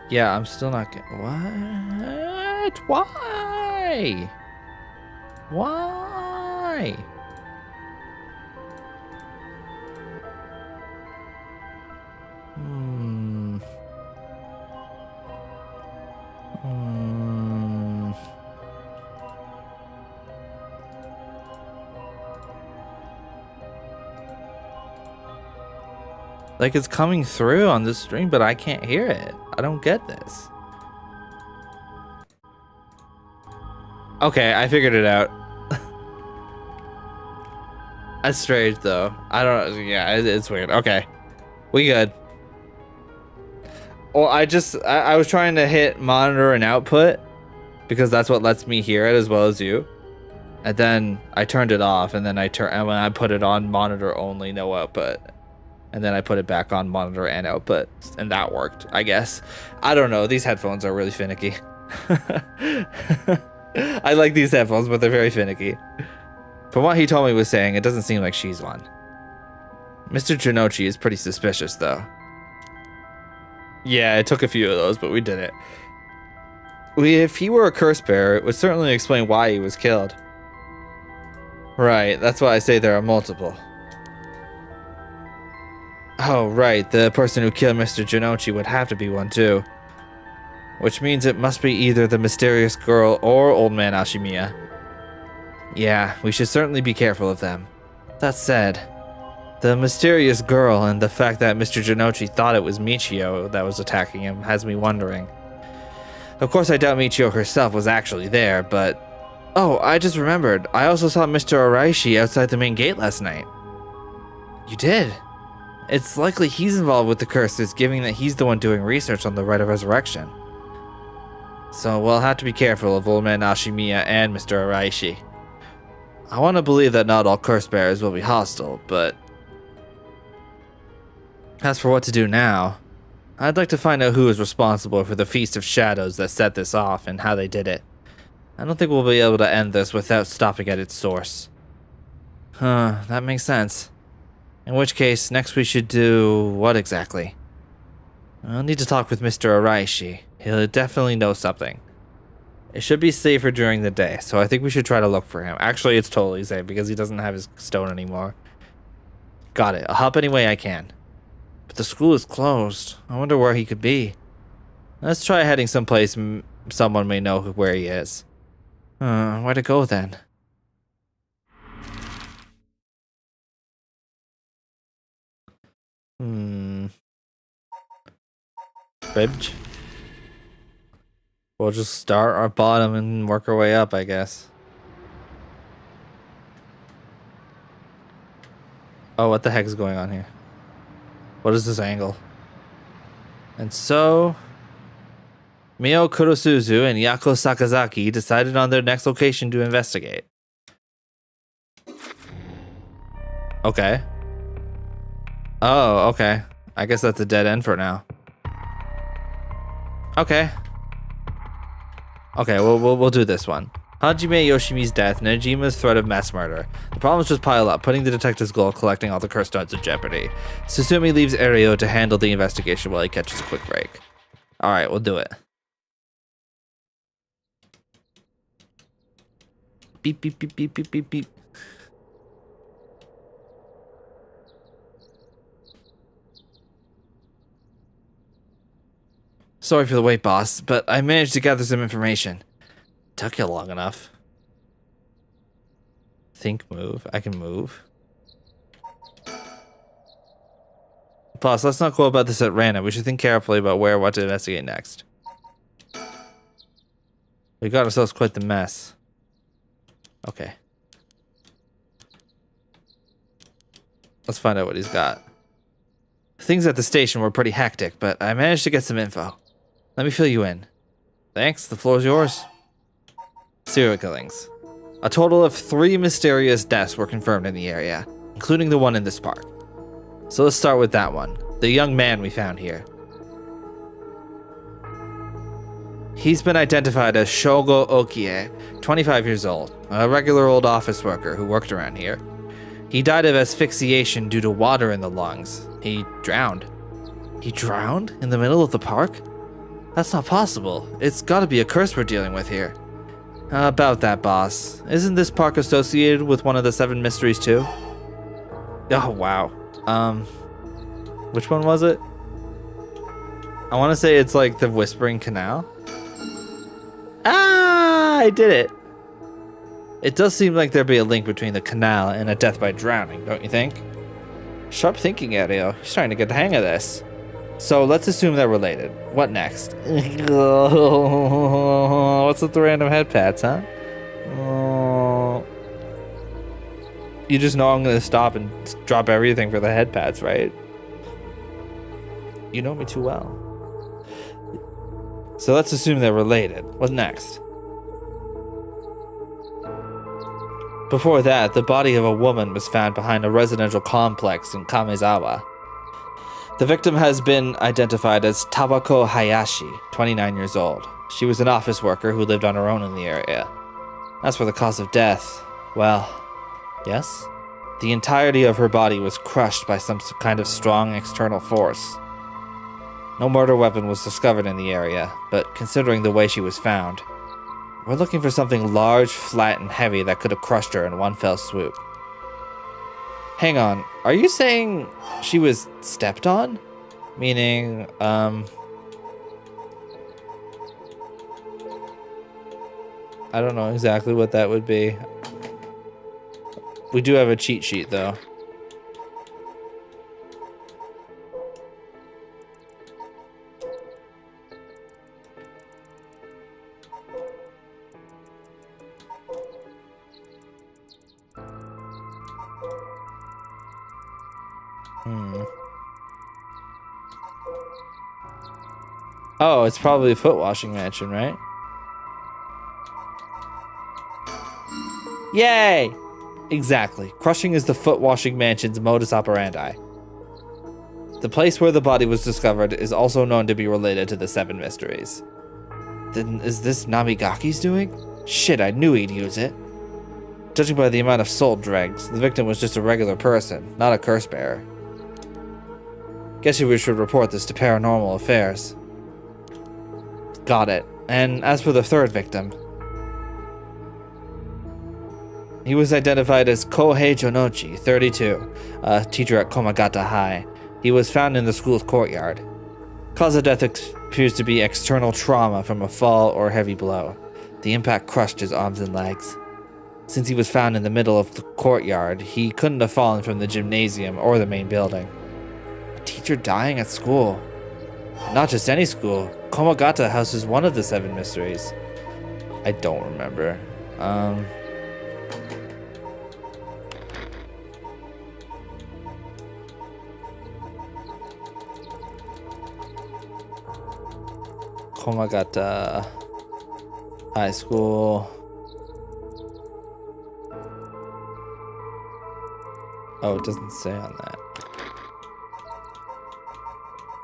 Yeah, I'm still not getting... What? Why? Why? Like, it's coming through on this stream, but I can't hear it. I don't get this. Okay, I figured it out. That's strange, though. I don't... Yeah, it's weird. Okay. We good. Well, I was trying to hit monitor and output because that's what lets me hear it as well as you. And then I turned it off, and then and when I put it on monitor only, no output. And then I put it back on monitor and output, and that worked, I guess. I don't know. These headphones are really finicky. I like these headphones, but they're very finicky. From what he told me was saying, it doesn't seem like she's one. Mr. Janochi is pretty suspicious, though. Yeah, it took a few of those, but we did it. If he were a curse bearer, it would certainly explain why he was killed. Right, that's why I say there are multiple. Oh, right, the person who killed Mr. Jinochi would have to be one too. Which means it must be either the mysterious girl or Old Man Ashimiya. Yeah, we should certainly be careful of them. That said, the mysterious girl and the fact that Mr. Jinochi thought it was Michio that was attacking him has me wondering. Of course, I doubt Michio herself was actually there, but... Oh, I just remembered. I also saw Mr. Araishi outside the main gate last night. You did? It's likely he's involved with the curses, given that he's the one doing research on the Rite of Resurrection. So we'll have to be careful of Old Man Ashimiya and Mr. Araishi. I want to believe that not all curse bearers will be hostile, but... As for what to do now, I'd like to find out who is responsible for the Feast of Shadows that set this off and how they did it. I don't think we'll be able to end this without stopping at its source. Huh, that makes sense. In which case, next we should do what exactly? I'll need to talk with Mr. Araishi. He'll definitely know something. It should be safer during the day, so I think we should try to look for him. Actually, it's totally safe because he doesn't have his stone anymore. Got it. I'll help any way I can. But the school is closed. I wonder where he could be. Let's try heading someplace someone may know where he is. Where to go then? Bridge? We'll just start our bottom and work our way up, I guess. Oh, what the heck is going on here? What is this angle? And so... Mio Kurosuzu and Yako Sakazaki decided on their next location to investigate. Okay. Oh, okay. I guess that's a dead end for now. Okay. Okay, we'll do this one. Hajime Yoshimi's death, Nejima's threat of mass murder. The problems just pile up, putting the detective's goal of collecting all the curse stones in jeopardy. Susumi leaves Ario to handle the investigation while he catches a quick break. Alright, we'll do it. Beep, beep, beep, beep, beep, beep, beep. Sorry for the wait, boss, but I managed to gather some information. Took you long enough. Think, move. I can move. Boss, let's not go about this at random. We should think carefully about where or what to investigate next. We got ourselves quite the mess. Okay. Let's find out what he's got. Things at the station were pretty hectic, but I managed to get some info. Let me fill you in. Thanks, the floor's yours. Serial killings. A total of 3 mysterious deaths were confirmed in the area, including the one in this park. So let's start with that one, the young man we found here. He's been identified as Shogo Okie, 25 years old, a regular old office worker who worked around here. He died of asphyxiation due to water in the lungs. He drowned. He drowned? In the middle of the park? That's not possible. It's gotta be a curse we're dealing with here. About that, boss. Isn't this park associated with one of the 7 mysteries too? Oh, wow. Which one was it? I want to say it's like the Whispering Canal. Ah, I did it. It does seem like there'd be a link between the canal and a death by drowning, don't you think? Sharp thinking, Ario. He's trying to get the hang of this. So let's assume they're related. What next? What's with the random head pats, huh? You just know I'm gonna stop and drop everything for the head pats, right? You know me too well. So let's assume they're related. What next? Before that, the body of a woman was found behind a residential complex in Kamezawa. The victim has been identified as Tabako Hayashi, 29 years old. She was an office worker who lived on her own in the area. As for the cause of death, well, yes? The entirety of her body was crushed by some kind of strong external force. No murder weapon was discovered in the area, but considering the way she was found, we're looking for something large, flat, and heavy that could have crushed her in one fell swoop. Hang on, are you saying she was stepped on? Meaning, I don't know exactly what that would be. We do have a cheat sheet, though. Oh, it's probably a foot washing mansion, right? Yay! Exactly. Crushing is the foot washing mansion's modus operandi. The place where the body was discovered is also known to be related to the Seven Mysteries. Then is this Namigaki's doing? Shit, I knew he'd use it. Judging by the amount of soul dregs, the victim was just a regular person, not a curse bearer. Guess we should report this to Paranormal Affairs. Got it. And as for the third victim, he was identified as Kohei Jonochi, 32, a teacher at Komagata High. He was found in the school's courtyard. Cause of death appears to be external trauma from a fall or heavy blow. The impact crushed his arms and legs. Since he was found in the middle of the courtyard, he couldn't have fallen from the gymnasium or the main building. A teacher dying at school. Not just any school. Komagata houses one of the Seven Mysteries. I don't remember. Komagata High School. Oh, it doesn't say on that.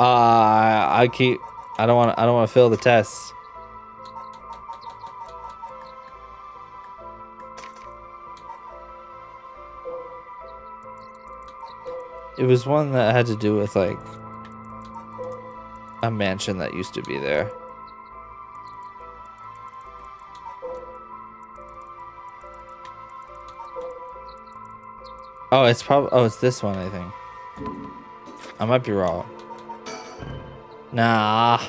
I don't want to fill the test. It was one that had to do with like a mansion that used to be there. Oh, it's this one, I think. I might be wrong. Nah.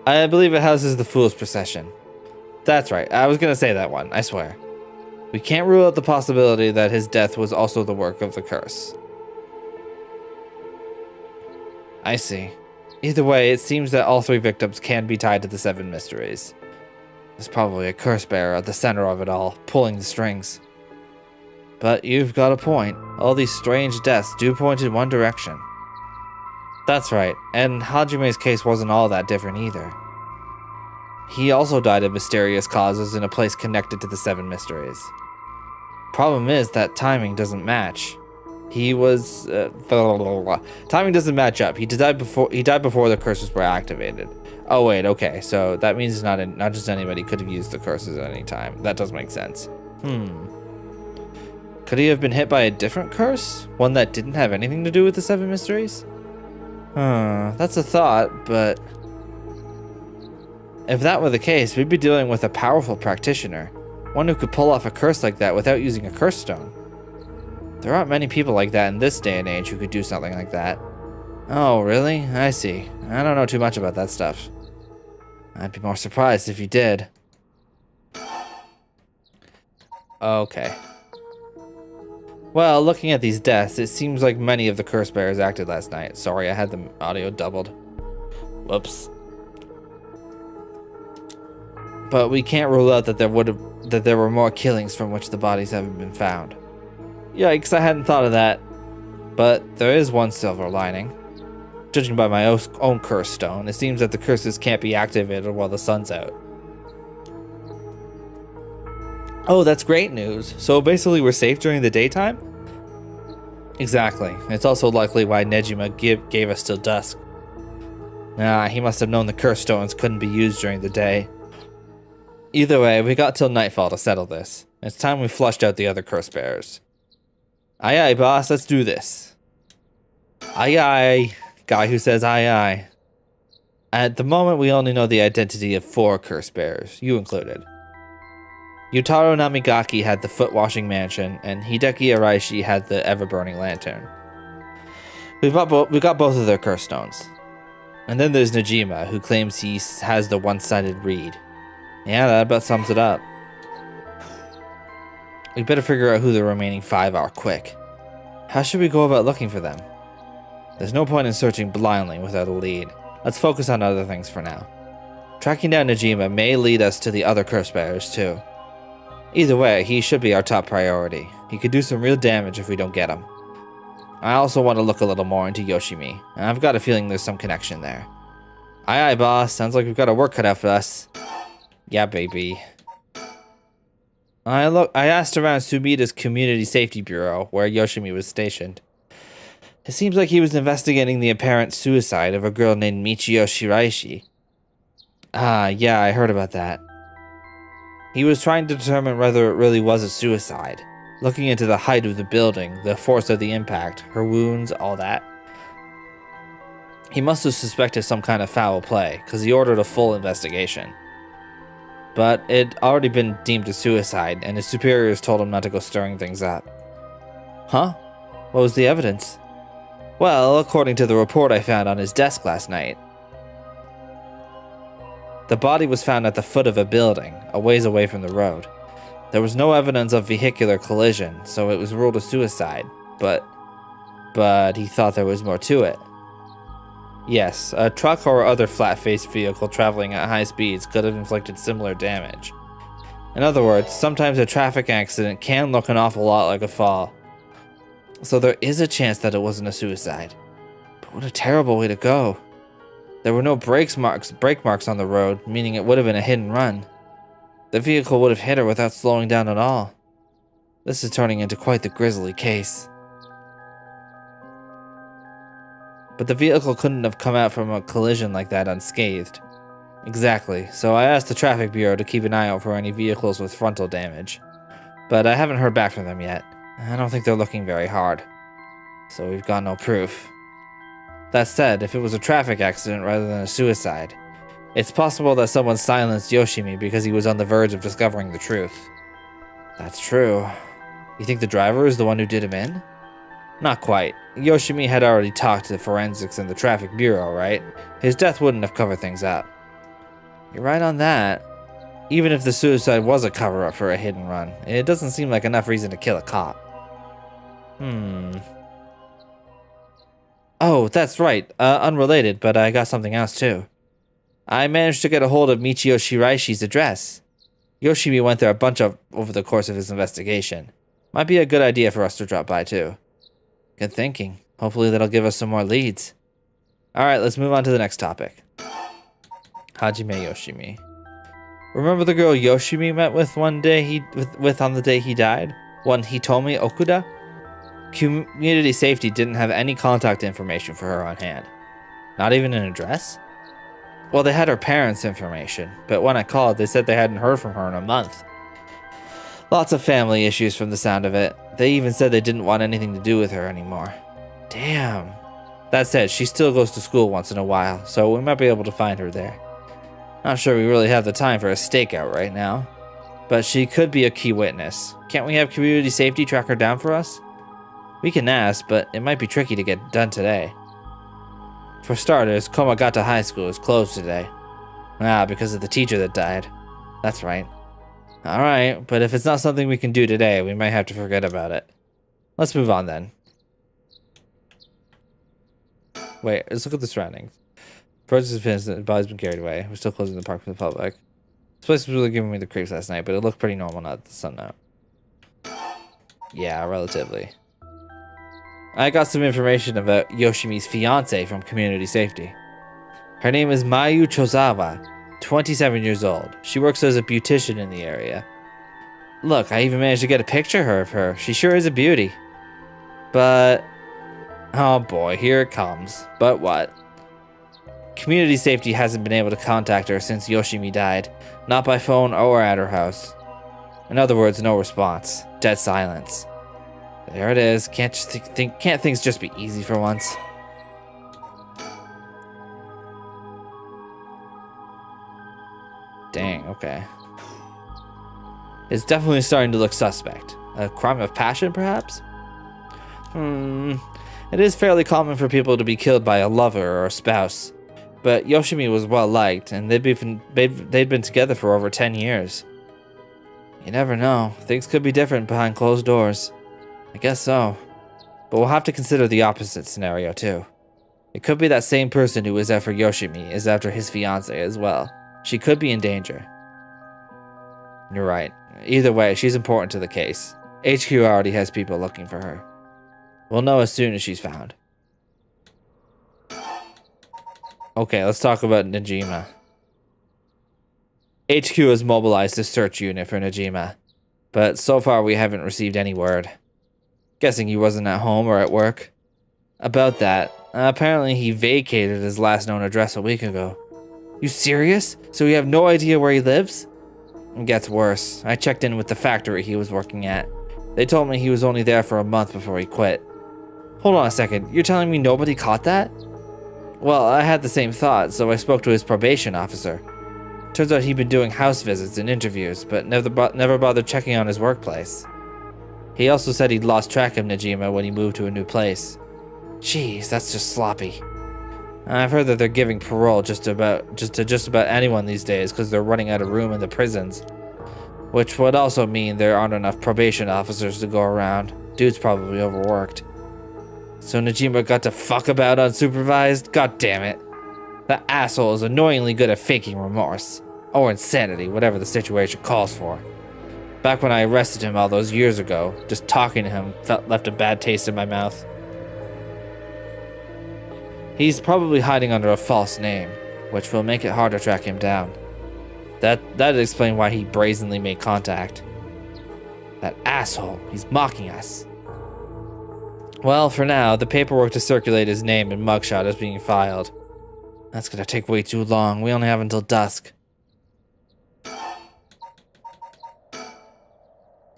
I believe it houses the Fool's Procession. That's right. I was gonna say that one, I swear. We can't rule out the possibility that his death was also the work of the curse. I see. Either way, it seems that all three victims can be tied to the Seven Mysteries. There's probably a curse bearer at the center of it all, pulling the strings. But you've got a point. All these strange deaths do point in one direction. That's right, and Hajime's case wasn't all that different either. He also died of mysterious causes in a place connected to the Seven Mysteries. Problem is that timing doesn't match. Timing doesn't match up. He died before the curses were activated. Oh wait, okay, so that means not just anybody could have used the curses at any time. That does make sense. Could he have been hit by a different curse? One that didn't have anything to do with the Seven Mysteries? That's a thought, but if that were the case, we'd be dealing with a powerful practitioner. One who could pull off a curse like that without using a curse stone. There aren't many people like that in this day and age who could do something like that. Oh, really? I see. I don't know too much about that stuff. I'd be more surprised if you did. Okay. Well, looking at these deaths, it seems like many of the curse bearers acted last night. Sorry, I had the audio doubled. Whoops. But we can't rule out that there were more killings from which the bodies haven't been found. Yikes, I hadn't thought of that. But there is one silver lining. Judging by my own curse stone, it seems that the curses can't be activated while the sun's out. Oh, that's great news. So basically we're safe during the daytime? Exactly. It's also likely why Nejima gave us till dusk. He must have known the curse stones couldn't be used during the day. Either way, we got till nightfall to settle this. It's time we flushed out the other curse bearers. Aye aye, boss, let's do this. Aye aye. Guy who says aye aye. At the moment, we only know the identity of 4 curse bearers, you included. Yutaro Namigaki had the foot-washing mansion, and Hideki Araishi had the ever-burning lantern. We got both of their curse stones. And then there's Najima, who claims he has the one-sided read. Yeah, that about sums it up. We better figure out who the remaining 5 are quick. How should we go about looking for them? There's no point in searching blindly without a lead. Let's focus on other things for now. Tracking down Najima may lead us to the other curse bearers too. Either way, he should be our top priority. He could do some real damage if we don't get him. I also want to look a little more into Yoshimi, and I've got a feeling there's some connection there. Aye aye boss, sounds like we've got our work cut out for us. Yeah baby. I asked around Sumida's Community Safety Bureau, where Yoshimi was stationed. It seems like he was investigating the apparent suicide of a girl named Michio Shiraishi. Ah, yeah, I heard about that. He was trying to determine whether it really was a suicide, looking into the height of the building, the force of the impact, her wounds, all that. He must have suspected some kind of foul play, because he ordered a full investigation. But it'd already been deemed a suicide, and his superiors told him not to go stirring things up. Huh? What was the evidence? Well, according to the report I found on his desk last night, the body was found at the foot of a building, a ways away from the road. There was no evidence of vehicular collision, so it was ruled a suicide, but he thought there was more to it. Yes, a truck or other flat-faced vehicle traveling at high speeds could have inflicted similar damage. In other words, sometimes a traffic accident can look an awful lot like a fall. So there is a chance that it wasn't a suicide. But what a terrible way to go. There were no brake marks on the road, meaning it would have been a hit and run. The vehicle would have hit her without slowing down at all. This is turning into quite the grisly case. But the vehicle couldn't have come out from a collision like that unscathed. Exactly, so I asked the traffic bureau to keep an eye out for any vehicles with frontal damage. But I haven't heard back from them yet. I don't think they're looking very hard. So we've got no proof. That said, if it was a traffic accident rather than a suicide, it's possible that someone silenced Yoshimi because he was on the verge of discovering the truth. That's true. You think the driver is the one who did him in? Not quite. Yoshimi had already talked to the forensics and the traffic bureau, right? His death wouldn't have covered things up. You're right on that. Even if the suicide was a cover-up for a hit and run, it doesn't seem like enough reason to kill a cop. Oh, that's right. Unrelated, but I got something else too. I managed to get a hold of Michio Shiraishi's address. Yoshimi went there a bunch over the course of his investigation. Might be a good idea for us to drop by too. Good thinking. Hopefully that'll give us some more leads. Alright, let's move on to the next topic. Hajime Yoshimi. Remember the girl Yoshimi met with on the day he died? One Hitomi Okuda? Community Safety didn't have any contact information for her on hand. Not even an address? Well, they had her parents' information, but when I called, they said they hadn't heard from her in a month. Lots of family issues from the sound of it. They even said they didn't want anything to do with her anymore. Damn. That said, she still goes to school once in a while, so we might be able to find her there. Not sure we really have the time for a stakeout right now, but she could be a key witness. Can't we have Community Safety track her down for us? We can ask, but it might be tricky to get done today. For starters, Komagata High School is closed today. Because of the teacher that died. That's right. Alright, but if it's not something we can do today, we might have to forget about it. Let's move on then. Wait, let's look at the surroundings. Participants, the body's been carried away. We're still closing the park for the public. This place was really giving me the creeps last night, but it looked pretty normal now that the sun out. Yeah, relatively. I got some information about Yoshimi's fiancée from Community Safety. Her name is Mayu Chozawa, 27 years old. She works as a beautician in the area. Look, I even managed to get a picture of her. She sure is a beauty. But... oh boy, here it comes. But what? Community Safety hasn't been able to contact her since Yoshimi died. Not by phone or at her house. In other words, no response. Dead silence. There it is. Can't things just be easy for once? Okay. It's definitely starting to look suspect. A crime of passion, perhaps? It is fairly common for people to be killed by a lover or a spouse. But Yoshimi was well liked, and they'd been together for over 10 years. You never know. Things could be different behind closed doors. I guess so. But we'll have to consider the opposite scenario, too. It could be that same person who was after Yoshimi is after his fiancée as well. She could be in danger. You're right. Either way, she's important to the case. HQ already has people looking for her. We'll know as soon as she's found. Okay, let's talk about Najima. HQ has mobilized a search unit for Najima, but so far we haven't received any word. Guessing he wasn't at home or at work. About that, apparently he vacated his last known address a week ago. You serious? So we have no idea where he lives? It gets worse. I checked in with the factory he was working at. They told me he was only there for a month before he quit. Hold on a second, you're telling me nobody caught that? Well, I had the same thought, so I spoke to his probation officer. Turns out he'd been doing house visits and interviews, but never bothered checking on his workplace. He also said he'd lost track of Najima when he moved to a new place. Jeez, that's just sloppy. I've heard that they're giving parole to just about anyone these days because they're running out of room in the prisons. Which would also mean there aren't enough probation officers to go around. Dude's probably overworked. So Najima got to fuck about unsupervised? God damn it. That asshole is annoyingly good at faking remorse. Or insanity, whatever the situation calls for. Back when I arrested him all those years ago, just talking to him left a bad taste in my mouth. He's probably hiding under a false name, which will make it hard to track him down. That'd explain why he brazenly made contact. That asshole, he's mocking us. Well, for now, the paperwork to circulate his name and mugshot is being filed. That's gonna take way too long. We only have until dusk.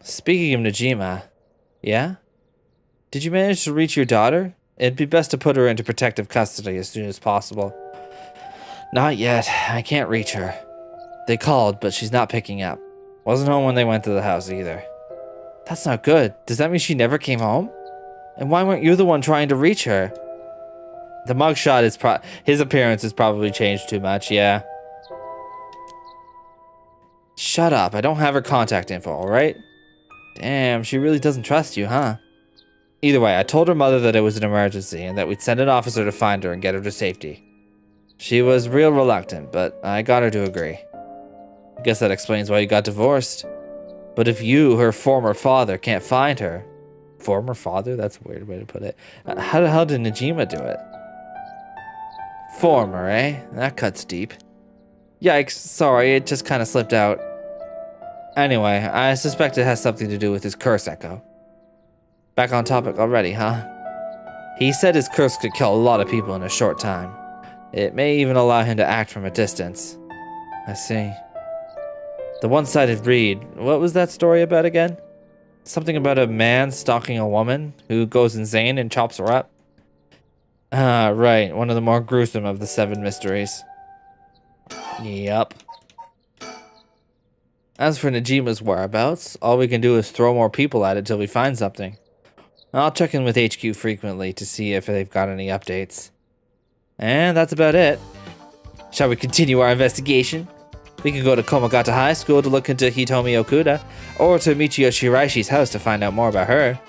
Speaking of Najima, yeah? Did you manage to reach your daughter? It'd be best to put her into protective custody as soon as possible. Not yet. I can't reach her. They called, but she's not picking up. Wasn't home when they went to the house either. That's not good. Does that mean she never came home? And why weren't you the one trying to reach her? The mugshot is his appearance has probably changed too much, yeah. Shut up. I don't have her contact info, alright? Damn, she really doesn't trust you, huh? Either way, I told her mother that it was an emergency and that we'd send an officer to find her and get her to safety. She was real reluctant, but I got her to agree. I guess that explains why you got divorced. But if you, her former father, can't find her... Former father? That's a weird way to put it. How the hell did Najima do it? Former, eh? That cuts deep. Yikes, sorry, it just kind of slipped out. Anyway, I suspect it has something to do with his curse echo. Back on topic already, huh? He said his curse could kill a lot of people in a short time. It may even allow him to act from a distance. I see. The one-sided read, what was that story about again? Something about a man stalking a woman who goes insane and chops her up? Ah, right, one of the more gruesome of the 7 mysteries. Yup. As for Najima's whereabouts, all we can do is throw more people at it till we find something. I'll check in with HQ frequently to see if they've got any updates. And that's about it. Shall we continue our investigation? We can go to Komagata High School to look into Hitomi Okuda, or to Michio Shiraishi's house to find out more about her.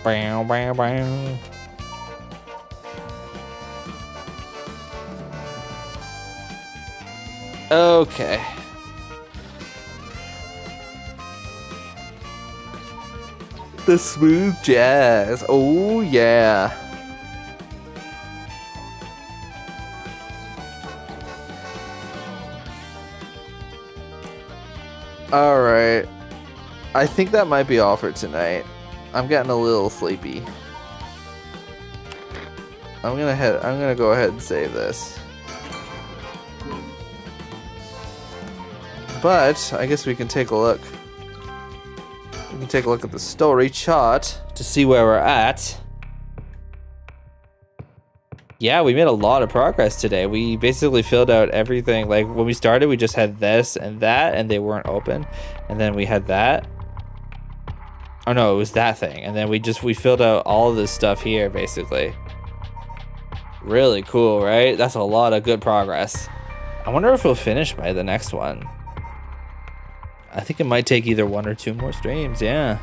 Bow, bow, bow. Okay. The smooth jazz. Oh, yeah. Alright. I think that might be all for tonight. I'm getting a little sleepy. I'm gonna go ahead and save this. But I guess we can take a look. We can take a look at the story chart to see where we're at. Yeah, we made a lot of progress today. We basically filled out everything. Like when we started, we just had this and that, and they weren't open. And then we had that. Oh no, it was that thing. And then we filled out all of this stuff here, basically. Really cool, right? That's a lot of good progress. I wonder if we'll finish by the next one. I think it might take either 1 or 2 more streams, yeah.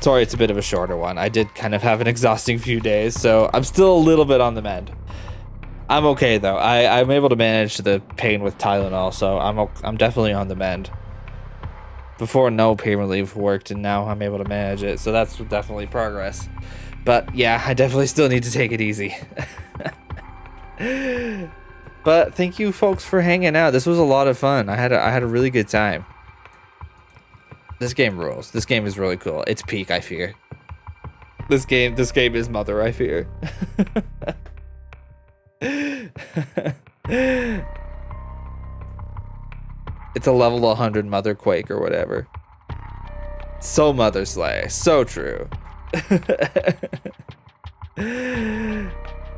Sorry, it's a bit of a shorter one. I did kind of have an exhausting few days, so I'm still a little bit on the mend. I'm okay though. I'm able to manage the pain with Tylenol, so I'm definitely on the mend. Before, no pain relief worked, and now I'm able to manage it, so that's definitely progress. But yeah, I definitely still need to take it easy. But thank you folks for hanging out. This was a lot of fun. I had a really good time. This game rules. This game is really cool. It's peak, I fear. This game is mother, I fear. It's a level 100 mother quake or whatever. So mother slay. So true.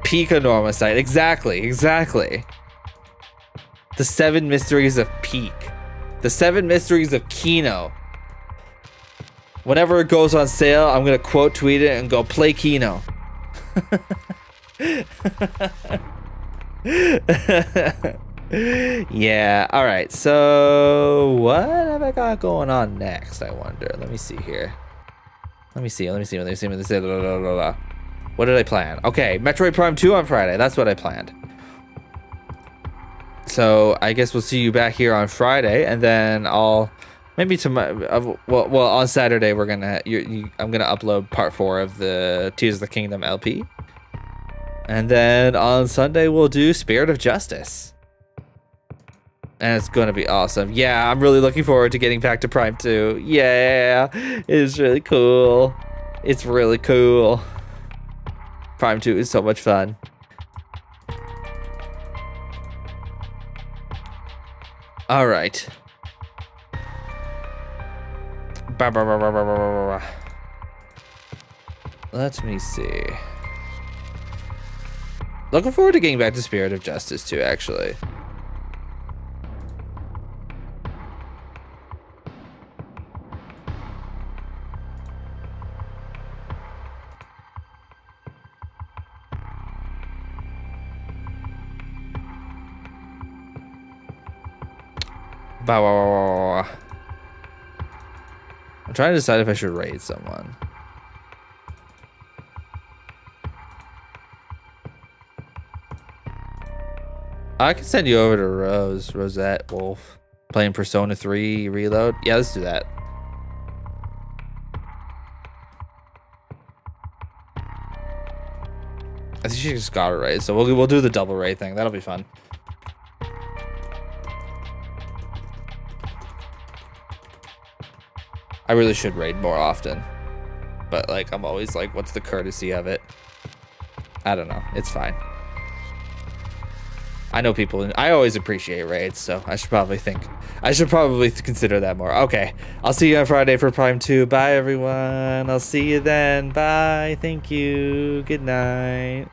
Peak Enormosight. Exactly. The 7 mysteries of Peak. The 7 mysteries of Kino. Whenever it goes on sale, I'm gonna quote tweet it and go play Kino. Yeah, alright, so what have I got going on next, I wonder? Let me see here. Let me see. What did I plan? Okay, Metroid Prime 2 on Friday. That's what I planned. So I guess we'll see you back here on Friday, and then I'll maybe tomorrow. Well, on Saturday I'm gonna upload part 4 of the Tears of the Kingdom LP, and then on Sunday we'll do Spirit of Justice, and it's gonna be awesome. Yeah, I'm really looking forward to getting back to Prime 2. Yeah, it's really cool. It's really cool. Prime 2 is so much fun. All right. Let me see. Looking forward to getting back to Spirit of Justice too, actually. I'm trying to decide if I should raid someone. I can send you over to Rosette Wolf, playing Persona 3 Reload. Yeah, let's do that. I think she just got a raid, so we'll do the double raid thing. That'll be fun. I really should raid more often, but like I'm always like, what's the courtesy of it? I don't know. It's fine. I know people. I always appreciate raids, so I should probably consider that more. Okay, I'll see you on Friday for Prime 2. Bye, everyone. I'll see you then. Bye. Thank you. Good night.